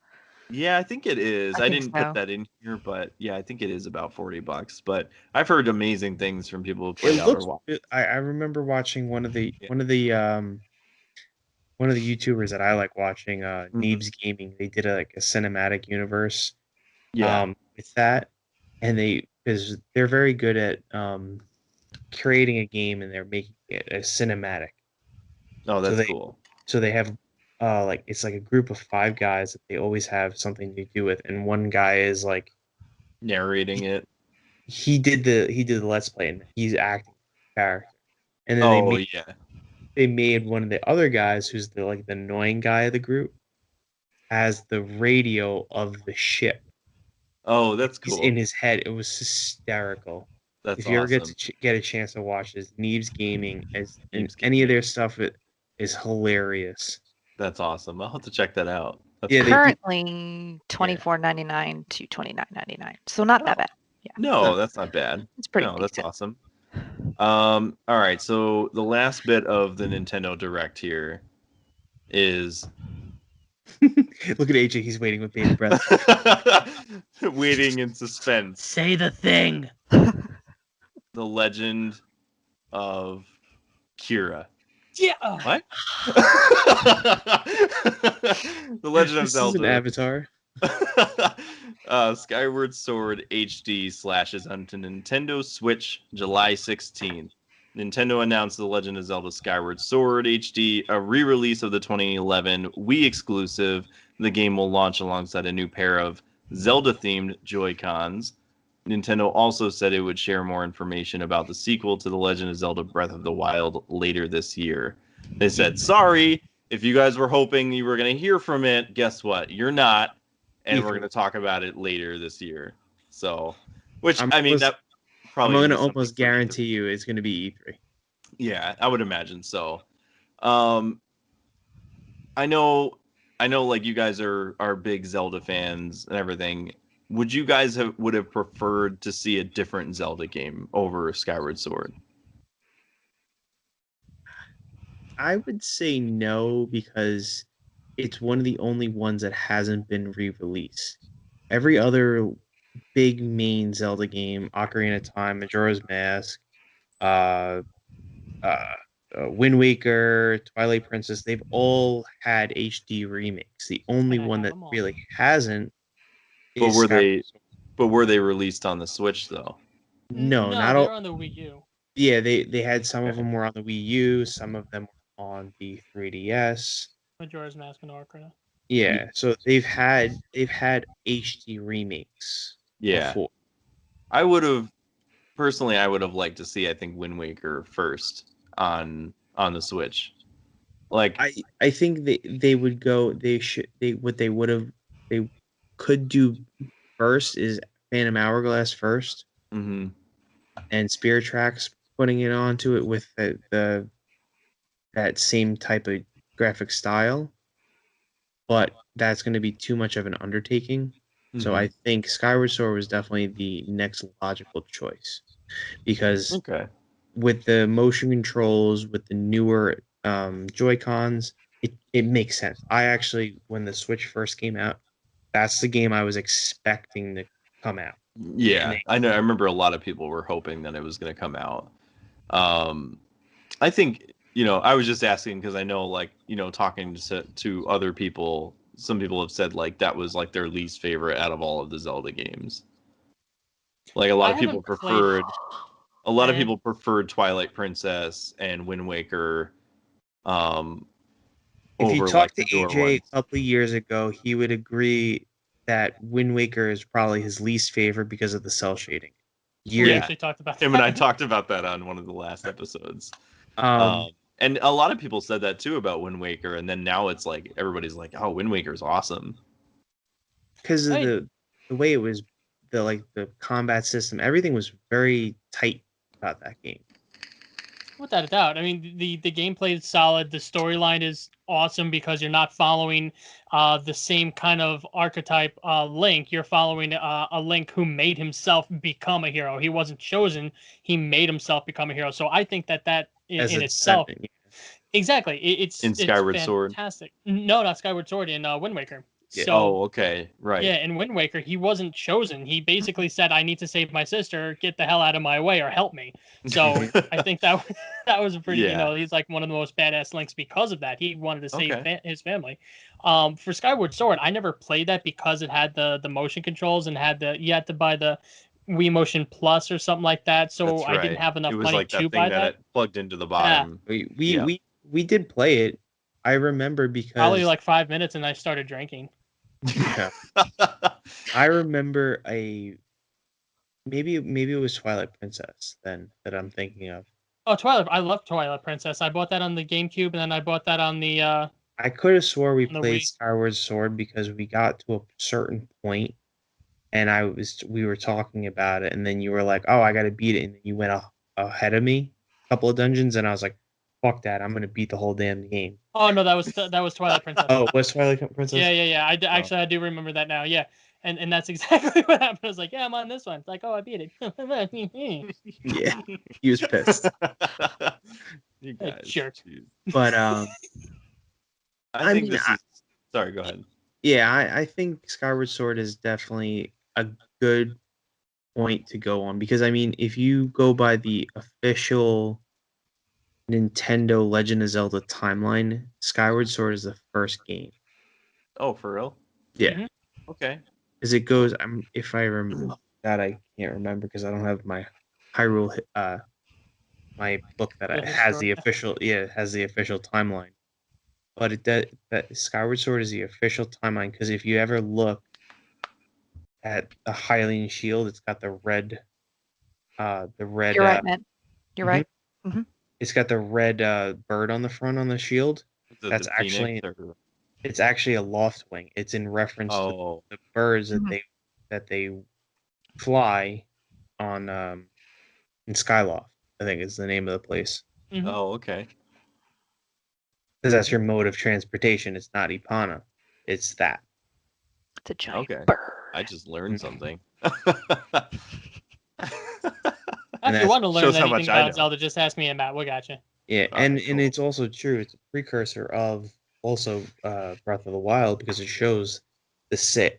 Yeah, I think it is. I I think didn't so. put that in here, but yeah, I think it is about $40. But I've heard amazing things from people who played Outer Wilds. I remember watching one of the Yeah. one of the YouTubers that I like watching, Mhm. Neebs Gaming. They did a cinematic universe Yeah. with that, and because they're very good at creating a game and they're making it a cinematic. Oh, So that's cool. they have like it's like a group of 5 guys that they always have something to do with, and one guy is like Narrating it. he did the Let's Play and he's acting the character, and then Oh yeah. they made one of the other guys who's the annoying guy of the group as the radio of the ship. Oh, that's He's cool. in his head. It was hysterical. That's If you ever get awesome. to get a chance to watch this, Neebs Gaming and Neebs any of Gaming. their stuff, it is hilarious. That's awesome. I'll have to check that out. That's Yeah, cool. they do. Currently $24.99 to $29.99. So not that bad. Yeah, No, that's not bad. it's pretty No, that's decent. awesome. All right, so the last bit of the Nintendo Direct here is Look at AJ. He's waiting with bated breath. waiting in suspense. Say the thing. The Legend of Kira. Yeah. What? The Legend of This is an Zelda. avatar. Skyward Sword HD slashes onto Nintendo Switch July 16th. Nintendo announced The Legend of Zelda Skyward Sword HD, a re-release of the 2011 Wii exclusive. The game will launch alongside a new pair of Zelda-themed Joy-Cons. Nintendo also said it would share more information about the sequel to The Legend of Zelda Breath of the Wild later this year. They said, sorry, if you guys were hoping you were going to hear from it, guess what? You're not. And we're going to talk about it later this year. So, which, I'm I mean, that I'm probably going to is something almost for E3. guarantee you it's going to be E3. Yeah, I would imagine so. I know like you guys are big Zelda fans and everything. Would you guys would have preferred to see a different Zelda game over Skyward Sword? I would say no because it's one of the only ones that hasn't been re-released. Every other big main Zelda game, Ocarina of Time, Majora's Mask, uh, Wind Waker, Twilight Princess, they've all had HD remakes. The only And I one have that them all. really hasn't But is were Skyward they Sword. but were they released on the Switch though? No, No, not they're all. on the Wii U. Yeah, they had some of Okay. them were on the Wii U, some of them were on the 3DS. Majora's Mask and Ocarina. Yeah, so they've had HD remakes Yeah. before. I would have liked to see I think Wind Waker first on the Switch. Like I think they would go they should they what they could do first is Phantom Hourglass first mhm. and Spirit Tracks putting it onto it with the that same type of graphic style. but that's going to be too much of an undertaking. So I think Skyward Sword was definitely the next logical choice, because Okay. with the motion controls, with the newer Joy-Cons, it makes sense. I actually, when the Switch first came out, that's the game I was expecting to come out. Yeah, I know. I remember a lot of people were hoping that it was going to come out. I think, I was just asking because I know, like, talking to other people, some people have said like that was like their least favorite out of all of the Zelda games. Like a lot I of people haven't played preferred Twilight Princess and Wind Waker If you over like talk to the newer AJ ones. a couple of years ago, he would agree that Wind Waker is probably his least favorite because of the cell shading. We Yeah. actually talked about Him and I that. talked about that on one of the last episodes. Um, And a lot of people said that too about Wind Waker, and then now it's like everybody's like, "Oh, Wind Waker's awesome." because of I the way it was, the combat system, everything was very tight about that game. Without a doubt. I mean, the gameplay is solid. The storyline is awesome because you're not following the same kind of archetype Link. You're following a Link who made himself become a hero. He wasn't chosen. He made himself become a hero. So I think that As in a itself, sentiment, exactly, In it's Skyward Sword. fantastic. No, not Skyward Sword, in Wind Waker. Yeah. So Oh, okay, right. yeah, in Wind Waker, he wasn't chosen. He basically said, "I need to save my sister. Get the hell out of my way, or help me." So I think that that was a pretty, Yeah. he's like one of the most badass Links because of that. He wanted to save Okay. his family. For Skyward Sword, I never played that because it had the motion controls and you had to buy the Wii Motion Plus or something like that. So That's I didn't right. have It enough was money like to that thing buy that that. it plugged into the Yeah, bottom. we Yeah. we we did play it. I remember because probably like 5 minutes, and I started drinking. yeah, I remember maybe it was Twilight Princess then that I'm thinking of. Oh, Twilight! I love Twilight Princess. I bought that on the GameCube, and then I bought that on the I could have swore we on the played Wii. Skyward Sword because we got to a certain point and we were talking about it, and then you were like, "Oh, I got to beat it," and then you went ahead of me a couple of dungeons, and I was like, "Fuck that! I'm gonna beat the whole damn game." Oh no, that was Twilight Princess. Oh, was Twilight Princess? Yeah. Oh. Actually, I do remember that now. Yeah, and that's exactly what happened. I was like, yeah, I'm on this one. It's like, oh, I beat it. Yeah, he was pissed. You Hey, guys. jerk. Jeez. But I think this is. Sorry, go ahead. yeah, I think Skyward Sword is definitely a good point to go on, because I mean, if you go by the official Nintendo Legend of Zelda timeline, Skyward Sword is the first game. Oh, for real? Yeah, Mhm. Okay. as it goes. If I remember that, I can't remember because I don't have my Hyrule my book that The has the historic- official timeline. But that Skyward Sword is the official timeline, because if you ever look at the Hylian shield, it's got the red. You're right, man. You're Mhm. right. Hmm. It's got the red bird on the front on the shield. Is it That's the actually Phoenix or... it's actually a loft wing. It's in reference to Oh, the birds that Mhm. they fly on in Skyloft, I think is the name of the place. Mhm. oh, okay. Because that's your mode of transportation. It's not Ipana. It's that. It's a giant Okay. bird. I just learned Mhm. something. And If you that's want to learn shows how anything much I about know. Zelda, just ask me and Matt. We got you. yeah, All and right, cool. it's also true. It's a precursor of also Breath of the Wild, because it shows the sail,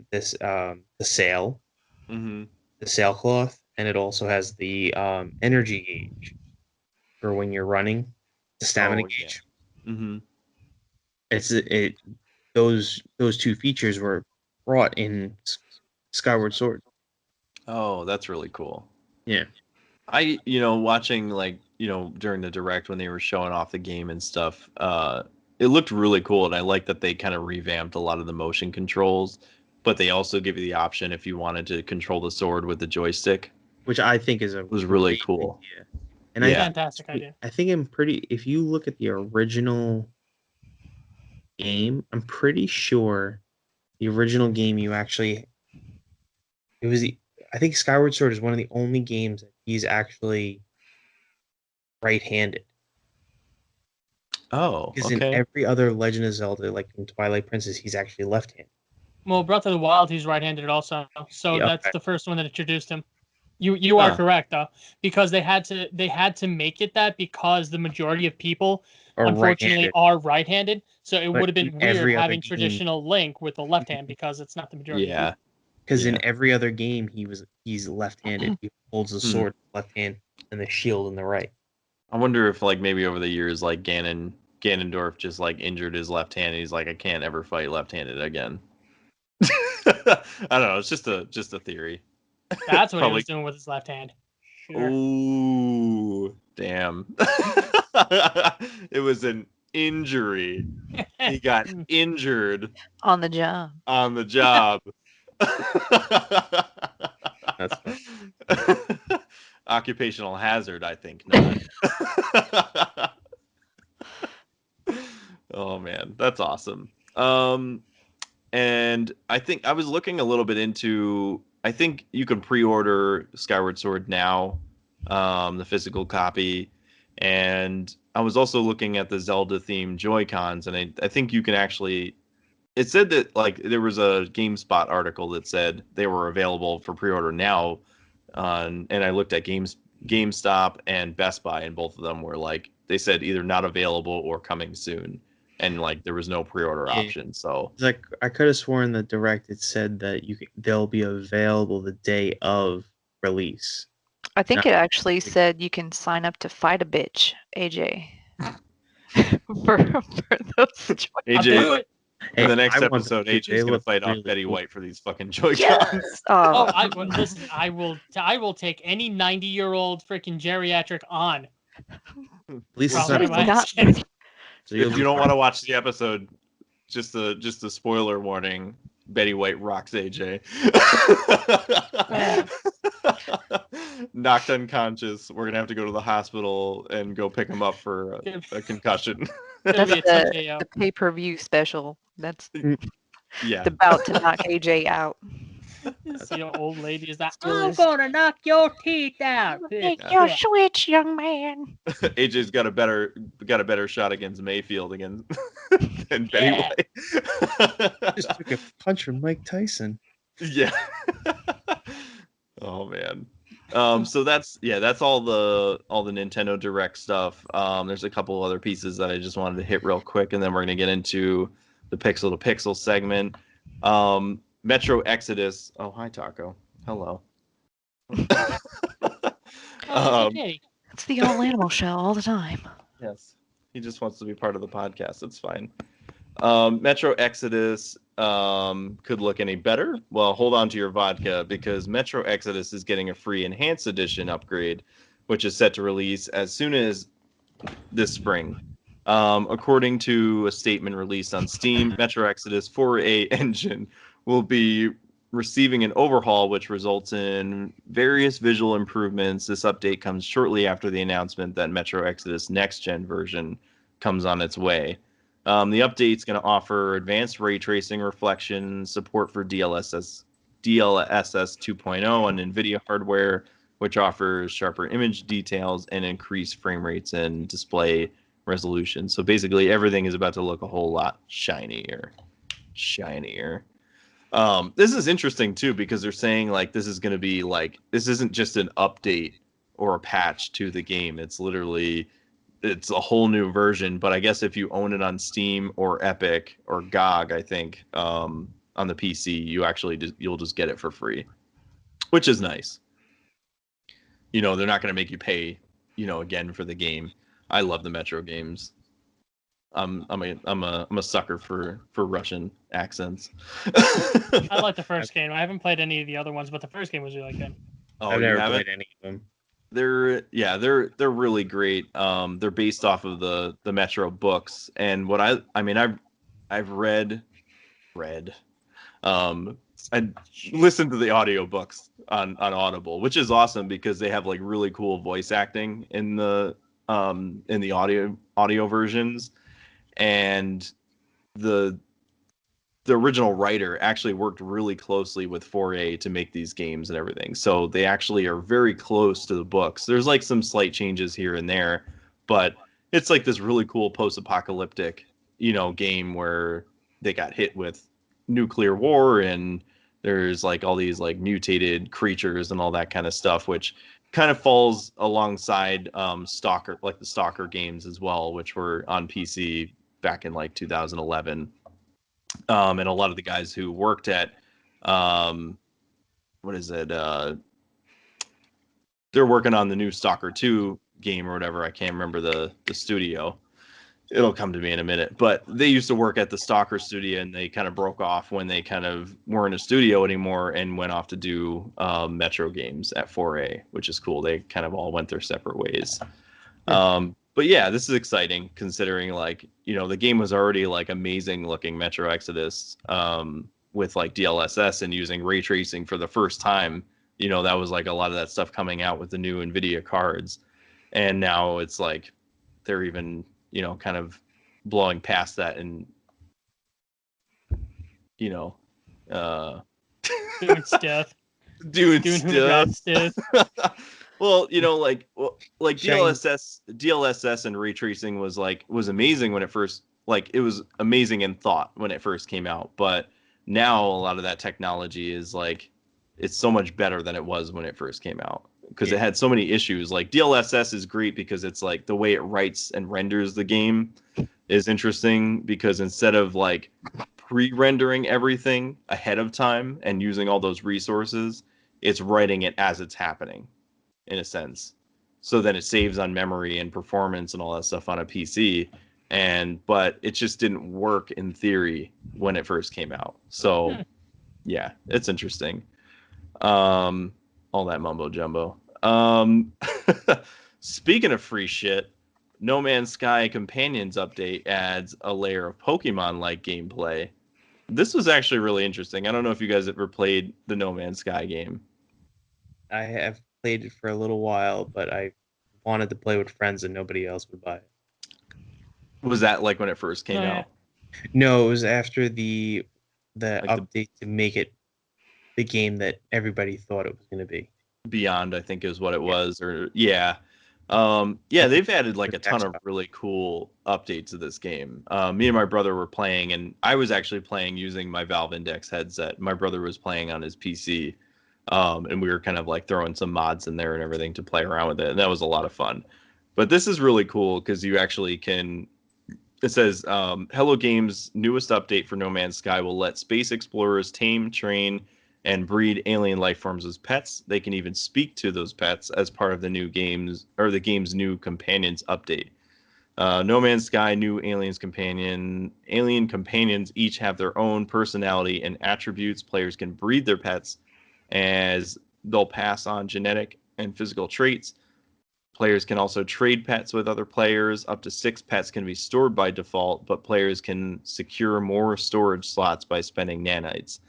Mm-hmm. the sailcloth, and it also has the energy gauge for when you're running, the stamina Oh, yeah. gauge. Mm-hmm. Those two features were brought in Skyward Sword. Oh, that's really cool. Yeah. Watching like, during the direct when they were showing off the game and stuff, it looked really cool, and I like that they kind of revamped a lot of the motion controls, but they also give you the option if you wanted to control the sword with the joystick. Which I think is Was really great cool. idea. And Yeah. Fantastic idea. I think if you look at the original game, I'm pretty sure the original game I think Skyward Sword is one of the only games that he's actually right-handed. Oh, Because okay. in every other Legend of Zelda, like in Twilight Princess, he's actually left-handed. Well, Breath of the Wild, he's right-handed also, so Yeah, that's okay. the first one that introduced him. You are Huh. correct though, because they had to make it that because the majority of people Or unfortunately right-handed. are right-handed, so it But would have been in weird every other having game, traditional Link with the left hand because it's not the majority. Yeah. because Yeah. in every other game, he's left-handed. He holds the Hmm. sword in the left hand and the shield in the right. I wonder if like maybe over the years like Ganondorf just like injured his left hand and he's like I can't ever fight left-handed again. I don't know, it's just a theory. That's what he Probably. was doing with his left hand. Sure. Ooh, damn. It was an injury. He got injured On the job. on the job. That's Occupational hazard, I think not. Oh man, that's awesome. And I think I was looking a little bit into. I think you can pre-order Skyward Sword now, the physical copy, and I was also looking at the Zelda themed Joy Cons, and I think you can actually. It said that like there was a GameSpot article that said they were available for pre-order now, and I looked at GameStop and Best Buy, and both of them were like they said either not available or coming soon, and like there was no pre-order Yeah. option. So It's like I could have sworn the direct it said that they'll be available the day of release. I think No. it actually said you can sign up to fight a bitch, AJ. for those I'll do AJ, it. in the next I want episode, them to. AJ's They gonna look fight off really Betty cool. White for these fucking Joy-Cons. Yes. Oh, listen. I will take any 90-year-old freaking geriatric on. At least it's Probably not. my not- skin. So you'll If be you don't fine. want to watch the episode, just a spoiler warning. Betty White rocks AJ. Knocked unconscious. We're gonna have to go to the hospital and go pick him up for a concussion. Gonna That's be a the TKO. pay-per-view special. That's Yeah. about to knock AJ out. See the old lady is that. Still I'm is. gonna knock your teeth out. Take Yeah. your switch, young man. AJ's got a better shot against Mayfield than Betty Yeah. White. Just took a punch from Mike Tyson. Yeah. Oh man. So that's all the Nintendo Direct stuff. There's a couple other pieces that I just wanted to hit real quick, and then we're gonna get into the Pixel to Pixel segment. Metro Exodus. Oh, hi Taco. Hello. Oh, okay. It's the all animal show all the time. Yes. He just wants to be part of the podcast. It's fine. Metro Exodus could look any better. Well, hold on to your vodka because Metro Exodus is getting a free Enhanced Edition upgrade, which is set to release as soon as this spring. According to a statement released on Steam, Metro Exodus 4A engine will be receiving an overhaul, which results in various visual improvements. This update comes shortly after the announcement that Metro Exodus Next Gen version comes on its way. The update's going to offer advanced ray tracing reflection, support for DLSS 2.0 on NVIDIA hardware, which offers sharper image details and increased frame rates and display resolution. So basically, everything is about to look a whole lot shinier. This is interesting too because they're saying like this is going to be like this isn't just an update or a patch to the game. It's a whole new version. But I guess if you own it on Steam or Epic or GOG, I think on the PC, you'll just get it for free, which is nice. You know, they're not going to make you pay, again for the game. I love the Metro games. I'm a sucker for Russian accents. I like the first game. I haven't played any of the other ones, but the first game was really good. Oh, I've you never haven't? played any of them. They're really great. They're based off of the Metro books, and what I've read. I listened to the audiobooks on Audible, which is awesome because they have like really cool voice acting in the audio versions, and the original writer actually worked really closely with 4A to make these games and everything. So they actually are very close to the books. There's like some slight changes here and there, but it's like this really cool post-apocalyptic, game where they got hit with nuclear war and there's like all these like mutated creatures and all that kind of stuff, which kind of falls alongside Stalker, like the Stalker games as well, which were on PC back in like 2011. And a lot of the guys who worked at what is it? They're working on the new Stalker 2 game or whatever. I can't remember the studio. It'll come to me in a minute. But they used to work at the Stalker studio, and they kind of broke off when they kind of weren't a studio anymore and went off to do Metro games at 4A, which is cool. They kind of all went their separate ways. But yeah, this is exciting considering like, the game was already like amazing looking Metro Exodus with like DLSS and using ray tracing for the first time. That was like a lot of that stuff coming out with the new NVIDIA cards. And now it's like they're even, kind of blowing past that and, doing stuff. Doing stuff. Well, like DLSS and ray tracing was amazing when it first, like it was amazing in thought when it first came out, but now a lot of that technology is like it's so much better than it was when it first came out because it had so many issues. Like DLSS is great because it's like the way it writes and renders the game is interesting because instead of like pre-rendering everything ahead of time and using all those resources, it's writing it as it's happening in a sense. So then it saves on memory and performance and all that stuff on a PC. But it just didn't work in theory when it first came out. So yeah, it's interesting. All that mumbo jumbo. Speaking of free shit, No Man's Sky Companions update adds a layer of Pokemon-like gameplay. This was actually really interesting. I don't know if you guys ever played the No Man's Sky game. I have played it for a little while, but I wanted to play with friends and nobody else would buy it. Was that like when it first came out? No, it was after the update to make it the game that everybody thought it was going to be. Beyond, I think is what it was. Or yeah. They've added like a ton of really cool updates to this game. Me and my brother were playing, and I was actually playing using my Valve Index headset. My brother was playing on his PC, and we were kind of like throwing some mods in there and everything to play around with it, and that was a lot of fun. But this is really cool because you actually can. It says, Hello Games' newest update for No Man's Sky will let space explorers tame, train, and breed alien life forms as pets. They can even speak to those pets as part of the game's new companions update. No Man's Sky new alien companions each have their own personality and attributes. Players can breed their pets as they'll pass on genetic and physical traits. Players can also trade pets with other players. Up to 6 pets can be stored by default, but players can secure more storage slots by spending nanites.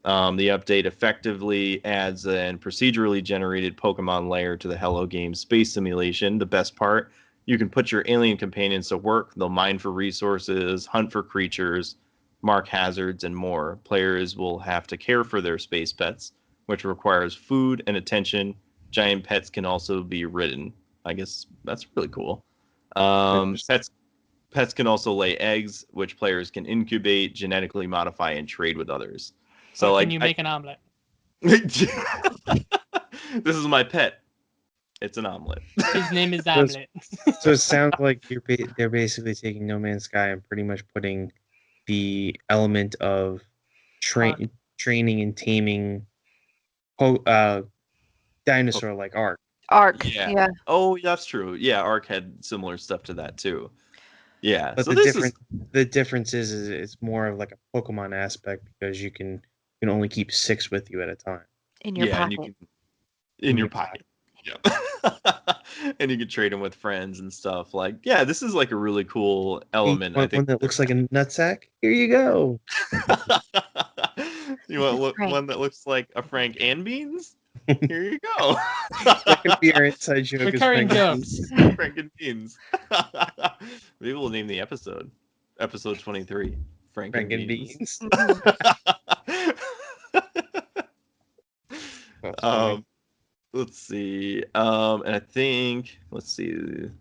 The update effectively adds a procedurally generated Pokemon layer to the Hello Games space simulation. The best part, you can put your alien companions to work. They'll mine for resources, hunt for creatures, mark hazards, and more. Players will have to care for their space pets, which requires food and attention. Giant pets can also be ridden. I guess that's really cool. Pets can also lay eggs, which players can incubate, genetically modify, and trade with others. So, can you make an omelet? This is my pet. It's an omelet. His name is Omelet. So it sounds like they're basically taking No Man's Sky and pretty much putting the element of training and taming dinosaur like Ark. Yeah. Oh, that's true. Yeah, Ark had similar stuff to that too. Yeah. But so the difference is it's more of like a Pokemon aspect because you can only keep 6 with you at a time. In your pocket. And in your pocket. Yeah. And you can trade them with friends and stuff. Like, yeah, this is like a really cool element. I think one that looks like a nutsack. Here you go. You want one that looks like a Frank and Beans? Here you go. That could be our inside joke. Recurring jokes. Frank and Beans. Maybe we'll name the episode 23. Frank and Beans. Let's see. And I think let's see.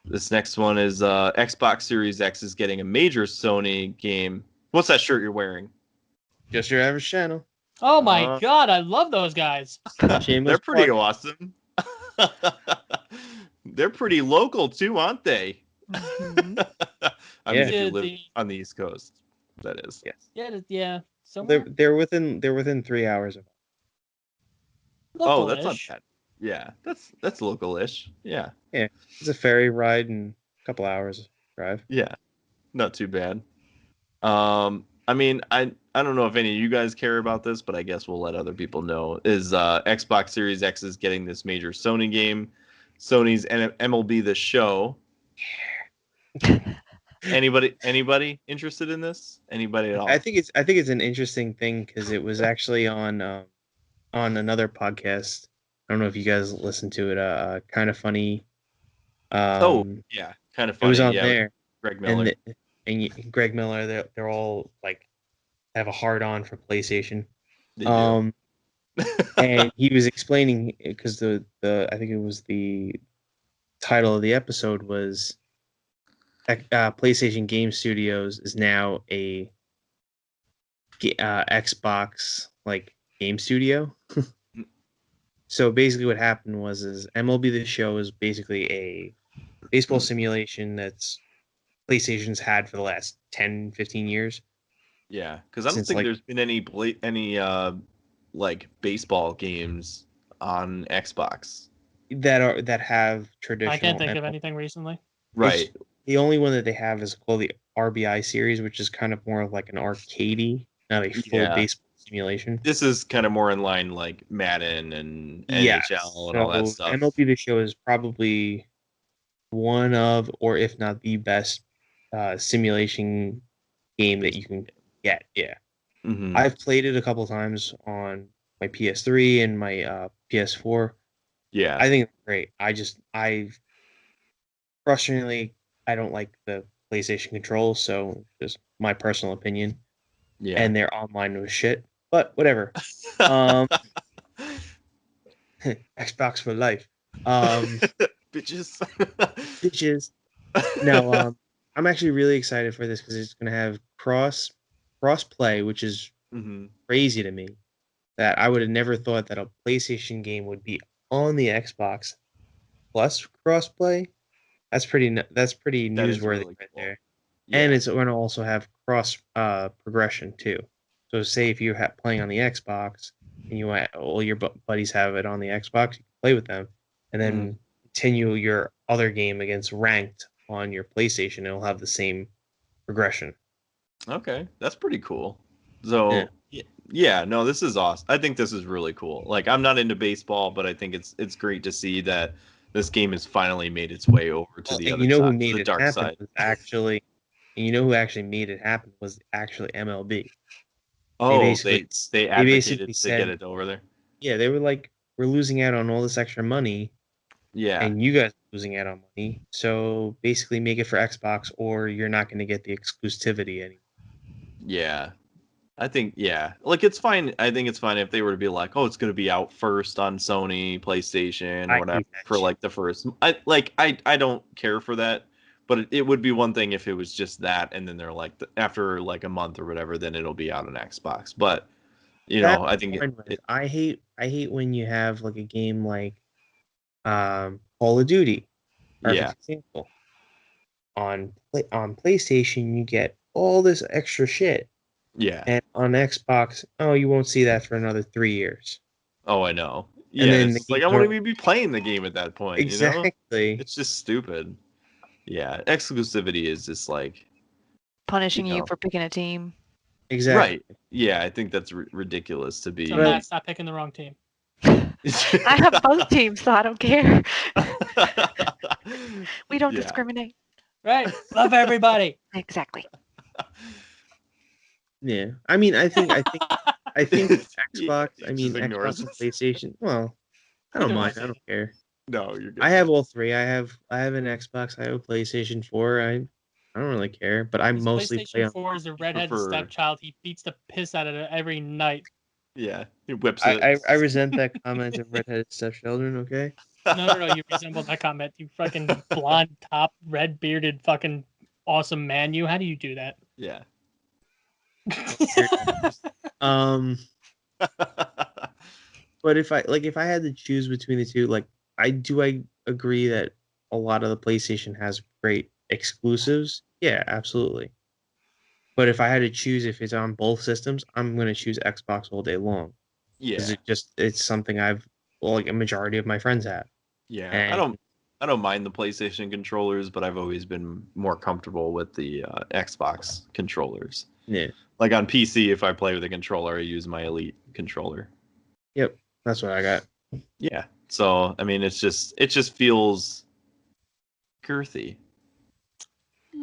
This next one is Xbox Series X is getting a major Sony game. What's that shirt you're wearing? Just your average channel. Oh my god, I love those guys. Shameless They're pretty plug. awesome. They're pretty local too, aren't they? Mhm. I mean, Yeah. if you Yeah, live the- on the East Coast, that is. Yes. Yeah. Somewhere They're within 3 hours of. Oh, that's not local-ish. bad. Yeah, that's local-ish. Yeah, It's a ferry ride and a couple hours drive. yeah, not too bad. I mean, I don't know if any of you guys care about this, but I guess we'll let other people know. Is Xbox Series X is getting this major Sony game, Sony's MLB The Show. Anybody interested in this? Anybody at all? I think it's an interesting thing because it was actually on another podcast. I don't know if you guys listened to it. Kind of funny. Yeah, kind of It funny. was on Yeah, there, Greg Miller. Greg Miller. They're all like have a hard on for PlayStation. They do. And he was explaining because the I think it was the title of the episode was PlayStation Game Studios is now a Xbox like game studio. So basically what happened was MLB The Show is basically a baseball simulation that's PlayStation's had for the last 10, 15 years. Yeah, because I don't Since, think like- there's been any like baseball games on Xbox. that have traditional. I can't think of MLB. anything recently. Right. The only one that they have is called the RBI series, which is kind of more of like an arcadey, not a full Yeah. baseball simulation. This is kind of more in line like Madden and Yeah, NHL and all that stuff. MLB The Show is probably one of, or if not the best simulation game that you can get. Yeah, Mhm. I've played it a couple times on my PS3 and my PS4. Yeah. I think it's great. Frustratingly, I don't like the PlayStation controls, so just my personal opinion. yeah. And their online was shit, but whatever. Um, Xbox for life. Bitches. Bitches. No, I'm actually really excited for this because it's gonna have cross play, which is Mhm. crazy to me. That I would have never thought that a PlayStation game would be on the Xbox plus cross play. That's pretty That is newsworthy really right cool. there. Yeah. And it's going to also have cross progression too. So say if you're playing on the Xbox and you want all your buddies have it on the Xbox, you can play with them, and then continue your other game against ranked on your PlayStation. It'll have the same progression. Okay, that's pretty cool. So yeah, no, this is awesome. I think this is really cool. Like, I'm not into baseball, but I think it's great to see that this game has finally made its way over to the And other you know side, who to made the it dark happen side. was actually, and you know who actually made it happen was actually MLB. Oh, basically- they basically advocated to said- get it over there. Yeah, they were like, we're losing out on all this extra money, Yeah, and you guys are losing out on money. So basically, make it for Xbox, or you're not going to get the exclusivity anymore. yeah. I think like it's fine. I think it's fine if they were to be like, oh, it's going to be out first on Sony, PlayStation, I or whatever hate that for shit. like the first. I don't care for that, but it would be one thing if it was just that, and then they're like after like a month or whatever, then it'll be out on Xbox. But you know, I think Fine with it. I hate when you have like a game like Call of Duty. Perfect Yeah. example. On PlayStation, you get all this extra shit, yeah. and on Xbox, oh, you won't see that for another 3 years. Oh, I know. And Yeah, then it's the like I games won't are- even be playing the game at that point. You know, Exactly. it's just stupid. Yeah, exclusivity is just like Punishing you know. for picking a team. Exactly. right. Yeah, I think that's ridiculous to be. So Matt, stop picking the wrong team. I have both teams, so I don't care. We don't Yeah. discriminate. Right. Love everybody. Exactly. Yeah. I mean, I think Xbox. Yeah, I mean, just ignores Xbox and us. PlayStation. Well, I don't Either mind. way. I don't care. No, you're good. I have all three. I have an Xbox. I have a PlayStation 4. I don't really care, but I His mostly play PlayStation on. 4 is the redheaded prefer- stepchild. He beats the piss out of it every night. Yeah, he whips it. I resent that comment of redheaded stepchildren. Okay. No. You resemble that comment. You fucking blonde top, red bearded, fucking awesome man. You. How do you do that? Yeah. But if I had to choose between the two, like I agree that a lot of the PlayStation has great exclusives. Yeah, absolutely. But if I had to choose if it's on both systems, I'm gonna choose Xbox all day long. Because Yeah. it's something like a majority of my friends have. Yeah. And I don't mind the PlayStation controllers, but I've always been more comfortable with the Xbox controllers. yeah, Like on PC, if I play with a controller, I use my Elite controller. yep, that's what I got. Yeah. So I mean, it just feels girthy,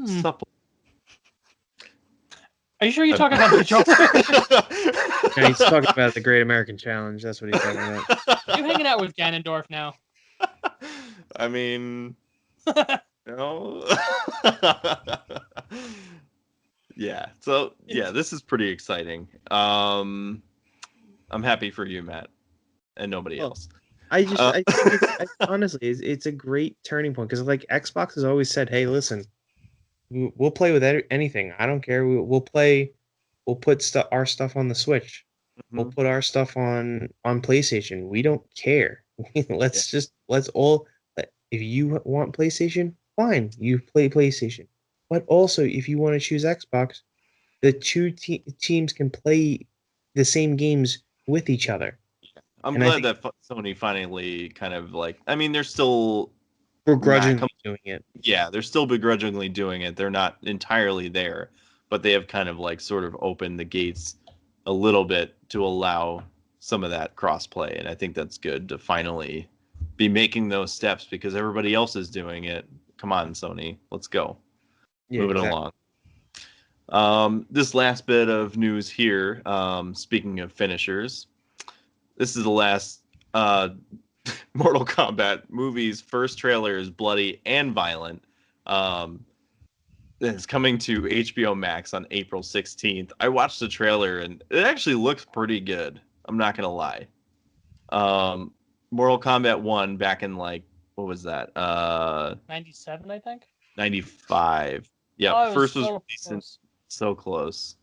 supple. Are you sure you're talking about the controller? Yeah, he's talking about the Great American Challenge. That's what he's talking about. You hanging out with Ganondorf now? I mean, no. Yeah. So yeah, this is pretty exciting. I'm happy for you, Matt, and nobody Well, else. I think honestly, it's a great turning point because like Xbox has always said, hey, listen, we'll play with anything. I don't care. We'll play. We'll put our stuff on the Switch. We'll put our stuff on PlayStation. We don't care. Let's all. If you want PlayStation, fine. You play PlayStation. But also, if you want to choose Xbox, the two teams can play the same games with each other. I'm And I glad that Sony finally kind of like. I mean, they're still begrudgingly doing it. Yeah, they're still begrudgingly doing it. They're not entirely there, but they have kind of like sort of opened the gates a little bit to allow some of that crossplay, and I think that's good to finally be making those steps because everybody else is doing it. Come on, Sony, let's go. Yeah, Moving along. This last bit of news here. Speaking of finishers, this is the last Mortal Kombat movie's first trailer is bloody and violent. It's coming to HBO Max on April 16th. I watched the trailer and it actually looks pretty good. I'm not gonna lie. Mortal Kombat 1 back in like what was that? 97, I think. 95. Yeah, Oh, first was released so close.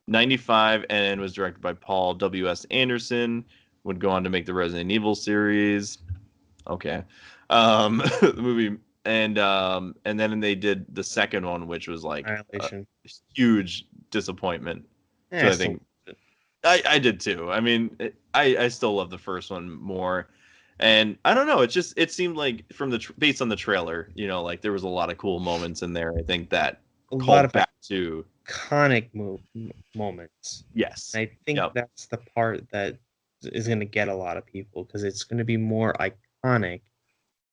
95 and was directed by Paul W.S. Anderson. Would go on to make the Resident Evil series. Okay. The movie and then they did the second one, which was like a huge disappointment. Yeah, so I think I did too. I mean, I still love the first one more. And I don't know, it seemed like from based on the trailer, like there was a lot of cool moments in there. I think that called back to iconic moments. Yes. And I think that's the part that is going to get a lot of people because it's going to be more iconic.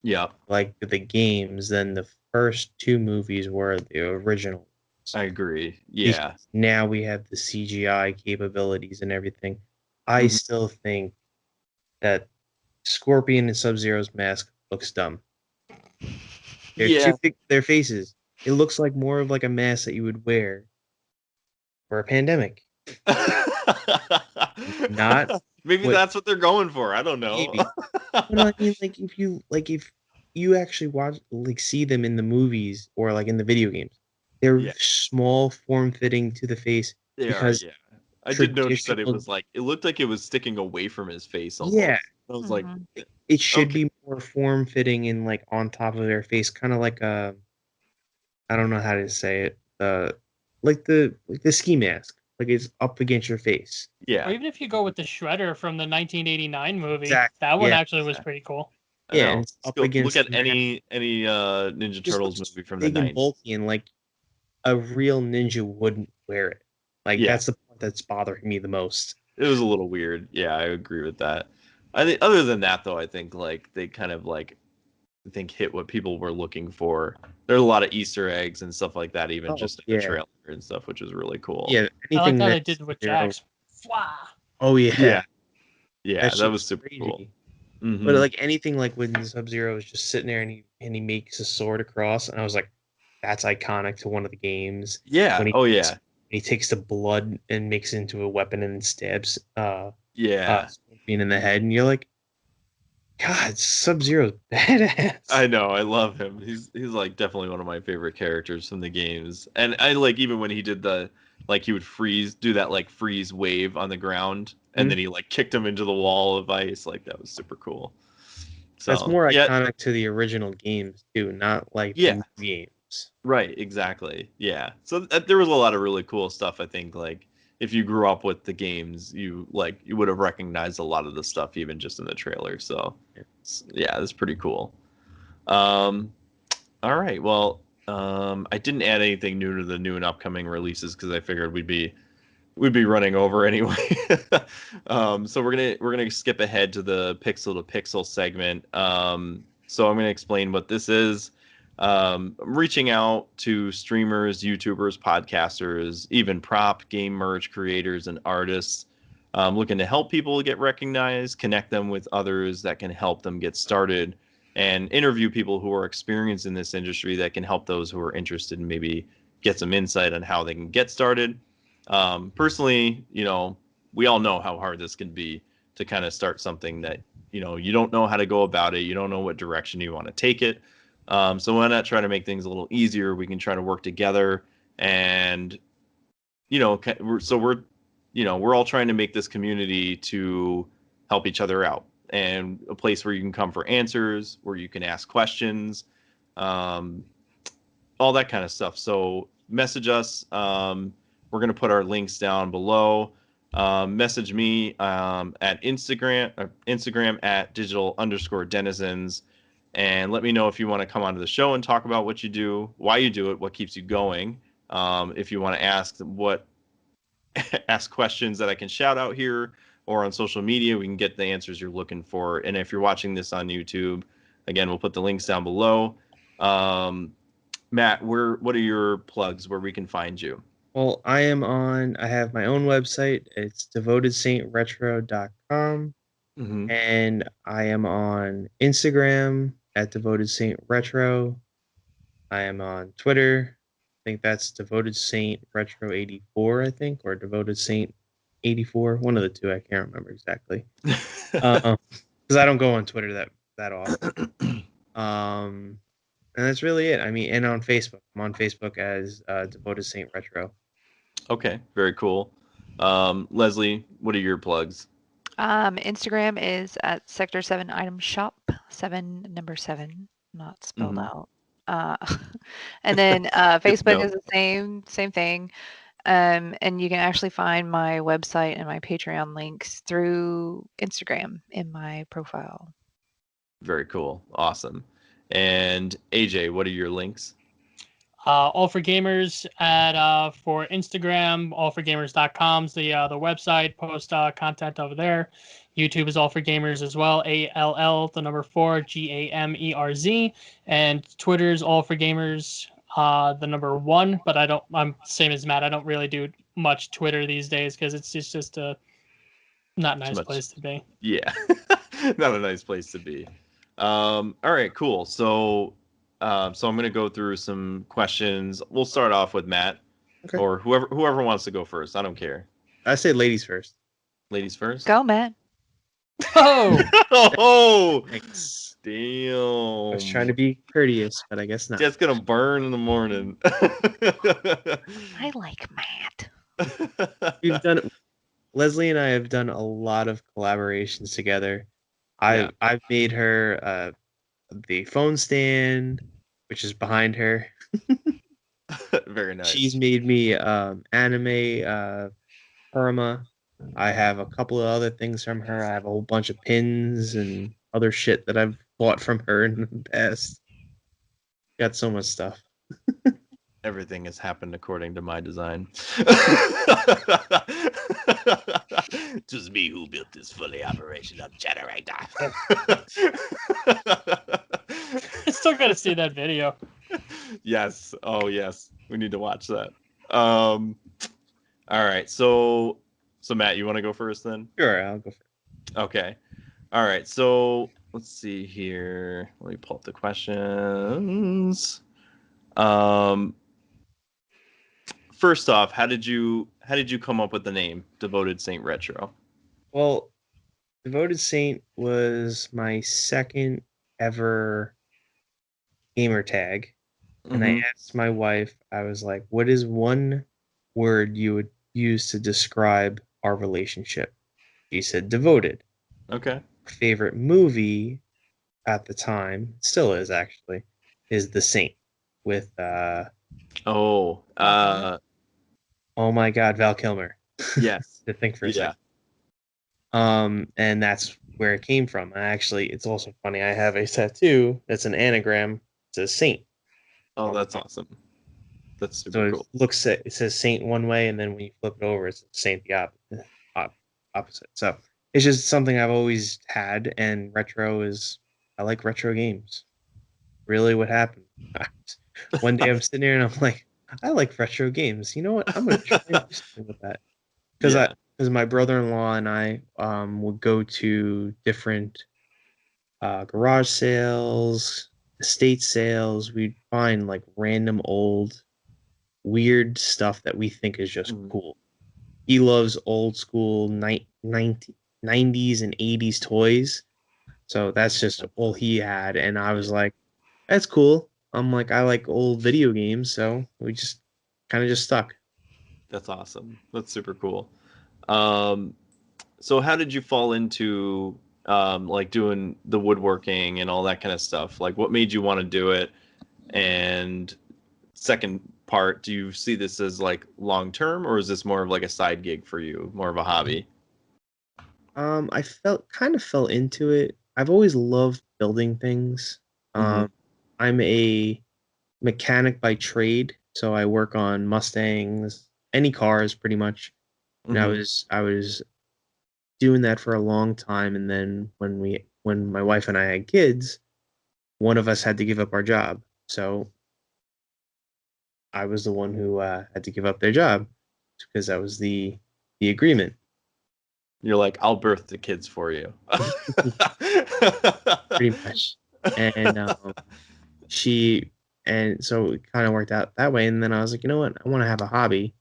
Yeah. Like the games than the first two movies were the original. I agree. Yeah. Because now we have the CGI capabilities and everything. I still think that Scorpion and Sub-Zero's mask looks dumb. They're too big, their faces. It looks like more of like a mask that you would wear for a pandemic. Not maybe that's what they're going for. I don't know. I mean, if you actually see them in the movies or like in the video games, they're small, form-fitting to the face. They are. Yeah, I did notice that it looked like it was sticking away from his face. Almost. Yeah, I was like, it should be more form-fitting and like on top of their face, kind of like I don't know how to say it. Like the ski mask. Like it's up against your face. Yeah. Or even if you go with the Shredder from the 1989 movie, that one actually was pretty cool. Yeah, and up against look at any Ninja Turtles movie from the 90s. Bulky and like a real ninja wouldn't wear it. Like that's the part that's bothering me the most. It was a little weird. Yeah, I agree with that. I think other than that though, I think like they kind of like hit what people were looking for. There's a lot of Easter eggs and stuff like that, even just in the trailer and stuff, which is really cool. Yeah, I like how they did with Jax. Oh yeah. Yeah, that was super cool. But like anything like when Sub-Zero is just sitting there and he makes a sword across, and I was like, that's iconic to one of the games. Yeah. When he takes the blood and makes it into a weapon and stabs Scorpion in the head, and you're like, God, Sub-Zero's badass. I know, I love him. He's like definitely one of my favorite characters from the games. And I like even when he did the like he would do that like freeze wave on the ground and then he like kicked him into the wall of ice. Like that was super cool. That's So more yeah, iconic to the original games too, not like yeah, the new games. right, exactly. Yeah. So there was a lot of really cool stuff. I think like if you grew up with the games, you would have recognized a lot of the stuff even just in the trailer. So yeah, that's pretty cool. Um, all right. Well, I didn't add anything new to the new and upcoming releases because I figured we'd be running over anyway. So we're gonna skip ahead to the pixel to pixel segment. So I'm gonna explain what this is. I'm reaching out to streamers, YouTubers, podcasters, even prop game merch creators and artists. Looking to help people get recognized, connect them with others that can help them get started, and interview people who are experienced in this industry that can help those who are interested and maybe get some insight on how they can get started. Personally, we all know how hard this can be to kind of start something that, you don't know how to go about it. You don't know what direction you want to take it. So why not try to make things a little easier? We can try to work together and, we're all trying to make this community to help each other out and a place where you can come for answers, where you can ask questions, um, all that kind of stuff. So message us. We're going to put our links down below. Message me at Instagram at digital_denizens, and let me know if you want to come onto the show and talk about what you do, why you do it, what keeps you going. If you want to ask questions that I can shout out here or on social media, we can get the answers you're looking for. And if you're watching this on YouTube, again, we'll put the links down below. Matt, what are your plugs where we can find you? Well, I have my own website. It's DevotedSaintRetro.com. Mm-hmm. And I am on Instagram at DevotedSaintRetro. I am on Twitter. I think that's DevotedSaintRetro84, I think, or DevotedSaint84. One of the two. I can't remember exactly. Because I don't go on Twitter that often. And that's really it. I mean, and on Facebook. I'm on Facebook as Devoted Saint Retro. Okay, very cool. Leslie, what are your plugs? Instagram is at Sector 7 Item Shop, 7 number 7, not spelled out. And then Facebook is the same thing. And you can actually find my website and my Patreon links through Instagram in my profile. Very cool. Awesome. And AJ, what are your links? All for Gamers for Instagram, allforgamers.com's the website. Post content over there. YouTube is All for Gamers as well. ALL the number 4 GAMERZ, and Twitter's All for Gamers the number 1. But I'm same as Matt. I don't really do much Twitter these days because it's just a not nice place to be. Yeah, not a nice place to be. All right, cool. So I'm going to go through some questions. We'll start off with Matt, okay, or whoever wants to go first. I don't care. I say ladies first. Ladies first. Go, Matt. Oh, oh, thanks. Damn. I was trying to be courteous, but I guess not. That's gonna burn in the morning. I like Matt. Leslie and I have done a lot of collaborations together. I've made her the phone stand, which is behind her. Very nice. She's made me anime perma. I have a couple of other things from her. I have a whole bunch of pins and other shit that I've bought from her in the past. Got so much stuff. Everything has happened according to my design. Just me who built this fully operational generator. I still gotta see that video. Yes. Oh, yes. We need to watch that. All right. So Matt, you want to go first then? Sure, I'll go first. Okay. All right. So let's see here. Let me pull up the questions. First off, how did you come up with the name Devoted Saint Retro? Well, Devoted Saint was my second ever gamer tag. And I Mhm. asked my wife, I was like, what is one word you would use to describe our relationship? She said devoted. Okay. Favorite movie at the time, still is actually, is The Saint with Oh, oh my god, Val Kilmer. yes. To think for a Yeah. second. And that's where it came from. Actually, it's also funny. I have a tattoo that's an anagram. It says Saint. Oh, on the that's front. awesome. That's super So cool. it says Saint one way, and then when you flip it over, it's Saint the opposite. So it's just something I've always had, and retro is I like retro games. Really, what happened? One day I'm sitting here and I'm like, I like retro games. You know what? I'm gonna try and do something with that Yeah. because my brother-in-law and I would go to different garage sales, estate sales. We'd find like random old weird stuff that we think is just Mhm. cool. He loves old school 90s and 80s toys. So that's just all he had. And I was Yeah. like, that's cool. I'm like, I like old video games. So we just kind of just stuck. That's awesome. That's super cool. Um, so how did you fall into like doing the woodworking and all that kind of stuff? Like what made you want to do it? And second part, do you see this as like long term or is this more of like a side gig for you, more of a hobby? I kind of fell into it. I've always loved building things. Mm-hmm. Um, I'm a mechanic by trade, so I work on Mustangs, any cars pretty much. And Mm-hmm. I was doing that for a long time, and then when my wife and I had kids, one of us had to give up our job. So I was the one who had to give up their job because that was the agreement. You're like, I'll birth the kids for you. Pretty much. And she and so it kind of worked out that way. And then I was like, you know what? I want to have a hobby.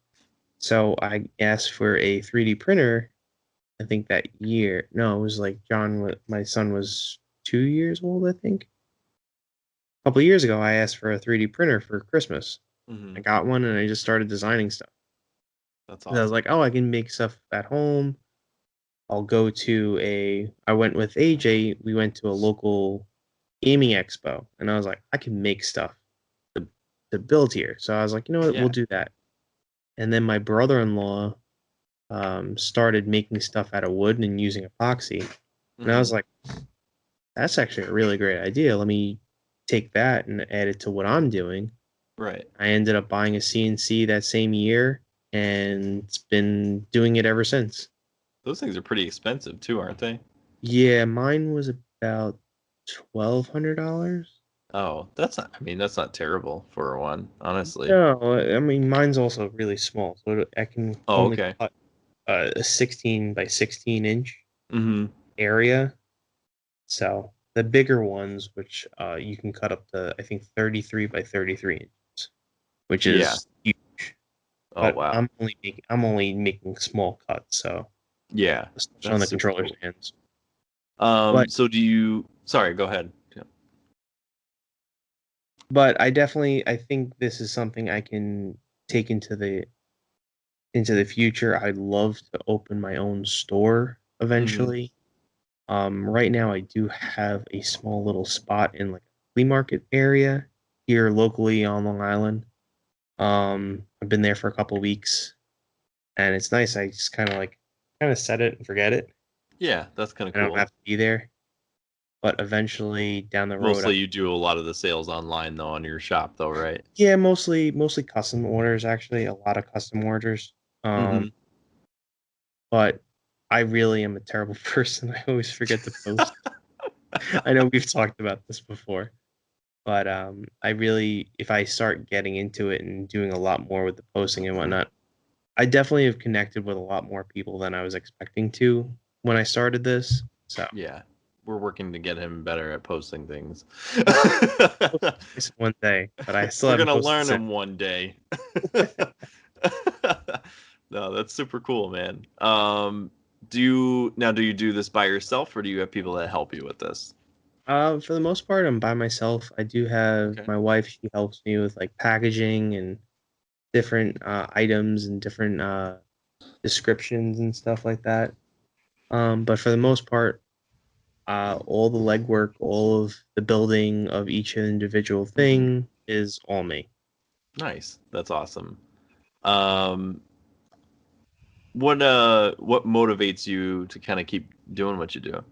So I asked for a 3D printer. I think that year. No, it was like my son was 2 years old, I think. A couple years ago, I asked for a 3D printer for Christmas. Hmm. I got one and I just started designing stuff. That's And I was awesome. like, oh, I can make stuff at home. I went with AJ, we went to a local gaming expo, and I was like, I can make stuff to, to build here. So I was like, you know what, we'll Yeah. do that. And then my brother-in-law started making stuff out of wood and using epoxy. And I Hmm. was like, that's actually a really great idea. Let me take that and add it to what I'm doing. Right. I ended up buying a CNC that same year, and it's been doing it ever since. Those things are pretty expensive too, aren't they? Yeah, mine was about $1,200. Oh, that's not, I mean, that's not terrible for one, honestly. No, I mean mine's also really small, so I can Oh, only okay. cut a 16 by 16 inch Hmm. area. So the bigger ones, which you can cut up to, I think 33 by 33 inches, which Yeah. is huge. Oh, But wow. I'm only making small cuts, so Yeah. especially on That's the super controller cool. stands. But So sorry, go ahead. Yeah. but I think this is something I can take into the future. I'd love to open my own store Hmm. eventually. Right now I do have a small little spot in like a flea market area here locally on Long Island. I've been there for a couple weeks and it's nice. I just kind of set it and forget it. Yeah, that's kind of I don't cool. have to be there. But eventually down the road, Mostly you do a lot of the sales online though on your shop though, right? yeah, mostly custom orders actually, a lot of custom orders. Hmm. Um, but I really am a terrible person. I always forget to post. I know we've talked about this before, but I really, if I start getting into it and doing a lot more with the posting and whatnot, I definitely have connected with a lot more people than I was expecting to when I started this. So Yeah. We're working to get him better at posting things. it's one day, but I still We're haven't gonna posted learn since. him one day. No, that's super cool, man. Do you do this by yourself, or do you have people that help you with this? For the most part, I'm by myself. I do have Okay. my wife. She helps me with like packaging and different items and different descriptions and stuff like that. But for the most part, all the legwork, all of the building of each individual thing is all me. Nice. That's awesome. What motivates you to kind of keep doing what you do?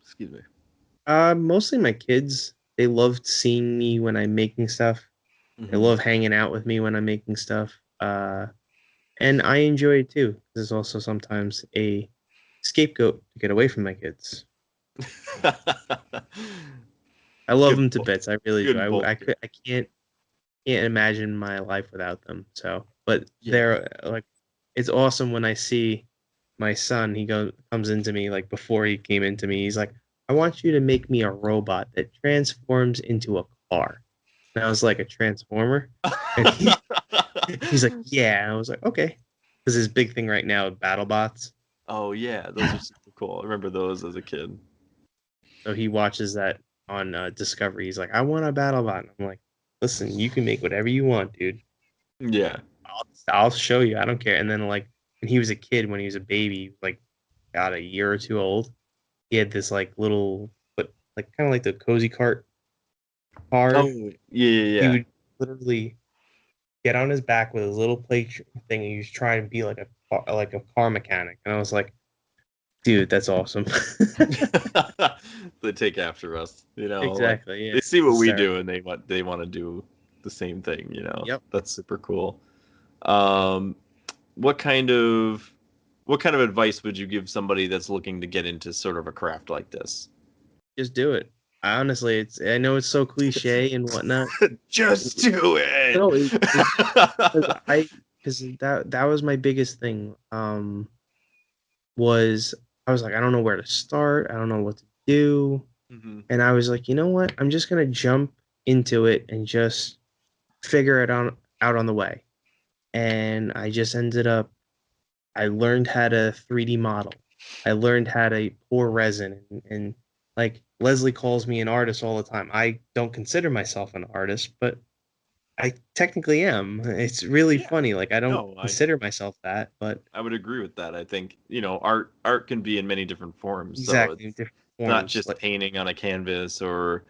Excuse me. Mostly my kids. They loved seeing me when I'm making stuff. They Mhm. love hanging out with me when I'm making stuff. And I enjoy it too. There's also sometimes a scapegoat to get away from my kids. I love Good them to both. bits. I really Good do. both. I can't imagine my life without them. So, but Yeah. they're like, it's awesome when I see my son. Comes into me like before he came into me. He's like, I want you to make me a robot that transforms into a car. And I was like, a transformer. And he's like, yeah. And I was like, okay. Because his big thing right now is battle bots. Oh yeah, those are super cool. I remember those as a kid. So he watches that on Discovery. He's like, I want a battle bot. And I'm like, listen, you can make whatever you want, dude. Yeah. I'll show you. I don't care. And then like when he was a kid, when he was a baby, like got a year or two old, he had this like little, but like kind of like the cozy cart car. Oh yeah, yeah, He yeah. would literally get on his back with his little plate thing, and he was trying to be like a car mechanic. And I was like, dude, that's awesome. They take after us, like, Exactly. Yeah. they see what we Hysterical. do and they want to do the same thing. Yep. That's super cool. What kind of advice would you give somebody that's looking to get into sort of a craft like this? Just do it. Honestly, I know it's so cliche and whatnot. Just do it. No, because that was my biggest thing. Was I was like, I don't know where to start. I don't know what to do. Mhm. And I was like, you know what? I'm just gonna jump into it and just figure it out on the way. And I just ended up. I learned how to 3D model. I learned how to pour resin, and like Leslie calls me an artist all the time. I don't consider myself an artist, but I technically am. It's really Yeah. funny. Like I don't No, consider myself that, but I would agree with that. I think, art can be in many different forms. So exactly in it's different not forms. just Like painting on a canvas or,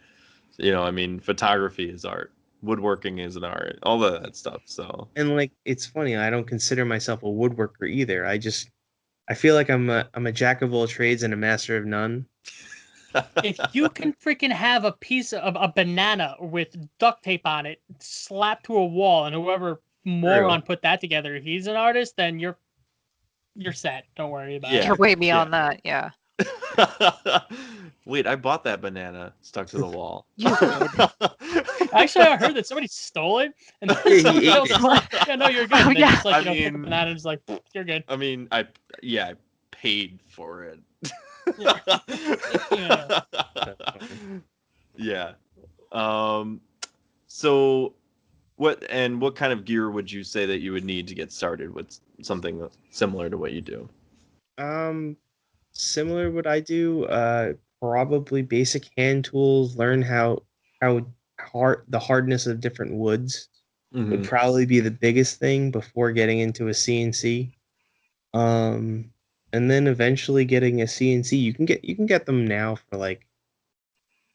photography is art, woodworking is an art, all of that stuff. So and like it's funny. I don't consider myself a woodworker either. I feel like I'm a jack of all trades and a master of none. If you can freaking have a piece of a banana with duct tape on it slapped to a wall, and whoever moron put that together, he's an artist, then you're set. Don't worry about Yeah. You're way beyond that. Yeah. Wait, I bought that banana stuck to the wall. You did. Actually, I heard that somebody stole it, and then Yeah, he somebody ate else it. was like, "Yeah, no, you're good." Oh, And then yeah. just like I took a mean- banana and just like, "You're good." I mean, I paid for it. Yeah. Yeah. So what kind of gear would you say that you would need to get started with something similar to what you do? Similar what I do. Probably basic hand tools. Learn how the hardness of different woods would Mhm. probably be the biggest thing before getting into a CNC. And then eventually getting a CNC. You can get them now for like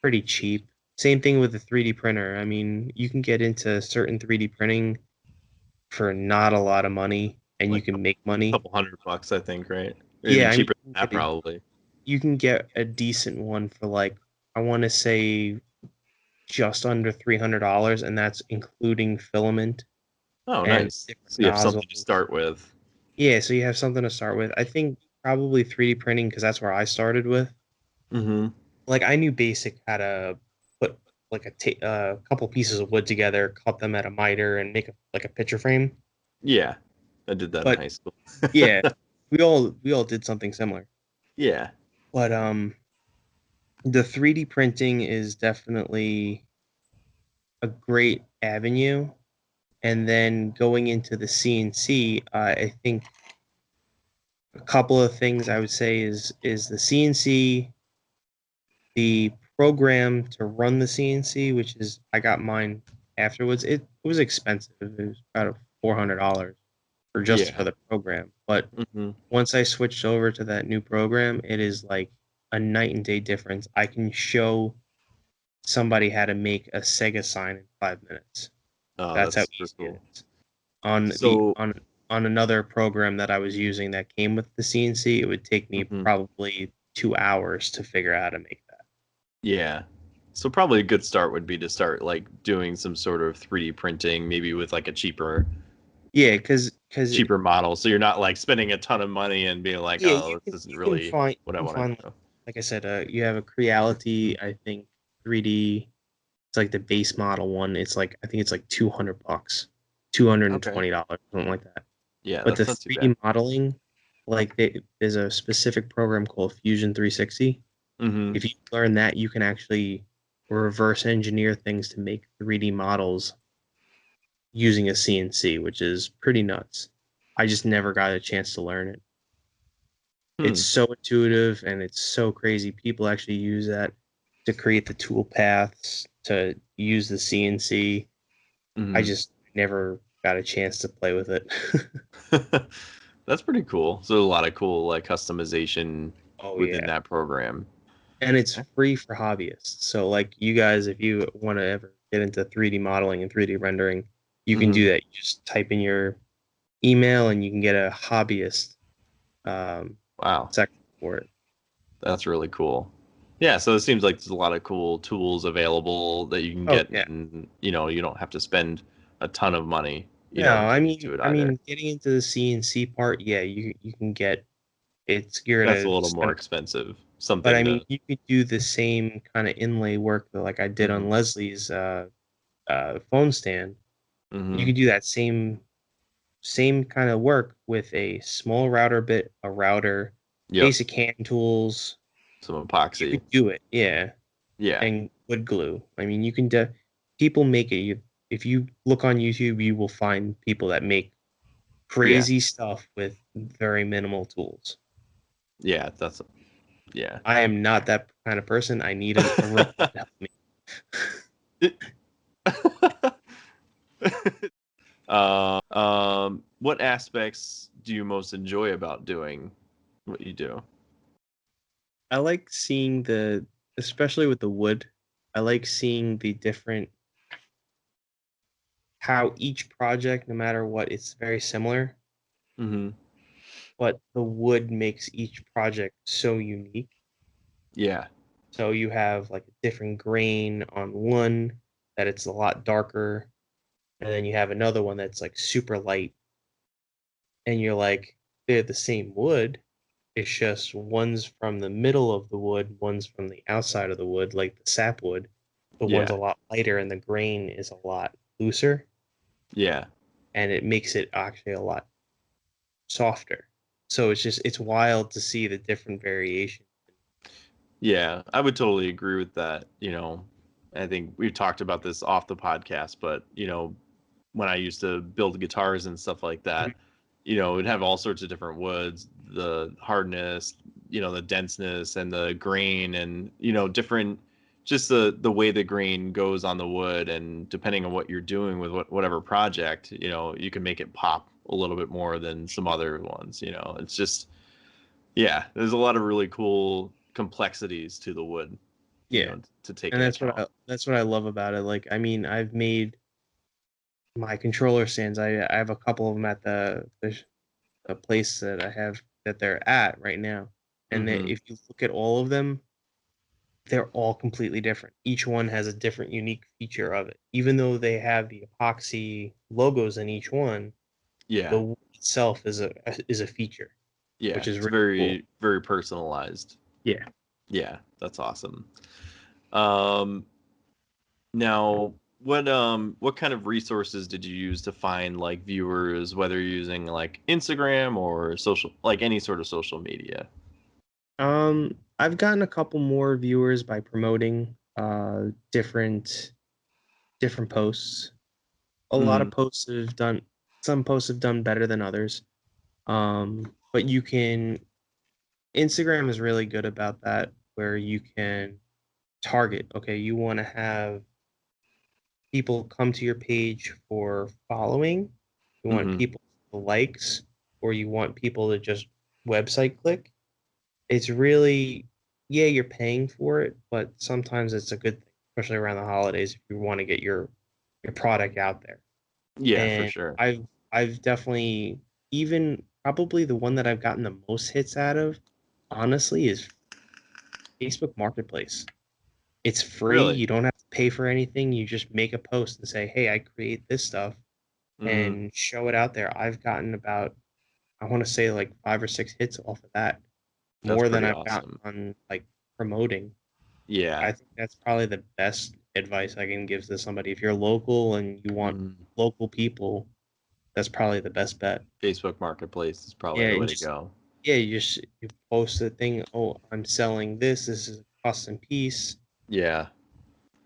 pretty cheap. Same thing with the 3D printer. I mean, you can get into certain 3D printing for not a lot of money, and you Like can make a money. couple $100, I think, right? Maybe Yeah, I mean, cheaper than that, probably. you can get a decent one for like I want to say just under $300, and that's including filament Oh, and nice. different So you have something to nozzles. start with. Yeah, so you have something to start with. I think probably 3D printing because that's where I started with. Mm-hmm. Like I knew basic how to put like a couple pieces of wood together, cut them at a miter, and make like a picture frame. Yeah, I did that in But high school. yeah, we all did something similar. Yeah. But the 3D printing is definitely a great avenue. And then going into the CNC, I think A couple of things I would say is the CNC, the program to run the CNC, which is I got mine afterwards. It was expensive. It was about $400 for just for Yeah. the program. But Hmm. once I switched over to that new program, it is like a night and day difference. I can show somebody how to make a Sega sign in 5 minutes. Oh, That's that's how super easy it cool. is. On the So, on another program that I was using that came with the CNC, it would take me mhm, probably 2 hours to figure out how to make that. yeah. So probably a good start would be to start like doing some sort of 3D printing, maybe with like a Yeah, because model. So you're not like spending a ton of money and being like, yeah, oh, this isn't you can really find what I want to do. like I said, you have a Creality, I think 3D. It's like the base model one. It's like I think it's like $200, Okay. $220, something like that. Yeah, But the that's not too bad. 3D modeling, like there's a specific program called Fusion 360. Hmm. If you learn that, you can actually reverse engineer things to make 3D models using a CNC, which is pretty nuts. I just never got a chance to learn it. It's Hmm. so intuitive and it's so crazy. People actually use that to create the tool paths to use the CNC. I Hmm. just never got a chance to play with it. That's pretty cool. So a lot of cool like customization Oh within yeah. that program. And it's free for hobbyists. So like you guys, if you want to ever get into 3D modeling and 3D rendering, you can Hmm. do that. You just type in your email and you can get a hobbyist um, Wow, section for it. that's really cool. Yeah, so it seems like there's a lot of cool tools available that you can Oh get, yeah. and you don't have to spend a ton of money, No, to get into it I either. mean, getting into the CNC part, yeah, you can get it's you're That's a gonna little more spend, expensive. but I Something mean, to. you could do the same kind of inlay work that like I did Hmm. on Leslie's phone stand. You Hmm. could do that same kind of work with a small router bit, a router, Yep, basic hand tools. some You epoxy. could do it, yeah, Yeah, and wood glue. I mean, you can people make it. If you look on YouTube, you will find people that make yeah, crazy stuff with very minimal tools. yeah. That's yeah. I am not that kind of person. I need a robot to help me. What aspects do you most enjoy about doing what you do? I like seeing especially with the wood, I like seeing the different, how each project, no matter what, it's very similar, Hmm. but the wood makes each project so unique. Yeah, So you have like a different grain on one that it's a lot darker, and then you have another one that's like super light, and you're like, they're the same wood. It's just one's from the middle of the wood, one's from the outside of the wood, like the sapwood. The one's yeah, a lot lighter and the grain is a lot looser, yeah. and it makes it actually a lot softer. So it's wild to see the different variation. Yeah, I would totally agree with that. I think we've talked about this off the podcast, but when I used to build guitars and stuff like Mhm. that, it'd have all sorts of different woods, the hardness, the denseness and the grain and, different just the way the grain goes on the wood and depending on what you're doing with whatever project, you can make it pop a little bit more than some other ones, It's just yeah, there's a lot of really cool complexities to the wood, Yeah, to take and into account. that's what I love about it. Like, I mean, I've made my controller stands. I have a couple of them at the place that I have that they're at right now. And Hmm. if you look at all of them, they're all completely different. Each one has a different unique feature of it. Even though they have the epoxy logos in each one, the Yeah, wood itself is a feature, yeah, which is it's really cool. very very personalized. Yeah. Yeah, that's awesome. Um, Now, what kind of resources did you use to find like viewers, whether you're using like Instagram or social, like any sort of social media? I've gotten a couple more viewers by promoting different posts. A lot Hmm. of posts have done Some posts have done better than others. Um but you can. Instagram is really good about that, where you can target. Okay, you want to have people come to your page for following. You want Mhm. people for likes, or you want people to just website click. It's really, yeah, you're paying for it, but sometimes it's a good thing, especially around the holidays if you want to get your product out there. Yeah, for And sure. I've definitely, even probably the one that I've gotten the most hits out of, honestly, is Facebook Marketplace. It's free. Really? You don't have to pay for anything. You just make a post and say, "Hey, I create this stuff," Mhm. and show it out there. I've gotten about, I want to say, like 5 or 6 hits off of that, That's more than pretty I've gotten awesome. on like promoting. Yeah. I think that's probably the best advice I can give to somebody. If you're local and you want Mhm. local people, that's probably the best bet. Facebook Marketplace is probably Yeah, the and way to just, go. yeah, you post a thing. Oh, I'm selling this. This is a custom piece. Yeah.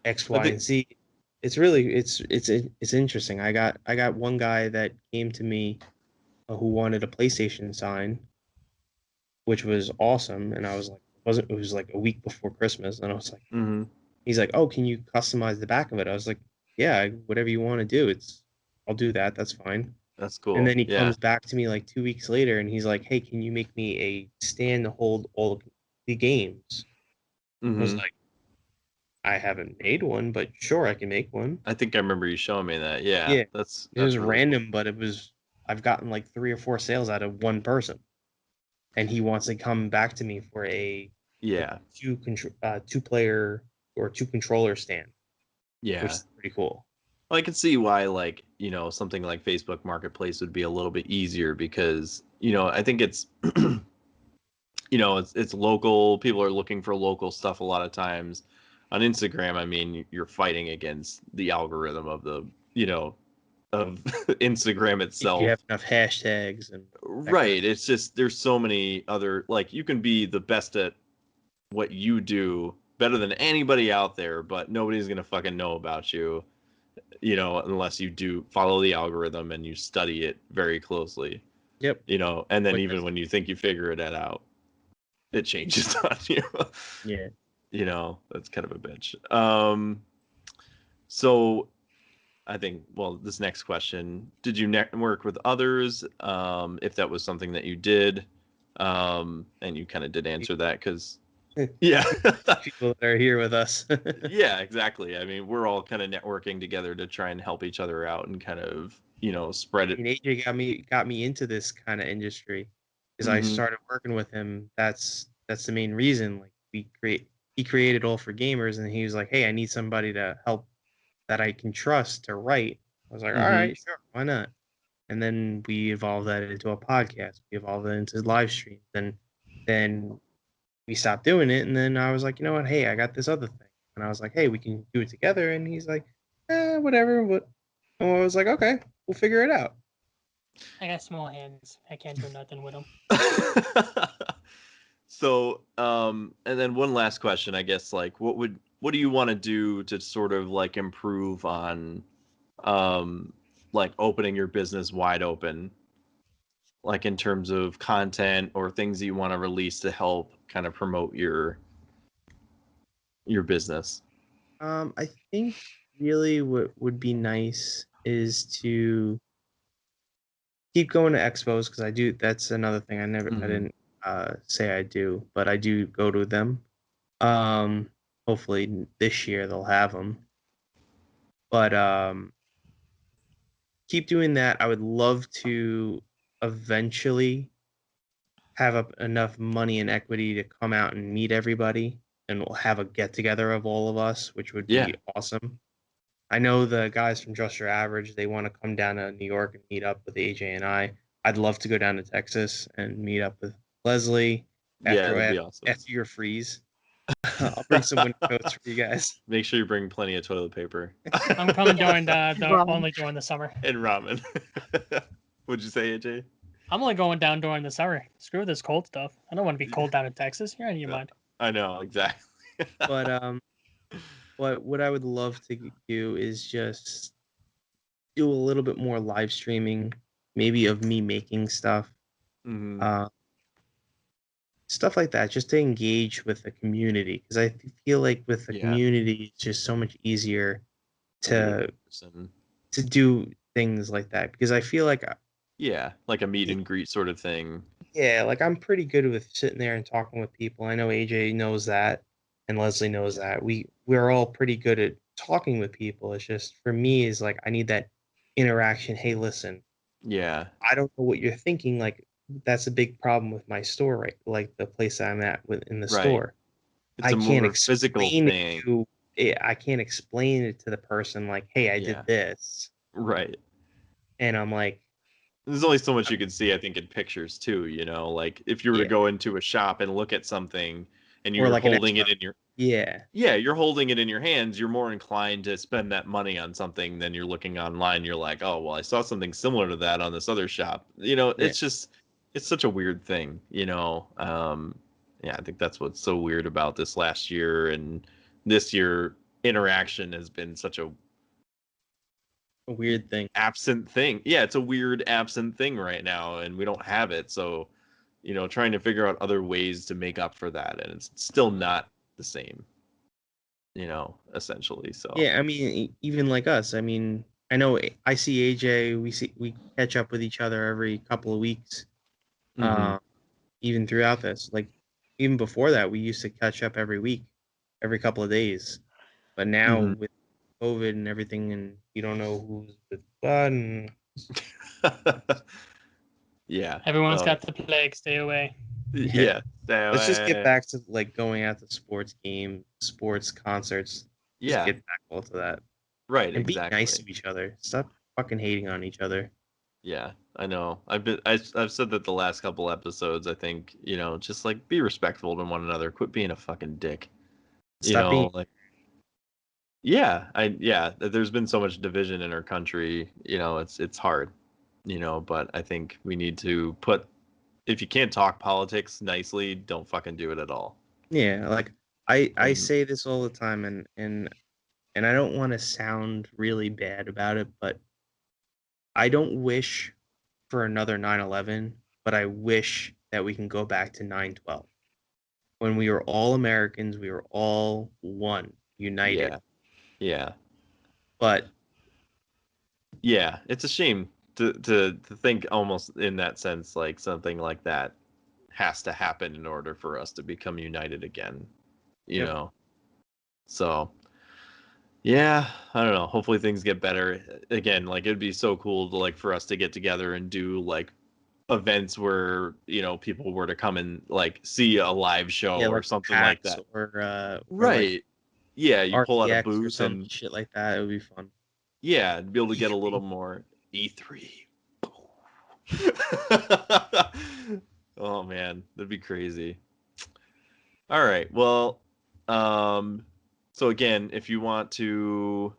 X, I Y, think and Z. It's really it's interesting. I got one guy that came to me who wanted a PlayStation sign, which was awesome, and I was like, wasn't it was like a week before Christmas, and I was like, mhm. he's like, oh, can you customize the back of it? I was like, yeah, whatever you want to do, I'll do that. That's fine. That's And cool. then he Yeah. comes back to me like 2 weeks later, and he's like, hey, can you make me a stand to hold all the games? I was Mhm. like, I haven't made one, but sure, I can make one. I think I remember you showing me that. Yeah. Yeah, it was That's really cool. random, but I've gotten like 3 or 4 sales out of one person, and he wants to come back to me for a Yeah. two player or two controller stand, which Yeah. is pretty cool. Well, I can see why, like, something like Facebook Marketplace would be a little bit easier because, I think it's, it's local. People are looking for local stuff a lot of times. On Instagram, I mean, you're fighting against the algorithm of of Instagram If you have itself. enough hashtags and that kind of Right. It's just there's so many other, like, you can be the best at what you do, better than anybody out there, but nobody's gonna fucking know about you, unless you do follow the algorithm and you study it very closely, yep. and then Like even this. when you think you figure it out, it changes on you. Yeah. That's kind of a bitch. So I think, well, this next question, did you network with others? If that was something that you did, and you kind of did answer that because, yeah. People that are here with us. Yeah, exactly. I mean, we're all kind of networking together to try and help each other out and kind of, spread it. And AJ got me into this kind of industry because I Hmm. started working with him. That's the main reason. Like he created All for Gamers, and he was like, "Hey, I need somebody to help that I can trust to write." I was like, "All Hmm. right, sure, why not?" And then we evolved that into a podcast. We evolved it into live streams. Then we stopped doing it, and then I was like, you know what? Hey, I got this other thing, and I was like, hey, we can do it together. And he's like, whatever. But and I was like, okay, we'll figure it out. I got small hands. I can't do nothing with them. So, and then one last question, I guess, like, what do you want to do to sort of like improve on, um, like opening your business wide open, like in terms of content or things that you want to release to help kind of promote your business? I think really what would be nice is to keep going to expos because I do. That's another thing I Hmm. didn't say I do, but I do go to them. Um, hopefully this year they'll have them. But keep doing that. I would love to eventually have up enough money and equity to come out and meet everybody, and we'll have a get together of all of us, which would Yeah. be awesome. I know the guys from Just Your Average, they want to come down to New York and meet up with AJ and I. I'd love to go down to Texas and meet up with Leslie Yeah, that'd be awesome. after your freeze. I'll bring some winter coats for you guys. Make sure you bring plenty of toilet paper I'm coming during the Ramen. only during the summer. and ramen. What'd you say, AJ? I'm only going down during the summer. Screw this cold stuff. I don't want to be cold down in Texas. You're out of your No, mind. I know, exactly. But what I would love to do is just do a little bit more live streaming, maybe of me making stuff. Hmm. stuff like that, just to engage with the community, because I feel like with the Yeah. community, it's just so much easier to Person. do things like that. Because I feel like, Yeah, like a meet and greet sort of thing. yeah, like I'm pretty good with sitting there and talking with people. I know AJ knows that, and Leslie knows that. We're all pretty good at talking with people. It's just for me is like I need that interaction. Hey, listen, Yeah. I don't know what you're thinking. Like that's a big problem with my store, right? Like the place I'm at in the Right. store. It's I a can't more physical explain thing. I can't explain it to the person like, hey, I Yeah. did this, Right. and I'm like, There's only so much you can see, I think, in pictures too, you know, like if you were to yeah, go into a shop and look at something and or you're like an holding it extra, in your yeah, you're holding it in your hands, you're more inclined to spend that money on something than you're looking online. You're like, oh, well, I saw something similar to that on this other shop. You know, yeah. it's such a weird thing, you know. Yeah, I think that's what's so weird about this last year and this year interaction has been such a A weird thing. absent thing. Yeah, it's a weird absent thing right now, and we don't have it. So, you know, trying to figure out other ways to make up for that, and it's still not the same, you know, essentially. So, Yeah, I mean, even like us. I mean, I know I see AJ. We catch up with each other every couple of weeks. mhm. Even throughout this, like even before that, we used to catch up every week, every couple of days. But now Mhm. with COVID and everything, and you don't know who's with what, and Yeah. Everyone's No. got the plague. Stay away. yeah. Yeah. Let's just get So, back to like going out to sports sports concerts. Just yeah. get back all to that Right. and be nice Exactly. to each other. Stop fucking hating on each other. Yeah. I know. I've said that the last couple episodes. I think, you know, just like be respectful to one another. Quit being a fucking dick. You Stop being know, like yeah, there's been so much division in our country, you know, it's hard, you know, but I think we need to put if you can't talk politics nicely, don't fucking do it at all. yeah. Like I And say this all the time, and I don't want to sound really bad about it, but I don't wish for another 9/11, but I wish that we can go back to 9/12 when we were all Americans, we were all one, united. yeah, yeah. But Yeah, it's a shame to think almost in that sense like something like that has to happen in order for us to become united again, you yep, know. So, yeah, I don't know. Hopefully things get better. Again, like it'd be so cool to like for us to get together and do like events where, you know, people were to come and like see a live show yeah, or like something like PAX that. or like Right. Yeah, you pull out a RTX or booth some and shit like that. It would be fun. yeah, be able to get a little E3. more E3. Oh man, that'd be crazy. All right. Well, um so again, if you want to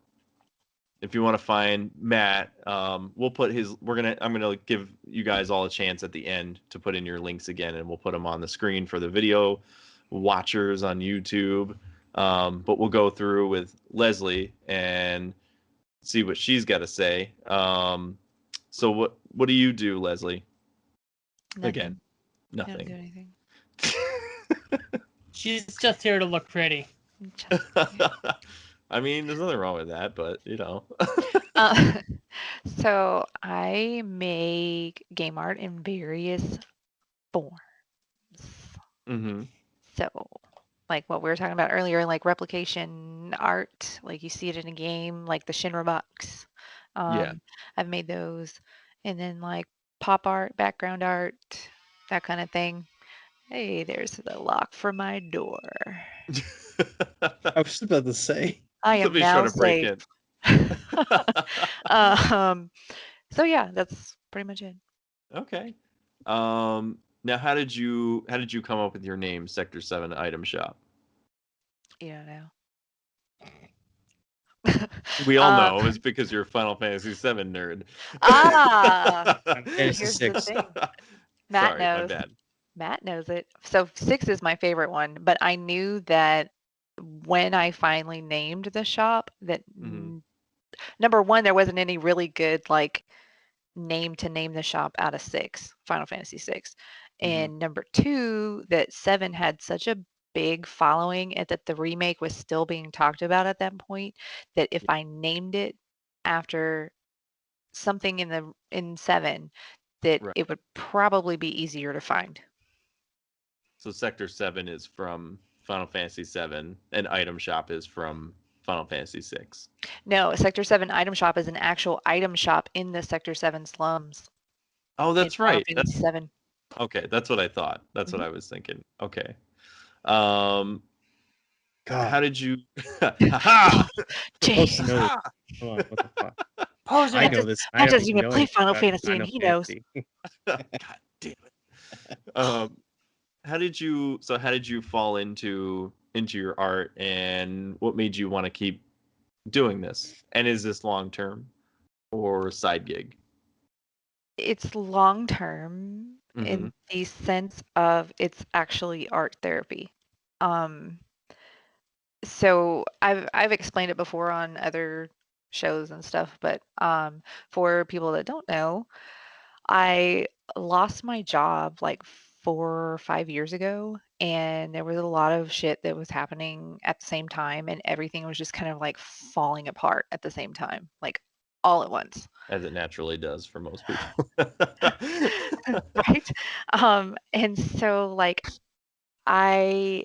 find Matt, we'll put I'm gonna give you guys all a chance at the end to put in your links again, and we'll put them on the screen for the video watchers on YouTube. But we'll go through with Leslie and see what she's got to say. So what do you do, Leslie? Again, Nothing. I don't do nothing. anything. She's just here to look pretty. I mean, there's nothing wrong with that, but you know. Uh, so I make game art in various forms. Mm-hmm. So, like what we were talking about earlier, like replication art, like you see it in a game, like the Shinra box. Yeah. I've made those, and then like pop art, background art, that kind of thing. Hey, there's the lock for my door. I was just about to say. I am Somebody's trying now to break safe. in. um, so yeah, that's pretty much it. Okay. Now how did you come up with your name, Sector 7 Item Shop? You don't know. We all know it's because you're a Final Fantasy 7 nerd. Fantasy Here's the 6. thing. Matt Sorry, my knows. bad. Matt knows it. So 6 is my favorite one, but I knew that when I finally named the shop that Mhm. number one, there wasn't any really good like name to name the shop out of 6, Final Fantasy 6. And number two, that 7 had such a big following and that the remake was still being talked about at that point, that if I named it after something in 7, that Right. it would probably be easier to find. So Sector 7 is from Final Fantasy 7, and Item Shop is from Final Fantasy 6. No, Sector 7 item shop is an actual item shop in the Sector 7 slums. Oh, that's in Final right. Fantasy 7. Okay, that's what I thought. That's what Mhm. I was thinking. Okay. How God, did you? Ha supposed to know this. ha! Come on, what the fuck? Poser. I know this. I Matt don't doesn't even even know play anything Final about Fantasy, and Final he knows. Fantasy. God damn it. How did you fall into your art, and what made you want to keep doing this? And is this long term or side gig? It's long term Mm-hmm. in the sense of it's actually art therapy. Um, so I've explained it before on other shows and stuff, but for people that don't know, I lost my job like 4 or 5 years ago, and there was a lot of shit that was happening at the same time, and everything was just kind of like falling apart at the same time, like all at once. As it naturally does for most people. Right? And so like I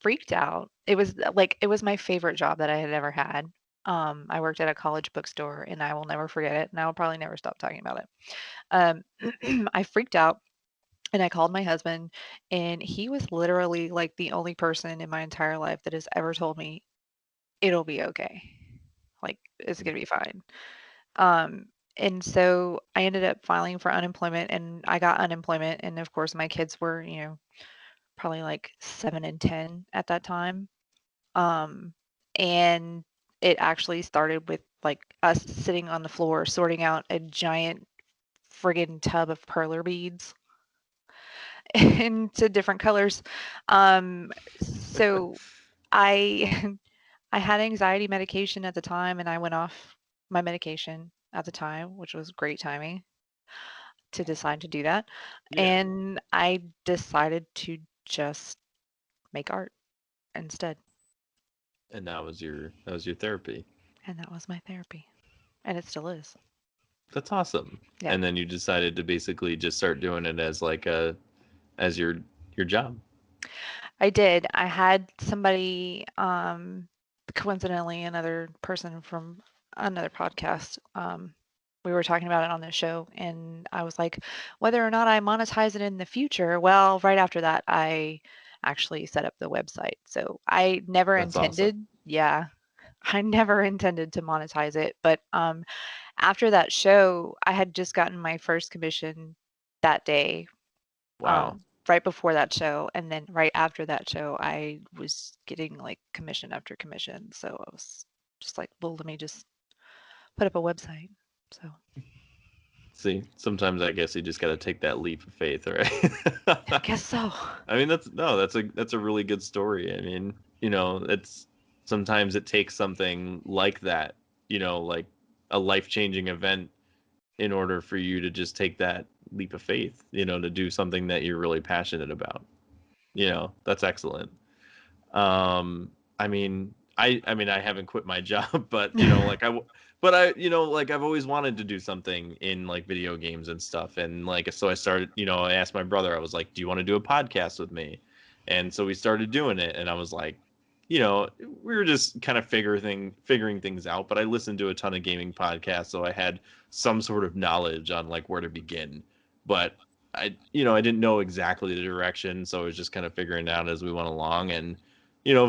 freaked out. It was my favorite job that I had ever had. I worked at a college bookstore and I will never forget it, and I will probably never stop talking about it. I freaked out and I called my husband, and he was literally like the only person in my entire life that has ever told me it'll be okay. Like it's gonna be fine. Um, and so I ended up filing for unemployment and I got unemployment. And of course, my kids were, probably like 7 and 10 at that time. Um, and it actually started with like us sitting on the floor sorting out a giant friggin' tub of perler beads into different colors. So I I had anxiety medication at the time and I went off my medication at the time, which was great timing to decide to do that. Yeah. And I decided to just make art instead. And that was your therapy. And that was my therapy. And it still is. That's awesome. Yeah. And then you decided to basically just start doing it as like as your job. I did. I had somebody, coincidentally, another person from another podcast. We were talking about it on the show, and I was like, whether or not I monetize it in the future. Well, right after that, I actually set up the website. So I never That's awesome. intended, yeah, I never intended to monetize it. But after that show, I had just gotten my first commission that day, Wow. right before that show, and then right after that show, I was getting like commission after commission. So I was just like, well, let me just put up a website. So See, sometimes I guess you just got to take that leap of faith, right? I guess so. I mean, that's a really good story. I mean, it's sometimes it takes something like that, like a life-changing event in order for you to just take that leap of faith, to do something that you're really passionate about. That's excellent. I mean, I haven't quit my job, but like I've always wanted to do something in like video games and stuff, and like so I started. I asked my brother. I was like, "Do you want to do a podcast with me?" And so we started doing it, and I was like, we were just kind of figuring things out. But I listened to a ton of gaming podcasts, so I had some sort of knowledge on like where to begin. But I didn't know exactly the direction, so I was just kind of figuring it out as we went along, and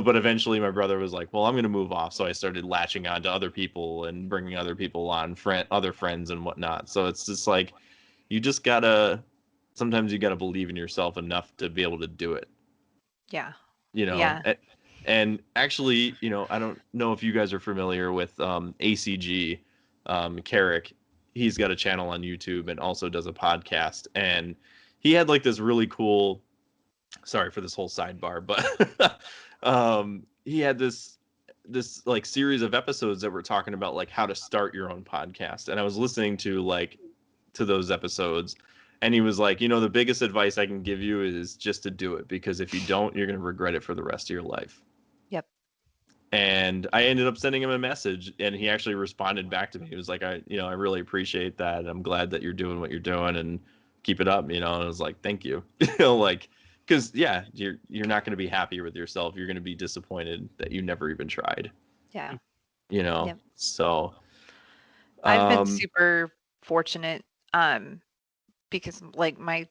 but eventually my brother was like, well, I'm going to move off. So I started latching on to other people and bringing other people on, other friends and whatnot. So it's just like, sometimes you got to believe in yourself enough to be able to do it, Yeah. you know? Yeah. And actually, I don't know if you guys are familiar with ACG, Carrick. He's got a channel on YouTube and also does a podcast. And he had like this really cool, sorry for this whole sidebar, but he had this like series of episodes that were talking about like how to start your own podcast, and I was listening to those episodes, And he was like, the biggest advice I can give you is just to do it, because if you don't, you're going to regret it for the rest of your life. Yep. And I ended up sending him a message, and he actually responded back to me. He was like, I really appreciate that. I'm glad that you're doing what you're doing, and keep it up, And I was like, thank you. Like, because you're not going to be happy with yourself. You're going to be disappointed that you never even tried. Yeah. Yep. So I've been super fortunate because like my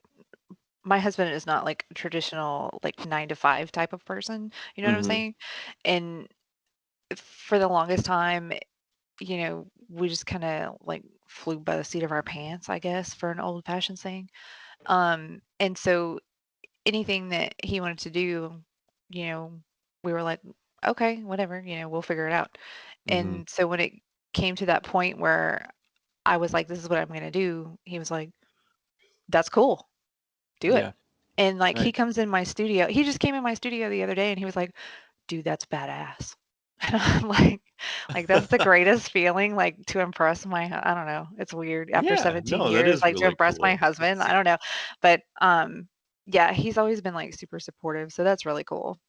husband is not like a traditional like 9 to 5 type of person, you know what I'm Mhm. saying? And for the longest time, we just kind of like flew by the seat of our pants, I guess, for an old fashioned saying. And so anything that he wanted to do, we were like, okay, whatever, we'll figure it out. Mhm. And so when it came to that point where I was like, this is what I'm going to do, he was like, that's cool. Do it. Yeah. And like he Right. comes in my studio. He just came in my studio the other day and he was like, dude, that's badass. And I'm like that's the greatest feeling, like to impress my I don't know. It's weird after Yeah. 17 No, that years, is like to really impress my cool. husband. I don't know. But yeah, he's always been like super supportive. So that's really cool.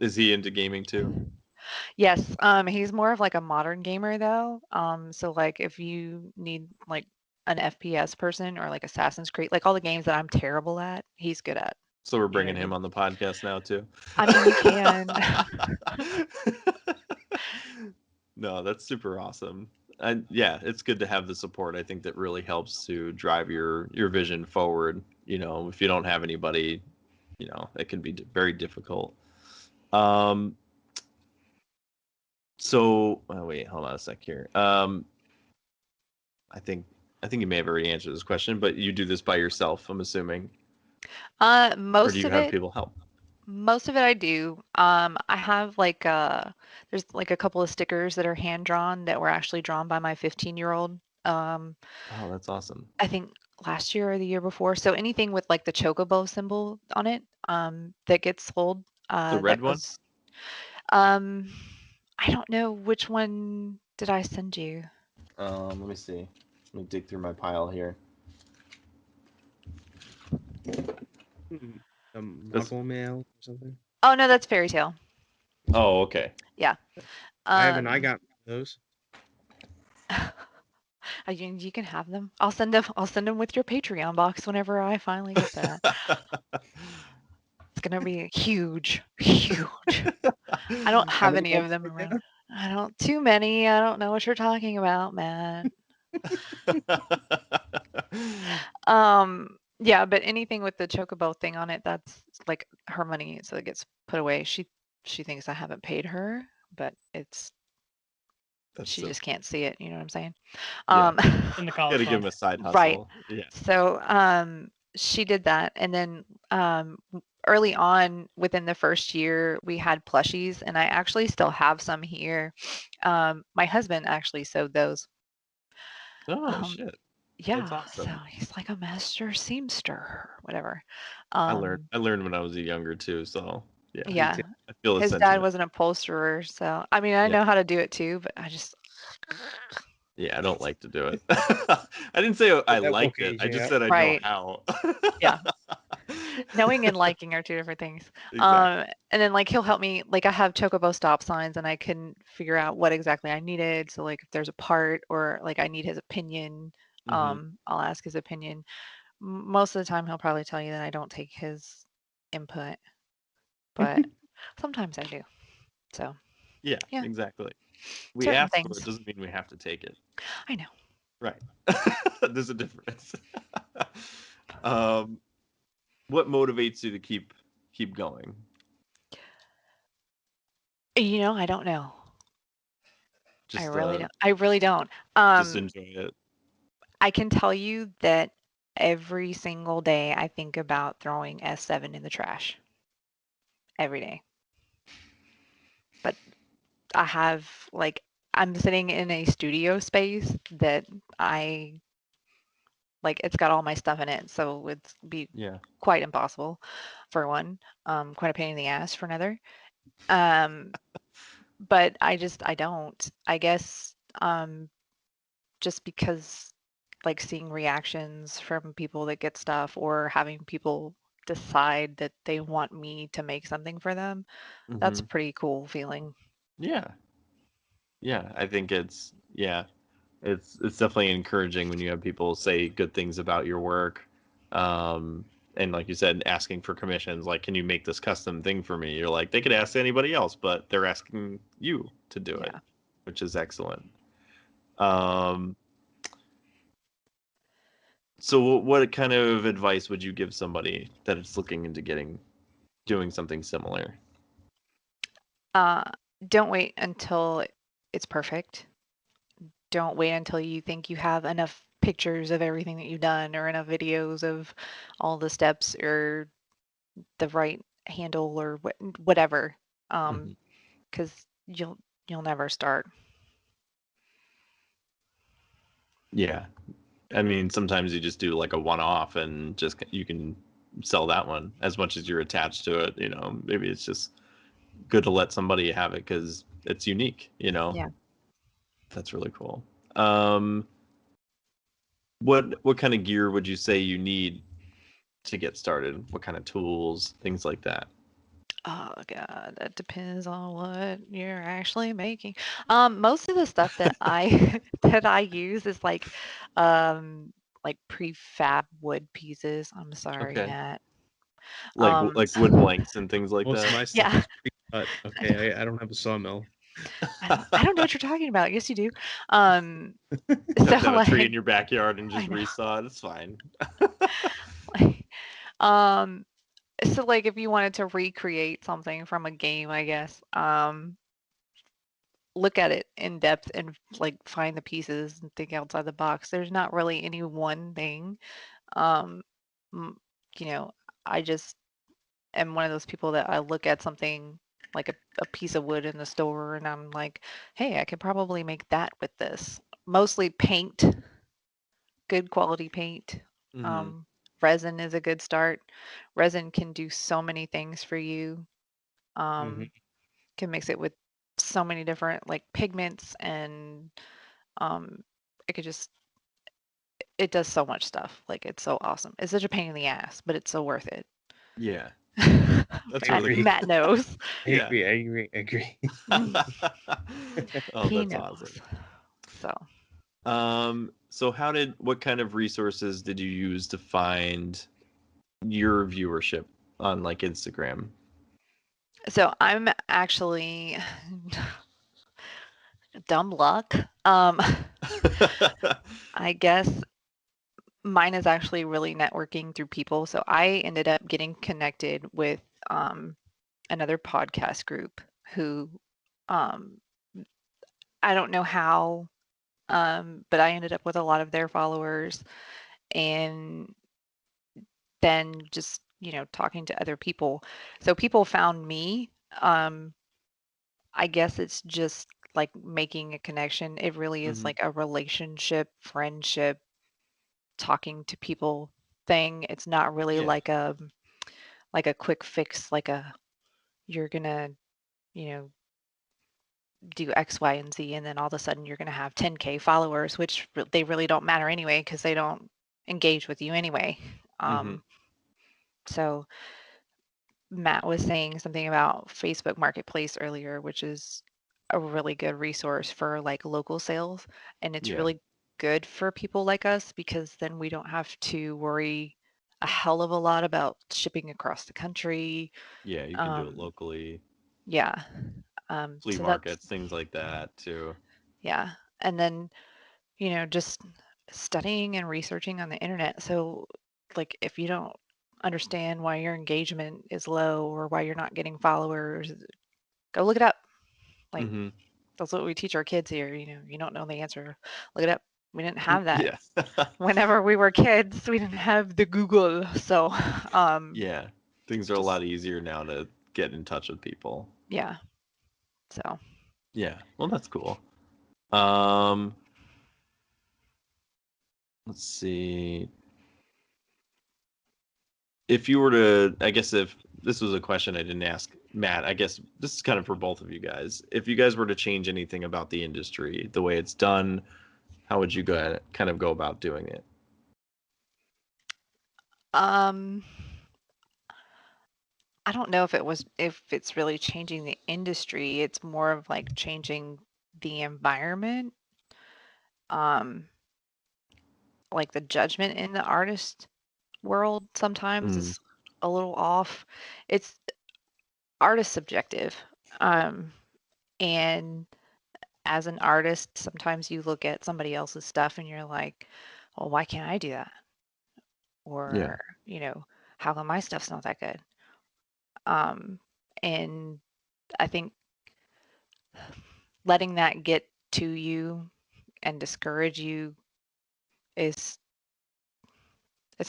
Is he into gaming too? Yes. He's more of like a modern gamer though. So like if you need like an FPS person or like Assassin's Creed, like all the games that I'm terrible at, he's good at. So we're You know what bringing I him mean? on the podcast now too. I mean, you can. No, that's super awesome. And yeah, it's good to have the support. I think that really helps to drive your vision forward. If you don't have anybody, it can be very difficult. So wait, hold on a sec here. I think you may have already answered this question, but you do this by yourself, I'm assuming, or do Most you of have it people help? Most of it I do. I have like there's like a couple of stickers that are hand drawn that were actually drawn by my 15-year-old. Oh, that's awesome. I think last year or the year before. So anything with like the chocobo symbol on it, that gets sold, The red that one? goes. Um, I don't know which one did I send you. Let me see. Let me dig through my pile here. A This. muggle mail or something. Oh no, that's Fairy Tale. Oh, okay. Yeah. I haven't. I Um, got those. you can have them. I'll send them. I'll send them with your Patreon box whenever I finally get that. It's gonna be huge, huge. I don't How have many any of months them right around. now? I don't too many. I don't know what you're talking about, Matt. Yeah, but anything with the chocobo thing on it, that's like her money, so it gets put away. She thinks I haven't paid her, but That's she so. just can't see it, you know what I'm saying? Yeah. In the Got college to give fund. him a side Right. hustle. Yeah. So she did that, and then early on within the first year we had plushies, and I actually still have some here. My husband actually sewed those. Oh Um, shit. That's yeah, so awesome. he's like a master seamster or whatever. I learned Um, when I was younger too, so yeah, yeah, I feel the his dad sentiment. was an upholsterer, so I mean I Yeah. know how to do it too, but I just Yeah, I don't like to do it. I didn't say I That will liked it. age I you just out. said I know right, how. yeah. Knowing and liking are two different things. Exactly. And then like he'll help me. Like I have chocobo stop signs, and I can figure out what exactly I needed. So like if there's a part or like I need his opinion, Hmm. I'll ask his opinion. Most of the time, he'll probably tell you that I don't take his input, but sometimes I do. So Yeah, yeah, exactly. We certain ask for things. it doesn't mean we have to take it. I know. Right. There's a difference. um, what motivates you to keep going? I don't know. I Just really don't. I really don't. just enjoy it. I can tell you that every single day I think about throwing S7 in the trash every day. But I have like I'm sitting in a studio space that I like it's got all my stuff in it, so it's be Yeah. quite impossible for one, quite a pain in the ass for another. Um, but I don't. I guess just because like seeing reactions from people that get stuff or having people decide that they want me to make something for them. That's a Hmm. pretty cool feeling. Yeah. Yeah. I think it's definitely encouraging when you have people say good things about your work. And like you said, asking for commissions, like, can you make this custom thing for me? You're like, they could ask anybody else, but they're asking you to do it, Yeah. which is excellent. Um, so what kind of advice would you give somebody that is looking into doing something similar? Uh, don't wait until it's perfect. Don't wait until you think you have enough pictures of everything that you've done or enough videos of all the steps or the right handle or whatever. Mhm. Because you'll never start. Yeah. I mean, sometimes you just do like a one-off and just you can sell that one as much as you're attached to it. Maybe it's just good to let somebody have it because it's unique. Yeah. That's really cool. Um, what kind of gear would you say you need to get started? What kind of tools, things like that? Oh God, that depends on what you're actually making. Most of the stuff that I that I use is like prefab wood pieces. I'm sorry, Okay, Matt. like wood blanks and things like Most of that. my stuff Yeah, is pre-cut. Okay, I don't have a sawmill. I don't know what you're talking about. Yes, you do. Um, so Cut down a tree in like your backyard and I just know. resaw it. It's fine. Like, um, so like if you wanted to recreate something from a game, I guess, look at it in depth and like find the pieces and think outside the box. There's not really any one thing. Um, m- you know, I just am one of those people that I look at something like a piece of wood in the store and I'm like, hey, I could probably make that with this. Mostly paint, good quality paint. Hmm. Um, resin is a good start. Resin can do so many things for you. Hmm. Um, can mix it with so many different like pigments and um it could just it does so much stuff. Like it's so awesome. It's such a pain in the ass, but it's so worth it. Yeah, that's I really agree. Matt cool. knows. I Yeah. agree. I agree. I agree. Oh, He that's awesome. knows. So So what kind of resources did you use to find your viewership on like Instagram? I'm actually dumb luck. I guess mine is actually really networking through people. So I ended up getting connected with um another podcast group who um I don't know how, but I ended up with a lot of their followers and then just, talking to other people. So people found me. Um, I guess it's just like making a connection. It really is Hmm. like a relationship, friendship, talking to people thing. It's not really Yeah. like a quick fix, like a you're gonna, you know, do X, Y, and Z, and then all of a sudden you're going to have 10K followers, which they really don't matter anyway because they don't engage with you anyway. Hmm. Um, so Matt was saying something about Facebook Marketplace earlier, which is a really good resource for like local sales, and it's Yeah. really good for people like us because then we don't have to worry a hell of a lot about shipping across the country. Yeah, you can do it Um, locally. yeah. Flea So that's markets, things like that too. yeah. And then just studying and researching on the internet. So, like, if you don't understand why your engagement is low or why you're not getting followers, go look it up. Like, Hmm. that's what we teach our kids here. You don't know the answer, look it up. We didn't have that Yeah. whenever we were kids. We didn't have the Google. So, Yeah. Things are a just lot easier now to get in touch with people. yeah. So, Yeah. Well, that's cool. Um, let's see. If you were to, I guess if this was a question I didn't ask Matt, I guess this is kind of for both of you guys. If you guys were to change anything about the industry, the way it's done, How would you kind of go about doing it? I don't know if it's really changing the industry. It's more of like changing the environment. Like the judgment in the artist world sometimes is a little off. It's art is subjective. And as an artist, sometimes you look at somebody else's stuff and you're like, well, why can't I do that? Or, how come my stuff's not that good? And I think letting that get to you and discourage you it's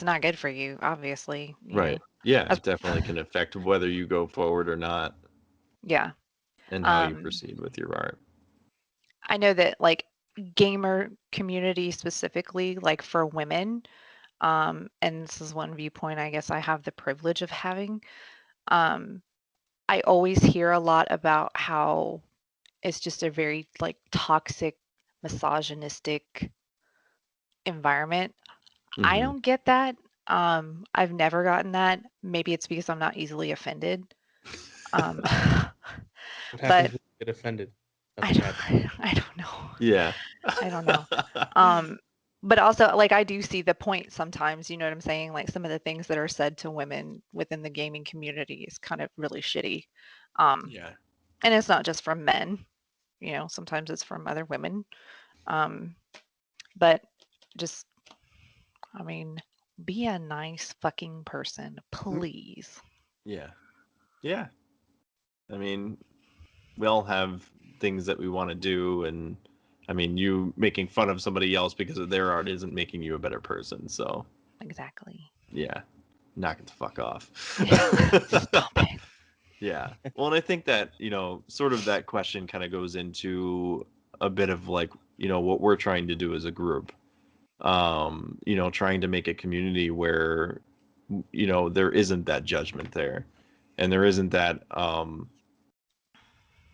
not good for you, obviously. Right. Yeah, it definitely can affect whether you go forward or not. Yeah. And how you proceed with your art. I know that like gamer community specifically, like for women, and this is one viewpoint I guess I have the privilege of having. I always hear a lot about how it's just a very like toxic, misogynistic environment. I don't get that. I've never gotten that. Maybe it's because I'm not easily offended. What happens but when you get offended? I don't know. Yeah. I don't know. But also like I do see the point sometimes, you know what I'm saying? Like some of the things that are said to women within the gaming community is kind of really shitty. Yeah. And it's not just from men, sometimes it's from other women. But just, I mean, be a nice fucking person, please. Yeah. Yeah. I mean, we all have things that we want to do, and I mean, you making fun of somebody else because of their art isn't making you a better person, so. Exactly. Yeah. Knock it the fuck off. Stop it. Yeah. Well, and I think that, sort of that question kind of goes into a bit of like, what we're trying to do as a group. Trying to make a community where, there isn't that judgment there. And there isn't that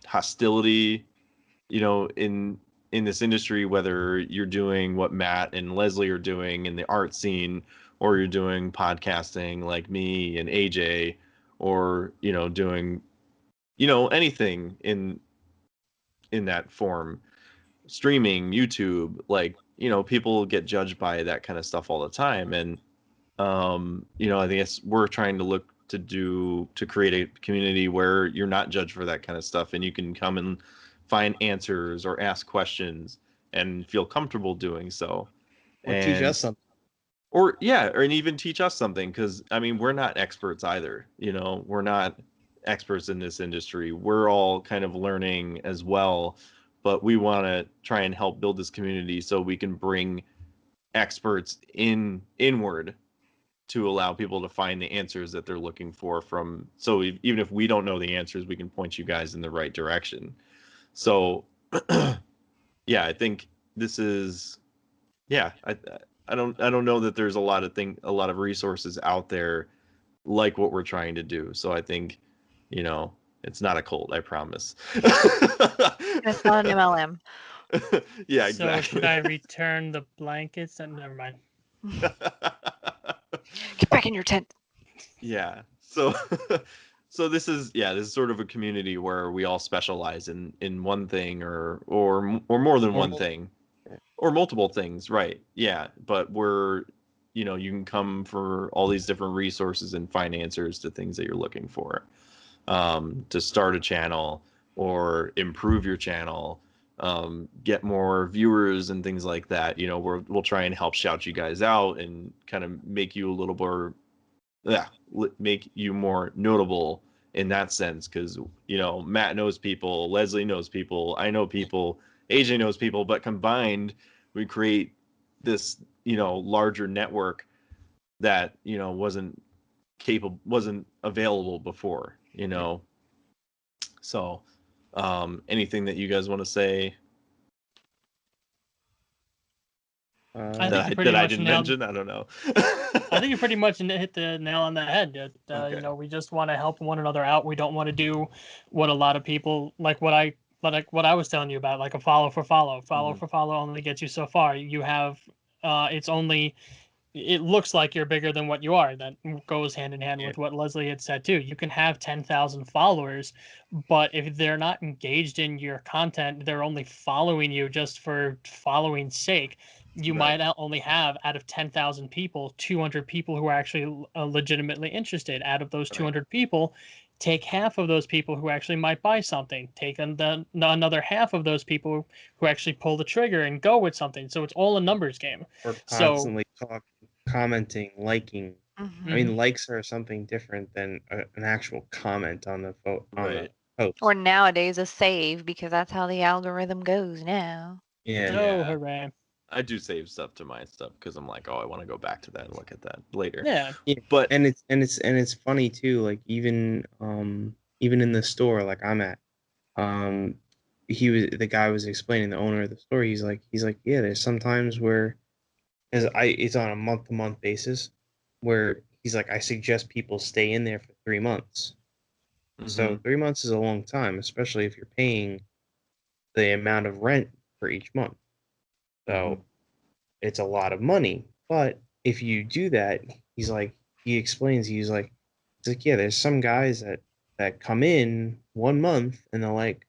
hostility, in this industry, whether you're doing what Matt and Leslie are doing in the art scene, or you're doing podcasting like me and AJ, or doing anything in that form, streaming, YouTube, like people get judged by that kind of stuff all the time. And I think we're trying to look to create a community where you're not judged for that kind of stuff, and you can come and find answers or ask questions and feel comfortable doing so. Or teach us something. Or even teach us something, because I mean, we're not experts either. We're not experts in this industry. We're all kind of learning as well, but we want to try and help build this community so we can bring experts inward to allow people to find the answers that they're looking for so even if we don't know the answers, we can point you guys in the right direction. So yeah, I think this is, I don't know that there's a lot of resources out there like what we're trying to do. So I think, it's not a cult, I promise. It's not an MLM. Yeah, exactly. So should I return the blankets? And never mind. Get back in your tent. Yeah. So this is sort of a community where we all specialize in one thing or more than one thing, or multiple things, right? Yeah, but we're you can come for all these different resources and find answers to things that you're looking for, to start a channel or improve your channel, get more viewers and things like that. We'll try and help shout you guys out and kind of make you a little more, make you more notable in that sense, because Matt knows people, Leslie knows people, I know people, AJ knows people, but combined we create this larger network that wasn't available before. So anything that you guys want to say that I didn't mention? I don't know. I think you pretty much hit the nail on the head. Okay. We just want to help one another out. We don't want to do what a lot of people, like what I like what I was telling you about, like a follow for follow. Follow Mhm. for follow only gets you so far. You have, it looks like you're bigger than what you are. That goes hand in hand with what Leslie had said too. You can have 10,000 followers, but if they're not engaged in your content, they're only following you just for following's sake. You Right. might only have, out of 10,000 people, 200 people who are actually legitimately interested. Out of those Right. 200 people, take half of those people who actually might buy something. Take another half of those people who actually pull the trigger and go with something. So it's all a numbers game. Or So constantly talking, commenting, liking. I mean, likes are something different than an actual comment on the on the Right. post. Or nowadays a save, because that's how the algorithm goes now. Yeah. oh, Yeah. hooray! I do save stuff to my stuff because I'm like, oh, I want to go back to that and look at that later. Yeah, But And it's funny too. Like even in the store like I'm at, the guy was explaining, the owner of the store. He's like yeah, there's sometimes where, it's on a month to month basis, where he's like, I suggest people stay in there for 3 months. So mhm, 3 months is a long time, especially if you're paying the amount of rent for each month. So mhm. it's a lot of money. But if you do that, he explains, he's like, yeah, there's some guys that come in 1 month and they're like,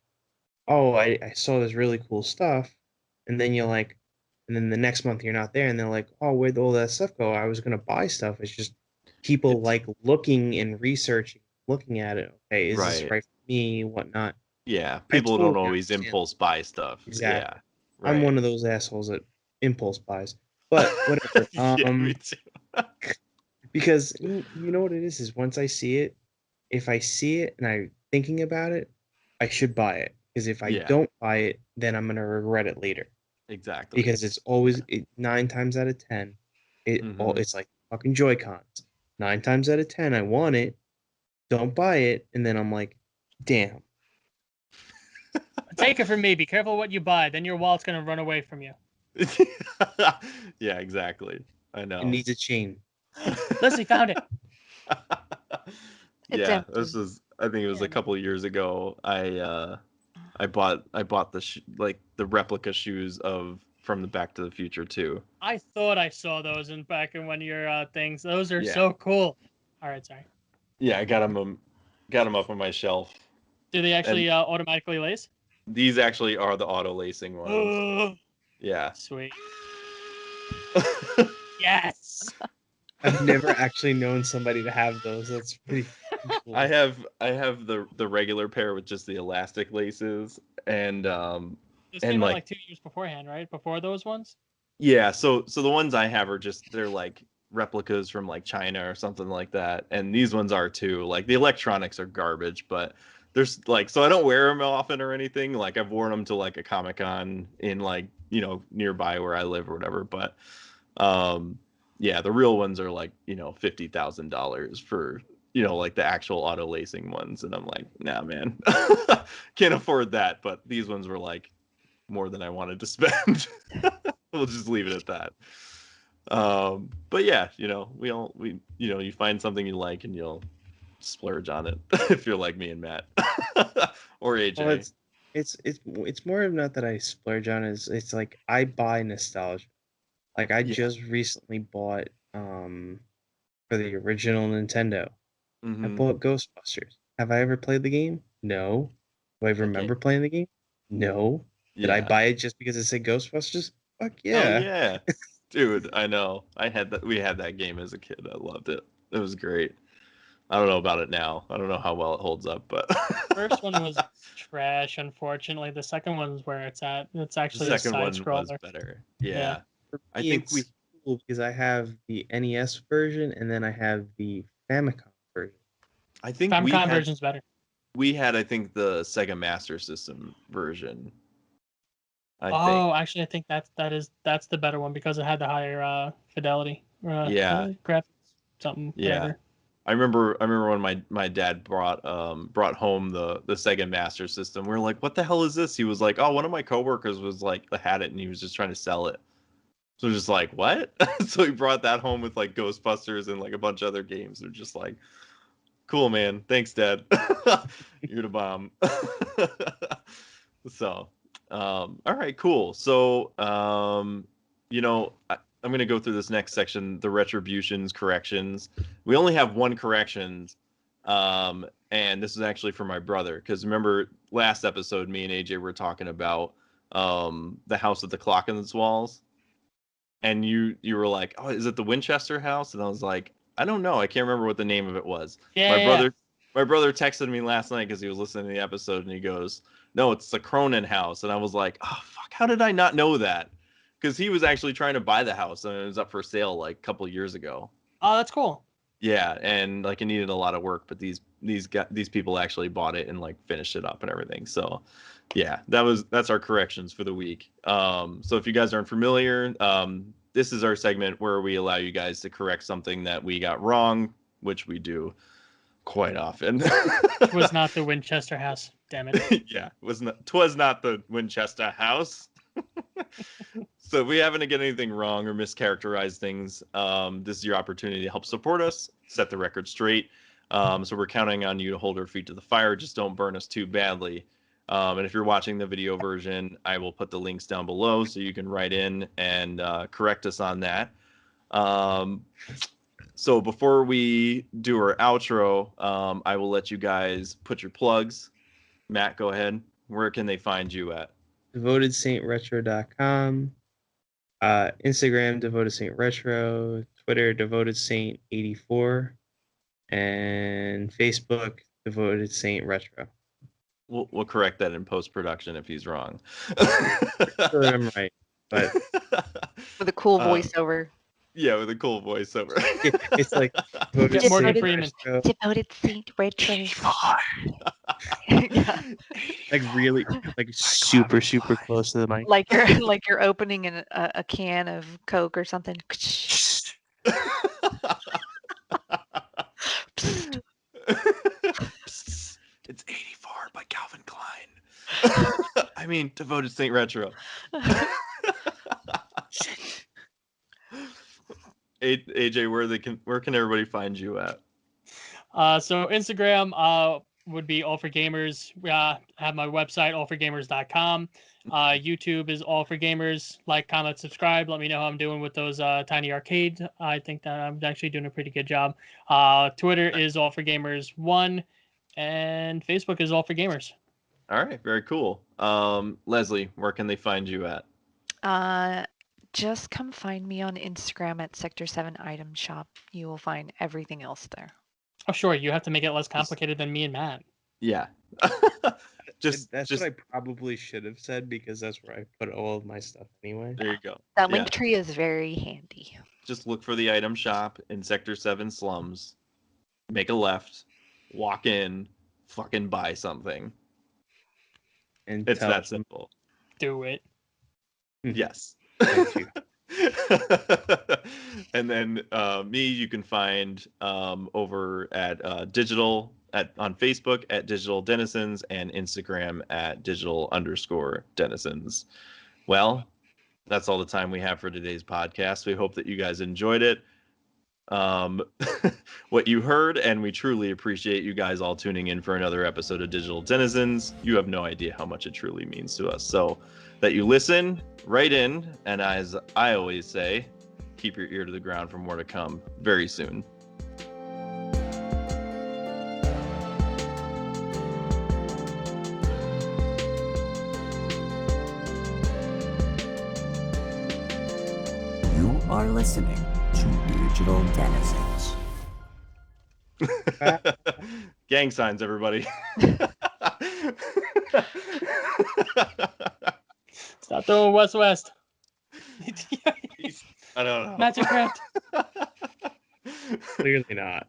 oh, I saw this really cool stuff. And then you're like, and then the next month you're not there and they're like, oh, where'd all that stuff go? I was going to buy stuff. It's just people It's like looking and researching, looking at it. Okay, is this right. right for me? Whatnot. Yeah, I people don't totally always understand. impulse buy stuff. Yeah, Exactly. I'm right. one of those assholes that impulse buys. But whatever. Yeah, me too. Because you know what it is once I see it, if I see it and I'm thinking about it, I should buy it. Because if I Yeah, don't buy it, then I'm gonna regret it later. exactly. Because it's always 9 times out of 10, Hmm. it's like fucking Joy Cons. 9 times out of 10, I want it, don't buy it, and then I'm like, damn. take it from me. Be careful what you buy. Then your wallet's gonna run away from you. Yeah, exactly. I It know. needs a chain. Leslie found it. It's Yeah, this empty. was. I think it was Yeah, a couple of years ago. I bought like the replica shoes of from the Back to the Future too. I thought I saw those in back in one of your things. Those are Yeah, so cool. All right, sorry. yeah, I got them up on my shelf, Do they and actually automatically lace? these actually are the auto lacing ones. Oh, Yeah. sweet. Yes. I've never actually known somebody to have those. That's pretty cool. I have the regular pair with just the elastic laces This and came out like like 2 years beforehand, right? Before those ones. yeah, so the ones I have are just they're like replicas from like China or something like that, and these ones are too. Like the electronics are garbage, but there's like so I don't wear them often or anything. Like I've worn them to like a Comic-Con in like nearby where I live or whatever. But yeah, the real ones are like $50,000 for like the actual auto lacing ones, and I'm like, nah, man, can't afford that. But these ones were like more than I wanted to spend. We'll just leave it at that. But yeah, you find something you like and you'll splurge on it if you're like me and Matt or AJ. Well, it's more of not that I splurge on. It's like I buy nostalgia. Like I Yeah. just recently bought for the original Nintendo. I Mm-hmm. bought Ghostbusters. Have I ever played the game? No. Do I That game. remember playing the game? No. Did I Yeah. buy it just because it said Ghostbusters? Fuck Hell yeah. yeah. Dude, I know. We had that game as a kid. I loved it. It was great. I don't know about it now. I don't know how well it holds up, but First one was trash, unfortunately. The second one's where it's at. It's the actually a second side one was scroller. better. Yeah. Yeah. For I me, think it's cool because I have the NES version and then I have the Famicom version. I think Famicom version's better. we had I think the Sega Master System version. I think. Oh, actually, I think that's the better one because it had the higher fidelity. Yeah. Graphics, something, Yeah. whatever. I remember when my dad brought home the Sega Master System. We were like, "What the hell is this?" He was like, "Oh, one of my coworkers was like had it and he was just trying to sell it." So just like, "What?" So he brought that home with like Ghostbusters and like a bunch of other games. They're just like, "Cool, man. Thanks, Dad. You're the bomb." So, all right, cool. So, I'm going to go through this next section, the retributions, corrections. We only have one correction, and this is actually for my brother, because remember last episode, me and AJ were talking about the house with the clock in its walls, and you were like, "Oh, is it the Winchester house?" And I was like, "I don't know. I can't remember what the name of it was." Yeah, My brother texted me last night because he was listening to the episode, and he goes, "No, it's the Cronin house." And I was like, "Oh fuck, how did I not know that?" Because he was actually trying to buy the house, and it was up for sale like a couple of years ago. Oh, that's cool. Yeah, and like it needed a lot of work, but these people actually bought it and like finished it up and everything. So, yeah, that's our corrections for the week. So if you guys aren't familiar, this is our segment where we allow you guys to correct something that we got wrong, which we do quite often. It was not the Winchester house. Damn it. Yeah, twas not the Winchester house. So if we happen to get anything wrong or mischaracterize things, this is your opportunity to help support us, set the record straight. So we're counting on you to hold our feet to the fire. Just don't burn us too badly. And if you're watching the video version, I will put the links down below so you can write in and correct us on that. So before we do our outro, I will let you guys put your plugs. Matt, go ahead. Where can they find you at? DevotedSaintRetro.com, Instagram DevotedSaintRetro, Twitter DevotedSaint84, and Facebook DevotedSaintRetro. We'll correct that in post-production if he's wrong. Sure, I'm right, but With a cool voiceover. Yeah, with a cool voiceover. it's like Get Morgan Saint Freeman. Retro, Devoted Saint Retro. Yeah. like really, like super close to the mic. Like you're opening a can of Coke or something. It's 84 by Calvin Klein. I mean, Devoted Saint Retro. AJ, where can everybody find you at? So Instagram would be All for Gamers. I have my website, allforgamers.com. YouTube is All for Gamers. Like, comment, subscribe. Let me know how I'm doing with those tiny arcades. I think that I'm actually doing a pretty good job. Twitter is All for Gamers 1, and Facebook is All for Gamers. All right, very cool. Leslie, where can they find you at? Just come find me on Instagram at Sector 7 Item Shop. You will find everything else there. Oh, sure. You have to make it less complicated than me and Matt. Yeah. That's what I probably should have said, because that's where I put all of my stuff anyway. There you go. That link tree is very handy. Just look for the item shop in Sector 7 slums. Make a left. Walk in. Fucking buy something. And It's that simple. Do it. Yes. Thank you. And then me, you can find over at on Facebook at Digital Denizens and Instagram at digital_denizens. Well, that's all the time we have for today's podcast. We hope that you guys enjoyed it. What you heard, and we truly appreciate you guys all tuning in for another episode of Digital Denizens. You have no idea how much it truly means to us. So that you listen, write in, and as I always say, keep your ear to the ground for more to come very soon. You are listening to Digital Denizens. Gang signs, everybody. Stop throwing West. I don't know. Magic Craft. Clearly not.